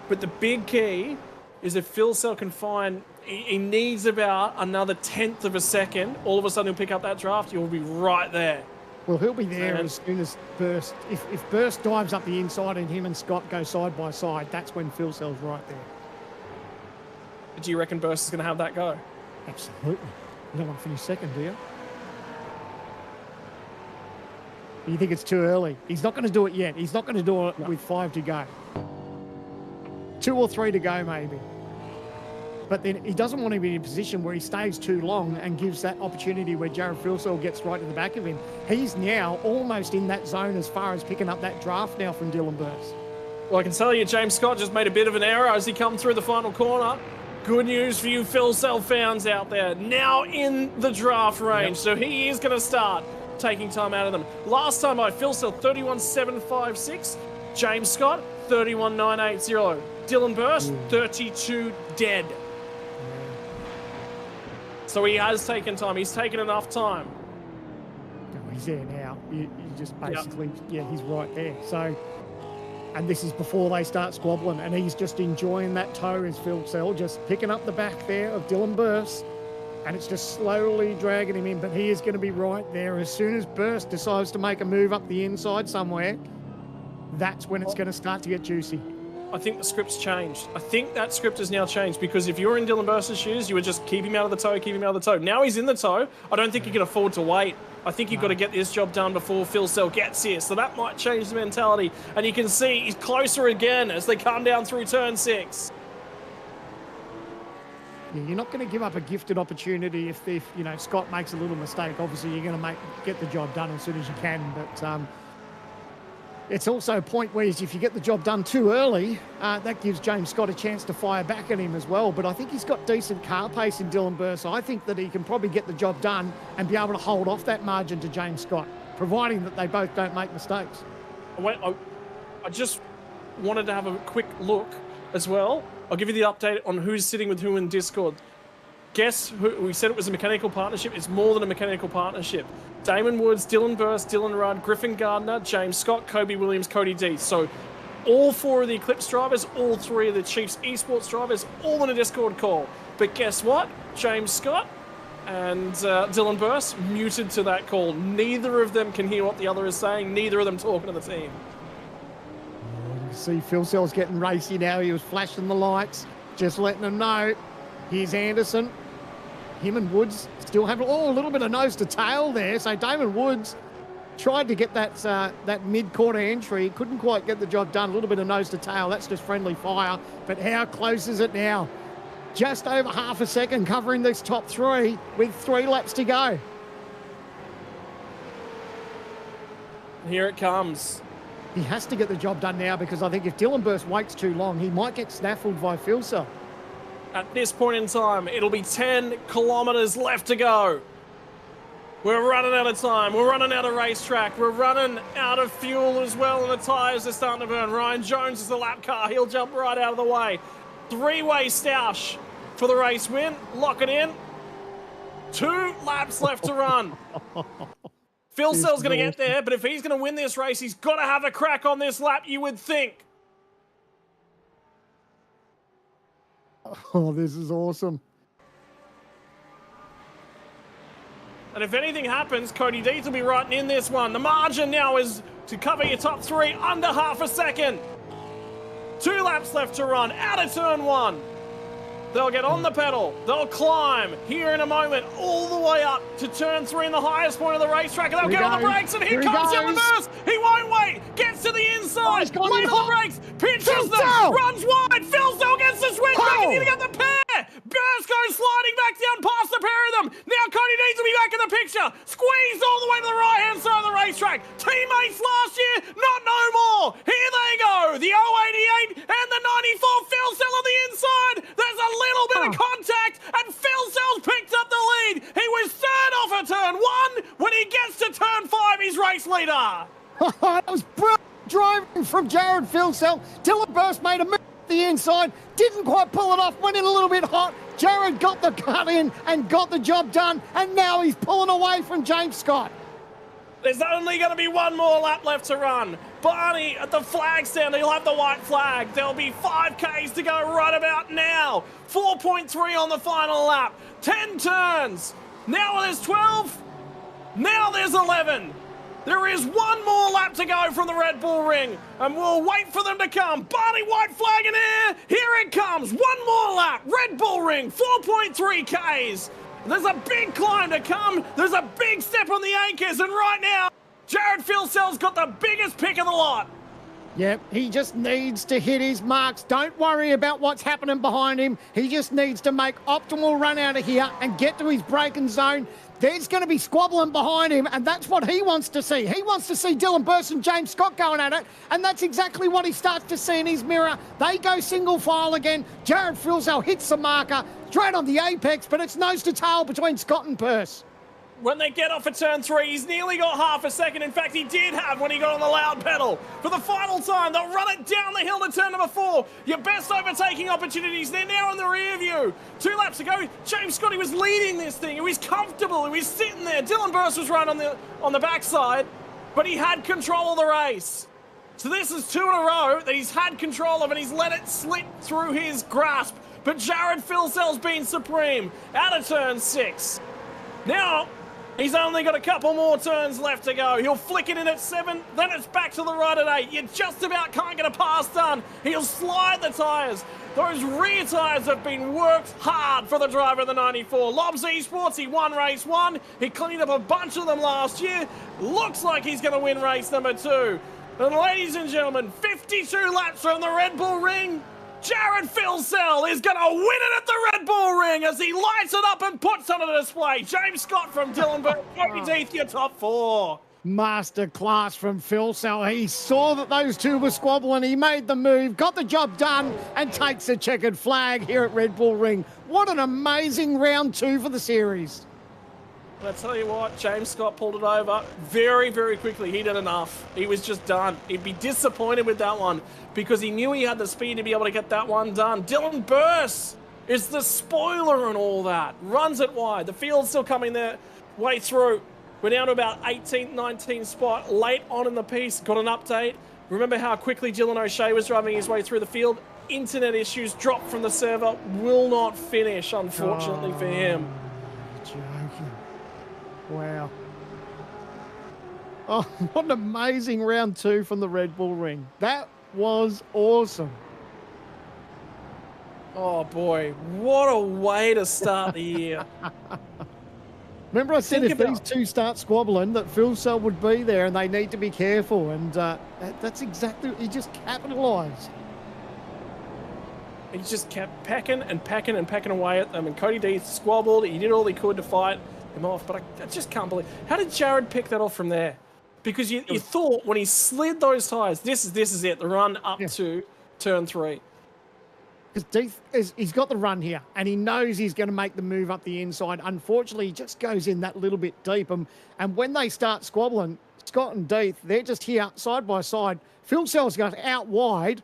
But the big key is if Filsell can find, he needs about another 1/10 of a second. All of a sudden he'll pick up that draft. He'll be right there. Well, he'll be there as soon as Burst, if Burst dives up the inside and him and Scott go side by side, that's when Filsell's right there. Do you reckon Burst is going to have that go? Absolutely. You don't want to finish second, do you? You think it's too early? He's not going to do it yet. He's not going to do it with 5 to go. 2 or 3 to go, maybe. But then he doesn't want to be in a position where he stays too long and gives that opportunity where Jared Filsell gets right in the back of him. He's now almost in that zone as far as picking up that draft now from Dylan Burst. Well, I can tell you, James Scott just made a bit of an error as he come through the final corner. Good news for you Filsell fans out there. Now in the draft range, so he is going to start taking time out of them. Last time by Filsell, 31.756. James Scott, 31.980. Dylan Burst, 32 dead. So he has taken time. He's taken enough time. He's there now. You just basically, he's right there. So, and this is before they start squabbling, and he's just enjoying that toe as Filsell, just picking up the back there of Dylan Burst, and it's just slowly dragging him in, but he is going to be right there. As soon as Burst decides to make a move up the inside somewhere, that's when it's going to start to get juicy. I think the script's changed. I think that script has now changed, because if you're in Dylan Burst's shoes, you would just keep him out of the toe, keep him out of the toe. Now he's in the toe. I don't think you can afford to wait. I think you've got to get this job done before Filsell gets here. So that might change the mentality. And you can see he's closer again as they come down through turn 6. Yeah, you're not going to give up a gifted opportunity if Scott makes a little mistake. Obviously, you're going to get the job done as soon as you can. But it's also a point where if you get the job done too early, that gives James Scott a chance to fire back at him as well. But I think he's got decent car pace in Dylan Burst. So I think that he can probably get the job done and be able to hold off that margin to James Scott, providing that they both don't make mistakes. I just wanted to have a quick look as well. I'll give you the update on who's sitting with who in Discord. Guess who? We said it was a mechanical partnership. It's more than a mechanical partnership. Damon Woods, Dylan Burst, Dylan Rudd, Griffin Gardner, James Scott, Kobe Williams, Cody D. So all 4 of the Eclipse drivers, all 3 of the Chiefs esports drivers, all in a Discord call. But guess what? James Scott and Dylan Burst muted to that call. Neither of them can hear what the other is saying. Neither of them talking to the team. You see Filsell's getting racy now. He was flashing the lights, just letting them know. Here's Anderson. Him and Woods still have a little bit of nose to tail there. So Damon Woods tried to get that mid-quarter entry. Couldn't quite get the job done. A little bit of nose to tail. That's just friendly fire. But how close is it now? Just over half a second covering this top 3 with 3 laps to go. Here it comes. He has to get the job done now, because I think if Dylan Burst waits too long, he might get snaffled by Filsell. At this point in time, it'll be 10 kilometers left to go. We're running out of time. We're running out of racetrack. We're running out of fuel as well, and the tyres are starting to burn. Ryan Jones is the lap car. He'll jump right out of the way. 3-way stoush for the race win. Lock it in. 2 laps left to run. Phil This Sell's is going to get awesome. there, but if he's going to win this race, he's got to have a crack on this lap, you would think. Oh, this is awesome. And if anything happens, Cody Deeds will be right in this one. The margin now is to cover your top three under half a second. 2 laps left to run out of turn 1. They'll get on the pedal. They'll climb here in a moment all the way up to turn 3 in the highest point of the racetrack. And they'll get on the brakes, and here comes Dylan Burst. He won't wait. Gets to the inside. Late on the brakes. Pinches them. Runs wide. Phil Sell gets the switch back, and you get the pair. Burst goes sliding back down past the pair of them. Now Cody needs to be back in the picture. Squeezed all the way to the right-hand side of the racetrack. Teammates last year, not no more. Here they go. The 088 and the 94. Phil Sell on the inside. There's a little bit of contact, and Phil Sell's picked up the lead. He was third off at turn 1. When he gets to turn 5, he's race leader. That was brilliant driving from Jared Phil Sell. Dylan Burst made a move at the inside, didn't quite pull it off, went in a little bit hot. Jared got the cut in and got the job done, and now he's pulling away from James Scott. There's only going to be one more lap left to run. Barney at the flag stand, he'll have the white flag. There'll be 5Ks to go right about now. 4.3 on the final lap. 10 turns. Now there's 12. Now there's 11. There is one more lap to go from the Red Bull Ring, and we'll wait for them to come. Barney, white flag in air. Here it comes. One more lap. Red Bull Ring, 4.3 Ks. There's a big climb to come. There's a big step on the anchors, and right now, Jared Phil Sell's got the biggest pick of the lot. Yep, he just needs to hit his marks. Don't worry about what's happening behind him. He just needs to make optimal run out of here and get to his braking zone. There's going to be squabbling behind him, and that's what he wants to see. He wants to see Dylan Burst and James Scott going at it, and that's exactly what he starts to see in his mirror. They go single file again. Jared Filzel hits the marker, straight on the apex, but it's nose to tail between Scott and Purse. When they get off at turn 3, he's nearly got half a second. In fact, he did have when he got on the loud pedal. For the final time, they'll run it down the hill to turn number 4. Your best overtaking opportunities, they're now in the rear view. 2 laps to go. James Scott, he was leading this thing. He was comfortable. He was sitting there. Dylan Burst was right on the backside, but he had control of the race. So this is 2 in a row that he's had control of, and he's let it slip through his grasp. But Jared Filzel's been supreme. Out of turn 6. Now, he's only got a couple more turns left to go. He'll flick it in at 7, then it's back to the right at 8. You just about can't get a pass done. He'll slide the tyres. Those rear tyres have been worked hard for the driver of the 94. Lobs Esports, he won race 1. He cleaned up a bunch of them last year. Looks like he's going to win race number 2. And ladies and gentlemen, 52 laps from the Red Bull Ring. Jared Filzel is going to win it at the Red Bull Ring as he lights it up and puts on a display. James Scott from Dillenburg, Cody Deeth, your top 4. Masterclass from Filzel. He saw that those two were squabbling. He made the move, got the job done, and takes a checkered flag here at Red Bull Ring. What an amazing round 2 for the series. But I tell you what, James Scott pulled it over very, very quickly. He did enough. He was just done. He'd be disappointed with that one because he knew he had the speed to be able to get that one done. Dylan Burst is the spoiler and all that. Runs it wide. The field's still coming their way through. We're down to about 18th, 19th spot. Late on in the piece. Got an update. Remember how quickly Dylan O'Shea was driving his way through the field? Internet issues dropped from the server. Will not finish, unfortunately for him. Joking. Wow. Oh, what an amazing round 2 from the Red Bull Ring. That was awesome. Oh boy, what a way to start the year. Remember I said if these two start squabbling that Filzel would be there and they need to be careful, and that's exactly, he just capitalised. He just kept pecking and pecking and pecking away at them, and Cody Deeth squabbled. He did all he could to fight him off, but I just can't believe, how did Jared pick that off from there? Because you thought when he slid those tyres, this is it, the run up to turn 3. Because Deeth, he's got the run here, and he knows he's going to make the move up the inside. Unfortunately, he just goes in that little bit deep, and when they start squabbling, Scott and Deeth, they're just here side by side. Filzel's got out wide,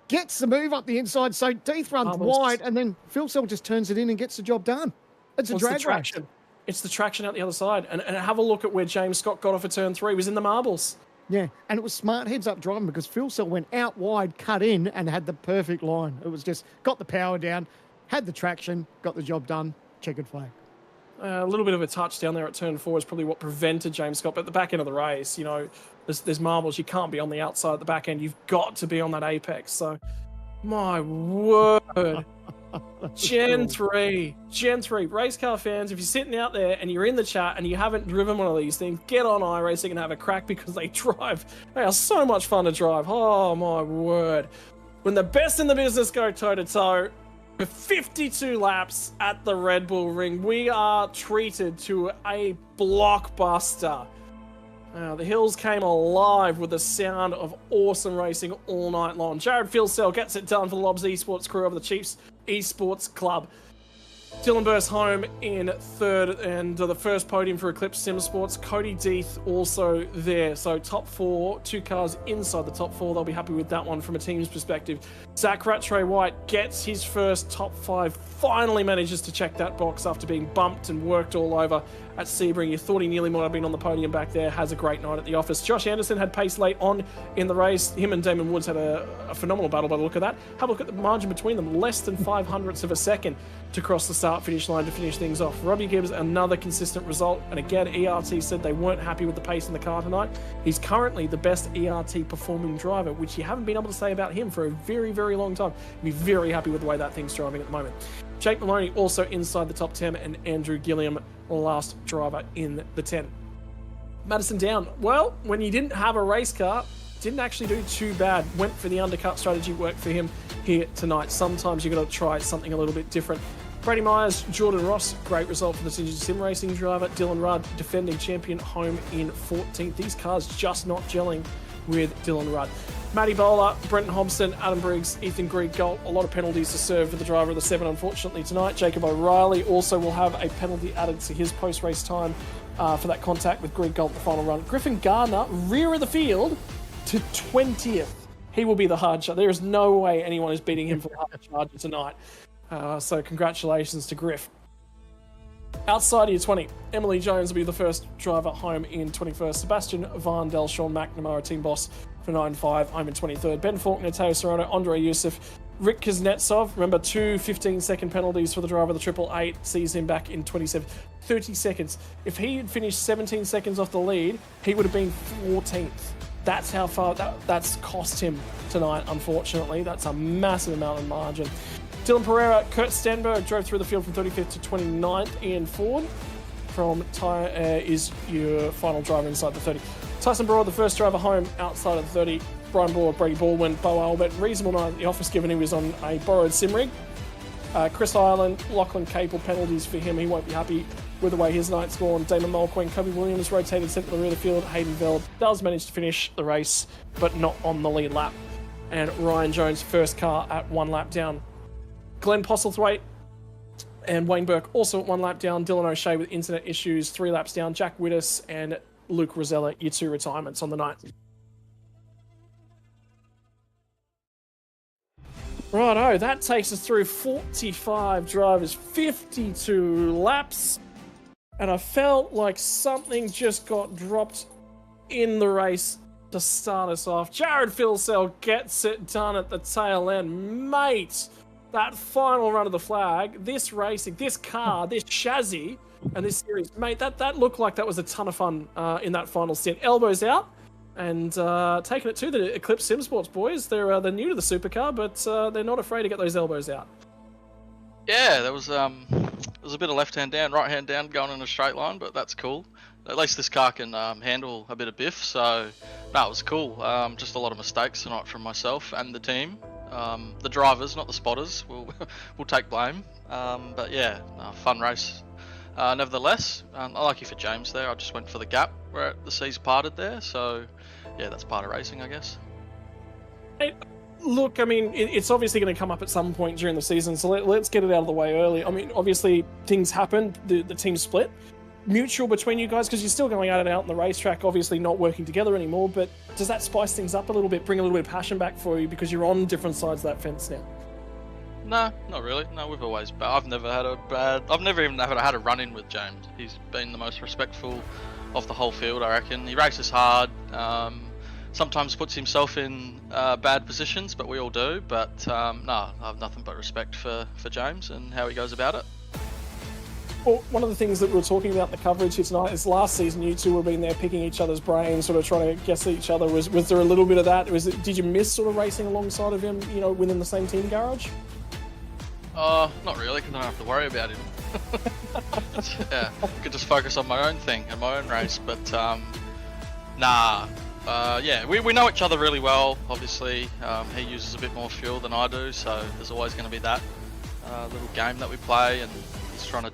gets the move up the inside, so Deeth runs wide, and then Filzel just turns it in and gets the job done. It's a drag race. It's the traction out the other side. And have a look at where James Scott got off at turn 3. He was in the marbles. Yeah, and it was smart heads-up driving because Phil Sell went out wide, cut in, and had the perfect line. It was just got the power down, had the traction, got the job done, checkered flag. A little bit of a touch down there at turn 4 is probably what prevented James Scott. But at the back end of the race, you know, there's marbles. You can't be on the outside at the back end. You've got to be on that apex. So, my word. Gen 3, race car fans, if you're sitting out there and you're in the chat and you haven't driven one of these things, get on iRacing and have a crack because they are so much fun to drive. Oh my word. When the best in the business go toe-to-toe for 52 laps at the Red Bull Ring, we are treated to a blockbuster. The hills came alive with the sound of awesome racing all night long. Jared Filsell gets it done for the Lobs Esports crew over the Chiefs Esports Club. Dylan Burst home in 3rd, and the first podium for Eclipse Sim Sports. Cody Deeth also there. So top 4, 2 cars inside the top 4. They'll be happy with that one from a team's perspective. Zach Rattray White gets his first top 5. Finally manages to check that box after being bumped and worked all over at Sebring. You thought he nearly might have been on the podium back there. Has a great night at the office. Josh Anderson had pace late on in the race. Him and Damon Woods had a phenomenal battle by the look of that. Have a look at the margin between them. Less than 500ths of a second to cross the start-finish line to finish things off. Robbie Gibbs, another consistent result. And again, ERT said they weren't happy with the pace in the car tonight. He's currently the best ERT performing driver, which you haven't been able to say about him for a very, very long time. You'd be very happy with the way that thing's driving at the moment. Jake Maloney also inside the top 10, and Andrew Gilliam, last driver in the 10. Madison Down, well, when you didn't have a race car, didn't actually do too bad. Went for the undercut strategy, worked for him here tonight. Sometimes you've got to try something a little bit different. Brady Myers, Jordan Ross, great result for the Synergy Sim Racing driver. Dylan Rudd, defending champion, home in 14th. These cars just not gelling with Dylan Rudd. Matty Bowler, Brenton Hobson, Adam Briggs, Ethan Grieg-Galt. A lot of penalties to serve for the driver of the 7, unfortunately, tonight. Jacob O'Reilly also will have a penalty added to his post-race time for that contact with Grieg-Galt in the final run. Griffin Gardner, rear of the field to 20th. He will be the hard charger. There is no way anyone is beating him for the hard charger tonight. So congratulations to Griff. Outside of year 20, Emily Jones will be the first driver home in 21st. Sebastian Varndell, Sean McNamara, team boss for 9-5, home in 23rd. Ben Faulkner, Teo Serrano, Andre Youssef, Rick Kuznetsov. Remember, 2 15-second penalties for the driver of the Triple 8 sees him back in 27. 30 seconds. If he had finished 17 seconds off the lead, he would have been 14th. That's how far that's cost him tonight, unfortunately. That's a massive amount of margin. Dylan Pereira, Kurt Stenberg drove through the field from 35th to 29th. Ian Ford from is your final driver inside the 30. Tyson Broad, the first driver home outside of the 30. Brian Broad, Brady Baldwin, Bo Albert. Reasonable night at the office given he was on a borrowed sim rig. Chris Ireland, Lachlan Capel, penalties for him. He won't be happy with the way his night's gone. Damon Mulqueen, Kobe Williams rotated centre to the rear of the field. Hayden Veld does manage to finish the race, but not on the lead lap. And Ryan Jones, first car at 1 lap down. Glenn Postlethwaite and Wayne Burke also at 1 lap down. Dylan O'Shea with internet issues, 3 laps down. Jack Wittes and Luke Rosella, your 2 retirements on the night. Righto, that takes us through 45 drivers, 52 laps. And I felt like something just got dropped in the race to start us off. Jared Filsell gets it done at the tail end. Mate, that final run of the flag, this racing, this car, this chassis, and this series, mate, that looked like that was a ton of fun in that final stint. Elbows out and taking it to the Eclipse Sim Sports boys. They're new to the supercar, but they're not afraid to get those elbows out. Yeah, there was a bit of left hand down, right hand down going in a straight line, but that's cool. At least this car can handle a bit of biff, so no, it was cool. Just a lot of mistakes tonight from myself and the team. The drivers, not the spotters, will take blame. But yeah, fun race. Nevertheless, lucky for James there. I just went for the gap where the seas parted there, so yeah, that's part of racing, I guess. Hey, look, I mean, it's obviously going to come up at some point during the season, so let's get it out of the way early. I mean, obviously, things happened, the team split. Mutual between you guys, because you're still going at it out on the racetrack, obviously not working together anymore, but does that spice things up a little bit, bring a little bit of passion back for you because you're on different sides of that fence now? No, not really. No, we've always. But I've never had a bad. I've never even had a run-in with James. He's been the most respectful of the whole field, I reckon. He races hard. Sometimes puts himself in bad positions, but we all do. But no, I have nothing but respect for James and how he goes about it. Well, one of the things that we were talking about in the coverage here tonight is last season you two were been there picking each other's brains, sort of trying to guess each other. Was there a little bit of that? Did you miss sort of racing alongside of him, you know, within the same team garage? Not really, because I don't have to worry about him. Yeah, I could just focus on my own thing and my own race. But nah, yeah, we know each other really well. Obviously, he uses a bit more fuel than I do, so there's always going to be that little game that we play, and he's trying to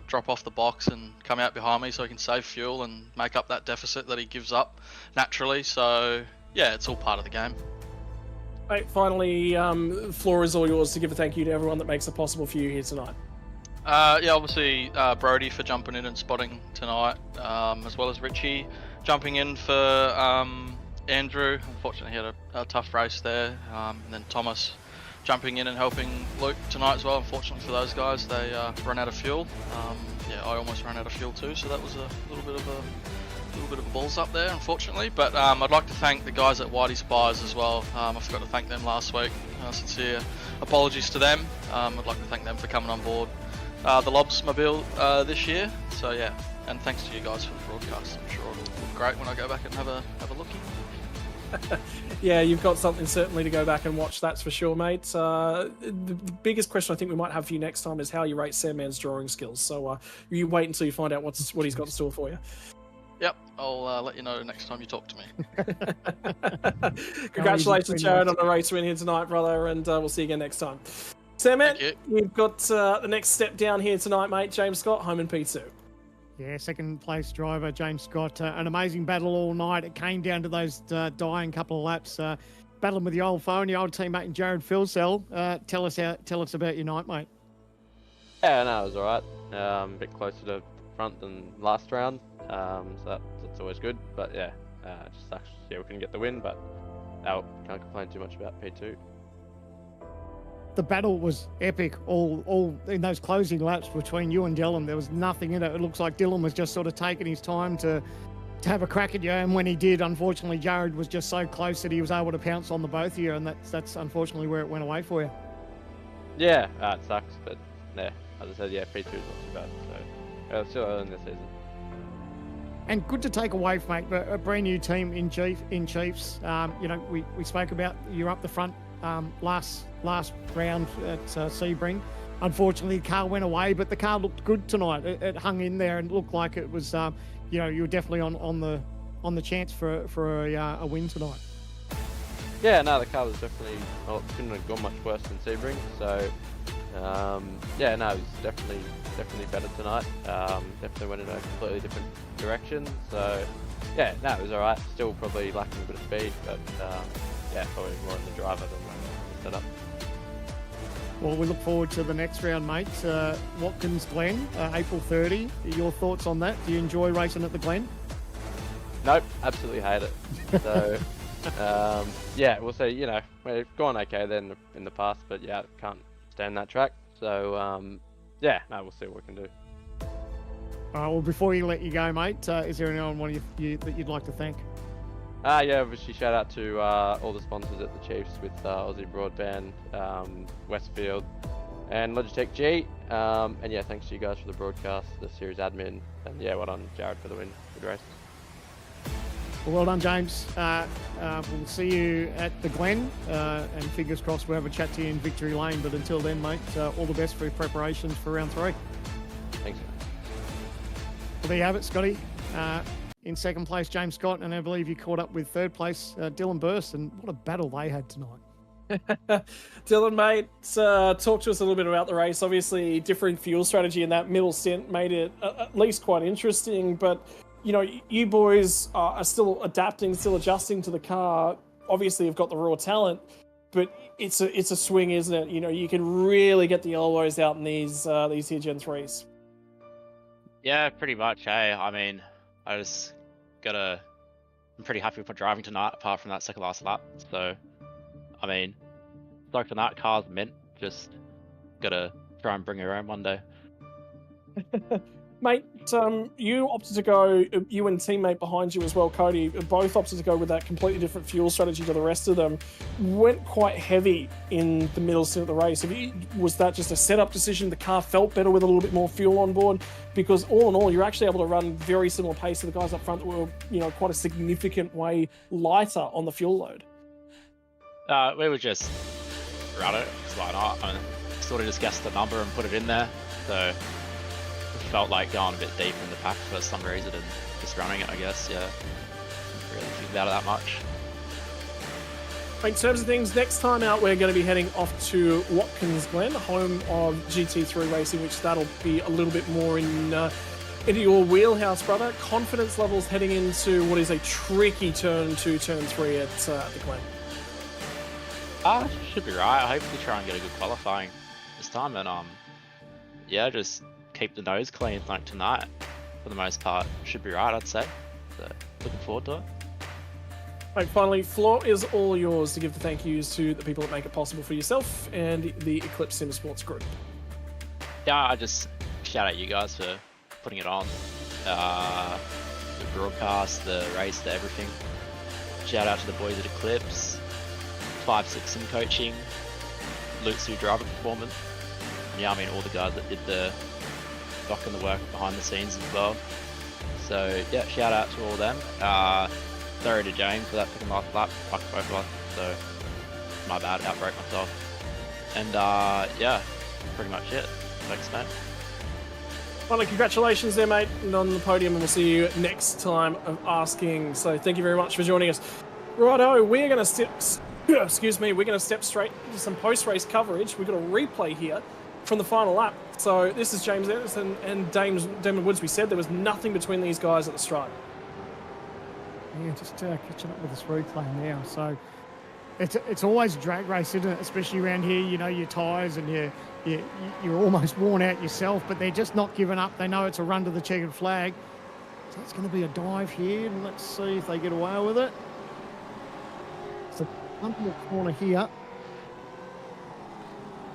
drop off the box and come out behind me so he can save fuel and make up that deficit that he gives up naturally. So yeah, it's all part of the game. Right, finally, the floor is all yours to give a thank you to everyone that makes it possible for you here tonight. Yeah, obviously Brody for jumping in and spotting tonight, as well as Richie jumping in for Andrew. Unfortunately, he had a tough race there, and then Thomas jumping in and helping Luke tonight as well. Unfortunately for those guys, they ran out of fuel. Yeah, I almost ran out of fuel too, so that was a little bit of a balls up there, unfortunately. But I'd like to thank the guys at Whitey Spies as well. I forgot to thank them last week. Sincere apologies to them. I'd like to thank them for coming on board the Lobs Mobile this year. So yeah, and thanks to you guys for the broadcast. I'm sure it'll look great when I go back and have a lookie. Yeah, you've got something certainly to go back and watch, that's for sure, mate. The biggest question I think we might have for you next time is how you rate Sandman's drawing skills. So you wait until you find out what he's got in store for you. Yep, I'll let you know next time you talk to me. Congratulations, Jared, on the race win here tonight, brother, and we'll see you again next time. Sandman, you've got the next step down here tonight, mate. James Scott, home in P2. Yeah, second place driver James Scott. An amazing battle all night. It came down to those dying couple of laps. Battling with the old phone, your old teammate and Jared Philsell. Tell us about your night, mate. Yeah, no, it was all right. A bit closer to front than last round, so that's always good. But yeah, just sucks. Yeah, we couldn't get the win, but no, can't complain too much about P2. The battle was epic all in those closing laps between you and Dylan. There was nothing in it. It looks like Dylan was just sort of taking his time to have a crack at you, and when he did, unfortunately, Jared was just so close that he was able to pounce on the both of you, and that's unfortunately where it went away for you. Yeah, it sucks, but yeah, as I said, yeah, P2 is not too bad. So it's still early in the season. And good to take away, mate, but a brand new team in Chiefs. You know, we spoke about you're up the front last round at Sebring. Unfortunately, the car went away, but the car looked good tonight. It hung in there and looked like it was, you know, you were definitely on the chance for a win tonight. Yeah, no, the car was definitely couldn't have gone much worse than Sebring. So yeah, no, it was definitely better tonight. Definitely went in a completely different direction. So yeah, no, it was all right. Still probably lacking a bit of speed, but yeah, probably more on the driver than the setup. Well, we look forward to the next round, mate. Watkins Glen, April 30. Your thoughts on that? Do you enjoy racing at the Glen? Nope, absolutely hate it. So yeah, we'll see. You know, we've gone okay then in the past, but yeah, can't stand that track. So yeah, no, we'll see what we can do. All right, well, before you let you go, mate, is there anyone that you'd like to thank? Yeah, obviously shout out to all the sponsors at the Chiefs with Aussie Broadband, Westfield, and Logitech G. And yeah, thanks to you guys for the broadcast, the series admin, and yeah, well done Jared for the win. Good race. Well done, James. We'll see you at the Glen, and fingers crossed we'll have a chat to you in Victory Lane. But until then, mate, all the best for your preparations for round 3. Thanks. Well, there you have it, Scotty. In second place, James Scott, and I believe you caught up with third place, Dylan Burst, and what a battle they had tonight. Dylan, mate, talk to us a little bit about the race. Obviously, different fuel strategy in that middle stint made it at least quite interesting, but you know, you boys are still adapting, still adjusting to the car. Obviously, you've got the raw talent, but it's a swing, isn't it? You know, you can really get the elbows out in these here Gen 3s. Yeah, pretty much. Hey, I mean, I'm pretty happy with my driving tonight, apart from that second last lap. So, I mean, like tonight, car's meant Just gotta try and bring her home one day. Mate, you opted to go, you and teammate behind you as well, Cody, both opted to go with that completely different fuel strategy to the rest of them. Went quite heavy in the middle stint of the race. Was that just a setup decision? The car felt better with a little bit more fuel on board? Because all in all, you're actually able to run very similar pace to the guys up front that were, quite a significant way lighter on the fuel load. We would just run it, because why not? I mean, sort of just guessed the number and put it in there. So felt like going a bit deep in the pack for some reason and just running it, I guess. Yeah, didn't really think about it that much. In terms of things, next time out we're going to be heading off to Watkins Glen, home of GT3 racing, which that'll be a little bit more into your wheelhouse, brother. Confidence levels heading into what is a tricky turn 2, turn 3 at the Glen. Should be right. I hope we try and get a good qualifying this time, and yeah, just keep the nose clean like tonight. For the most part, should be right, I'd say. So looking forward to it. Right, finally, floor is all yours to give the thank yous to the people that make it possible for yourself and the Eclipse Sim Sports group. Yeah, I just shout out you guys for putting it on. The broadcast, the race, the everything. Shout out to the boys at Eclipse, 5-6 Sim Coaching, Lutsu Driver Performance. Yeah, I mean all the guys that did the doc and the work behind the scenes as well. So yeah, shout out to all of them. Sorry to James for that second last lap, like both of us. So my bad, outbreak myself. And yeah, pretty much it. Thanks, mate. Finally, congratulations there, mate, on the podium, and we'll see you next time of asking. So thank you very much for joining us. Righto, we're going to step straight into some post-race coverage. We've got a replay here from the final lap. So this is James Anderson and Damon Woods. We said there was nothing between these guys at the start. Yeah, just catching up with this replay now. So it's always a drag race, isn't it? Especially around here, your tyres and you're almost worn out yourself, but they're just not giving up. They know it's a run to the checkered flag. So it's going to be a dive here, and let's see if they get away with it. So under the corner here.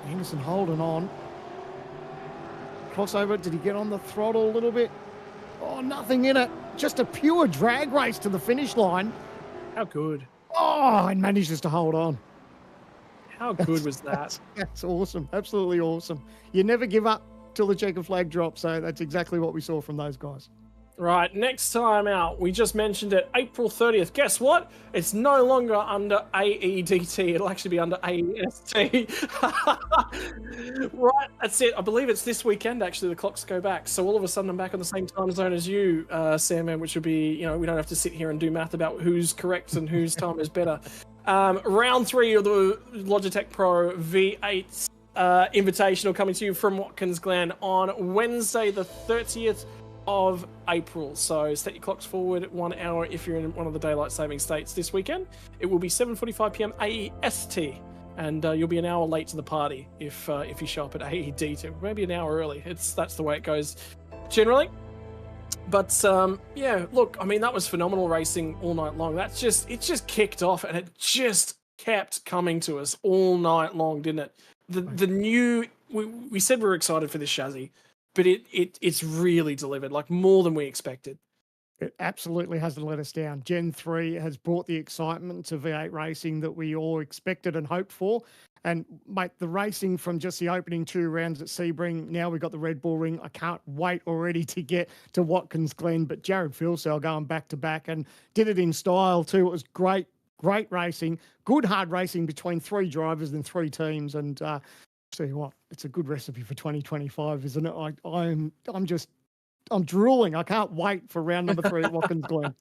Anderson holding on. Crossover, did he get on the throttle a little bit? Oh, nothing in it. Just a pure drag race to the finish line. How good. Oh, and manages to hold on. How good was that? That's awesome. Absolutely awesome. You never give up till the checkered flag drops, so that's exactly what we saw from those guys. Right, next time out, we just mentioned it, April 30th. Guess what? It's no longer under AEDT. It'll actually be under AEST. Right, that's it. I believe it's this weekend, actually, the clocks go back. So all of a sudden, I'm back on the same time zone as you, Sam, which would be, we don't have to sit here and do math about who's correct and whose time is better. Round 3 of the Logitech Pro V8 Invitational coming to you from Watkins Glen on Wednesday, the 30th of April. So set your clocks forward 1 hour if you're in one of the daylight saving states this weekend. It will be 7:45 p.m. AEST, and you'll be an hour late to the party if you show up at AEDT, maybe an hour early. That's the way it goes generally. But yeah, look, I mean, that was phenomenal racing all night long. It just kicked off, and it just kept coming to us all night long, didn't it? The new, we said we were excited for this chassis, but it's really delivered, like more than we expected. It absolutely hasn't let us down. Gen 3 has brought the excitement to V8 racing that we all expected and hoped for. And, mate, the racing from just the opening 2 rounds at Sebring, now we've got the Red Bull Ring. I can't wait already to get to Watkins Glen. But Jared Filsell going back-to-back and did it in style too. It was great racing, good hard racing between 3 drivers and 3 teams. And tell you what, it's a good recipe for 2025, isn't it? I'm drooling. I can't wait for round number 3 at Watkins Glen.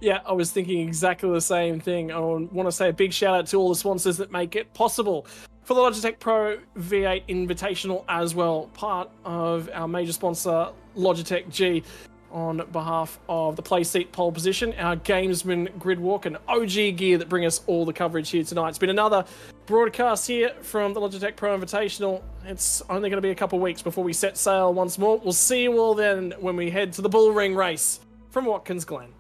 Yeah, I was thinking exactly the same thing. I want to say a big shout out to all the sponsors that make it possible for the Logitech Pro V8 Invitational as well. Part of our major sponsor, Logitech G, on behalf of the Playseat Pole Position, our Gamesman Grid Walk, and OG Gear that bring us all the coverage here tonight. It's been another broadcast here from the Logitech Pro Invitational. It's only going to be a couple of weeks before we set sail once more. We'll see you all then when we head to the Bull Ring race from Watkins Glen.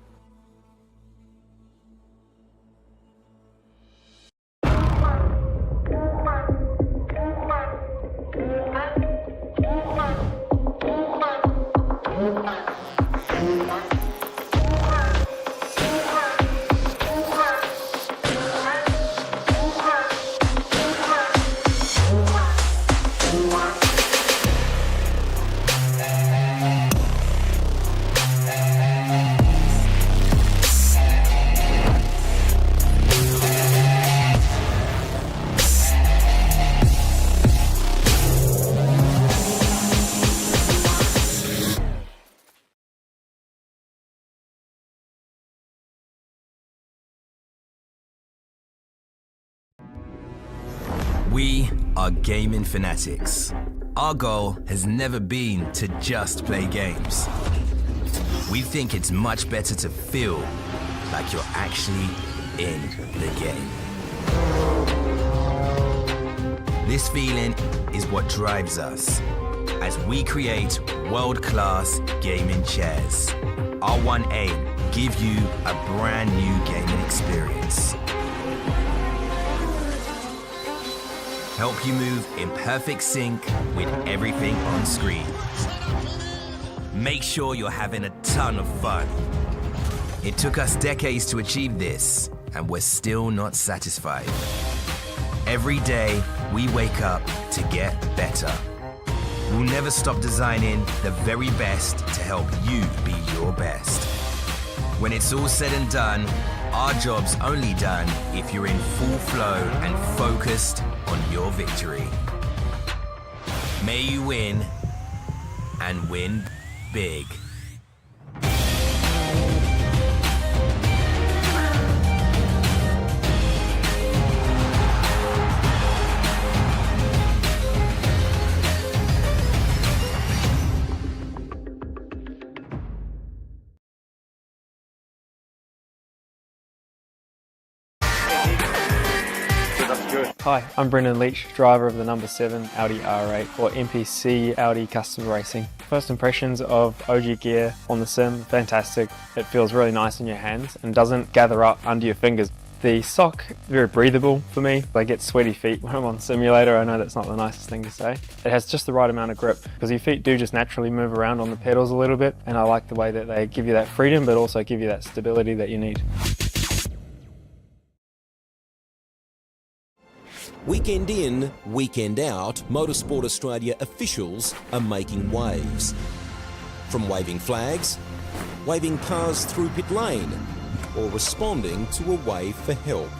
We are gaming fanatics. Our goal has never been to just play games. We think it's much better to feel like you're actually in the game. This feeling is what drives us as we create world-class gaming chairs. Our one aim, give you a brand new gaming experience. Help you move in perfect sync with everything on screen. Make sure you're having a ton of fun. It took us decades to achieve this, and we're still not satisfied. Every day, we wake up to get better. We'll never stop designing the very best to help you be your best. When it's all said and done, our job's only done if you're in full flow and focused on your victory. May you win, and win big. Hi, I'm Brendan Leach, driver of the number 7 Audi R8 for NPC Audi Custom Racing. First impressions of OG gear on the sim, fantastic. It feels really nice in your hands and doesn't gather up under your fingers. The sock, very breathable for me. I get sweaty feet when I'm on simulator. I know that's not the nicest thing to say. It has just the right amount of grip because your feet do just naturally move around on the pedals a little bit, and I like the way that they give you that freedom but also give you that stability that you need. Weekend in, weekend out, Motorsport Australia officials are making waves. From waving flags, waving cars through pit lane, or responding to a wave for help.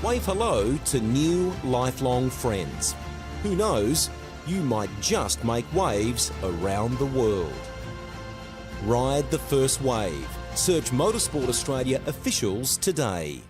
Wave hello to new lifelong friends. Who knows, you might just make waves around the world. Ride the first wave. Search Motorsport Australia officials today.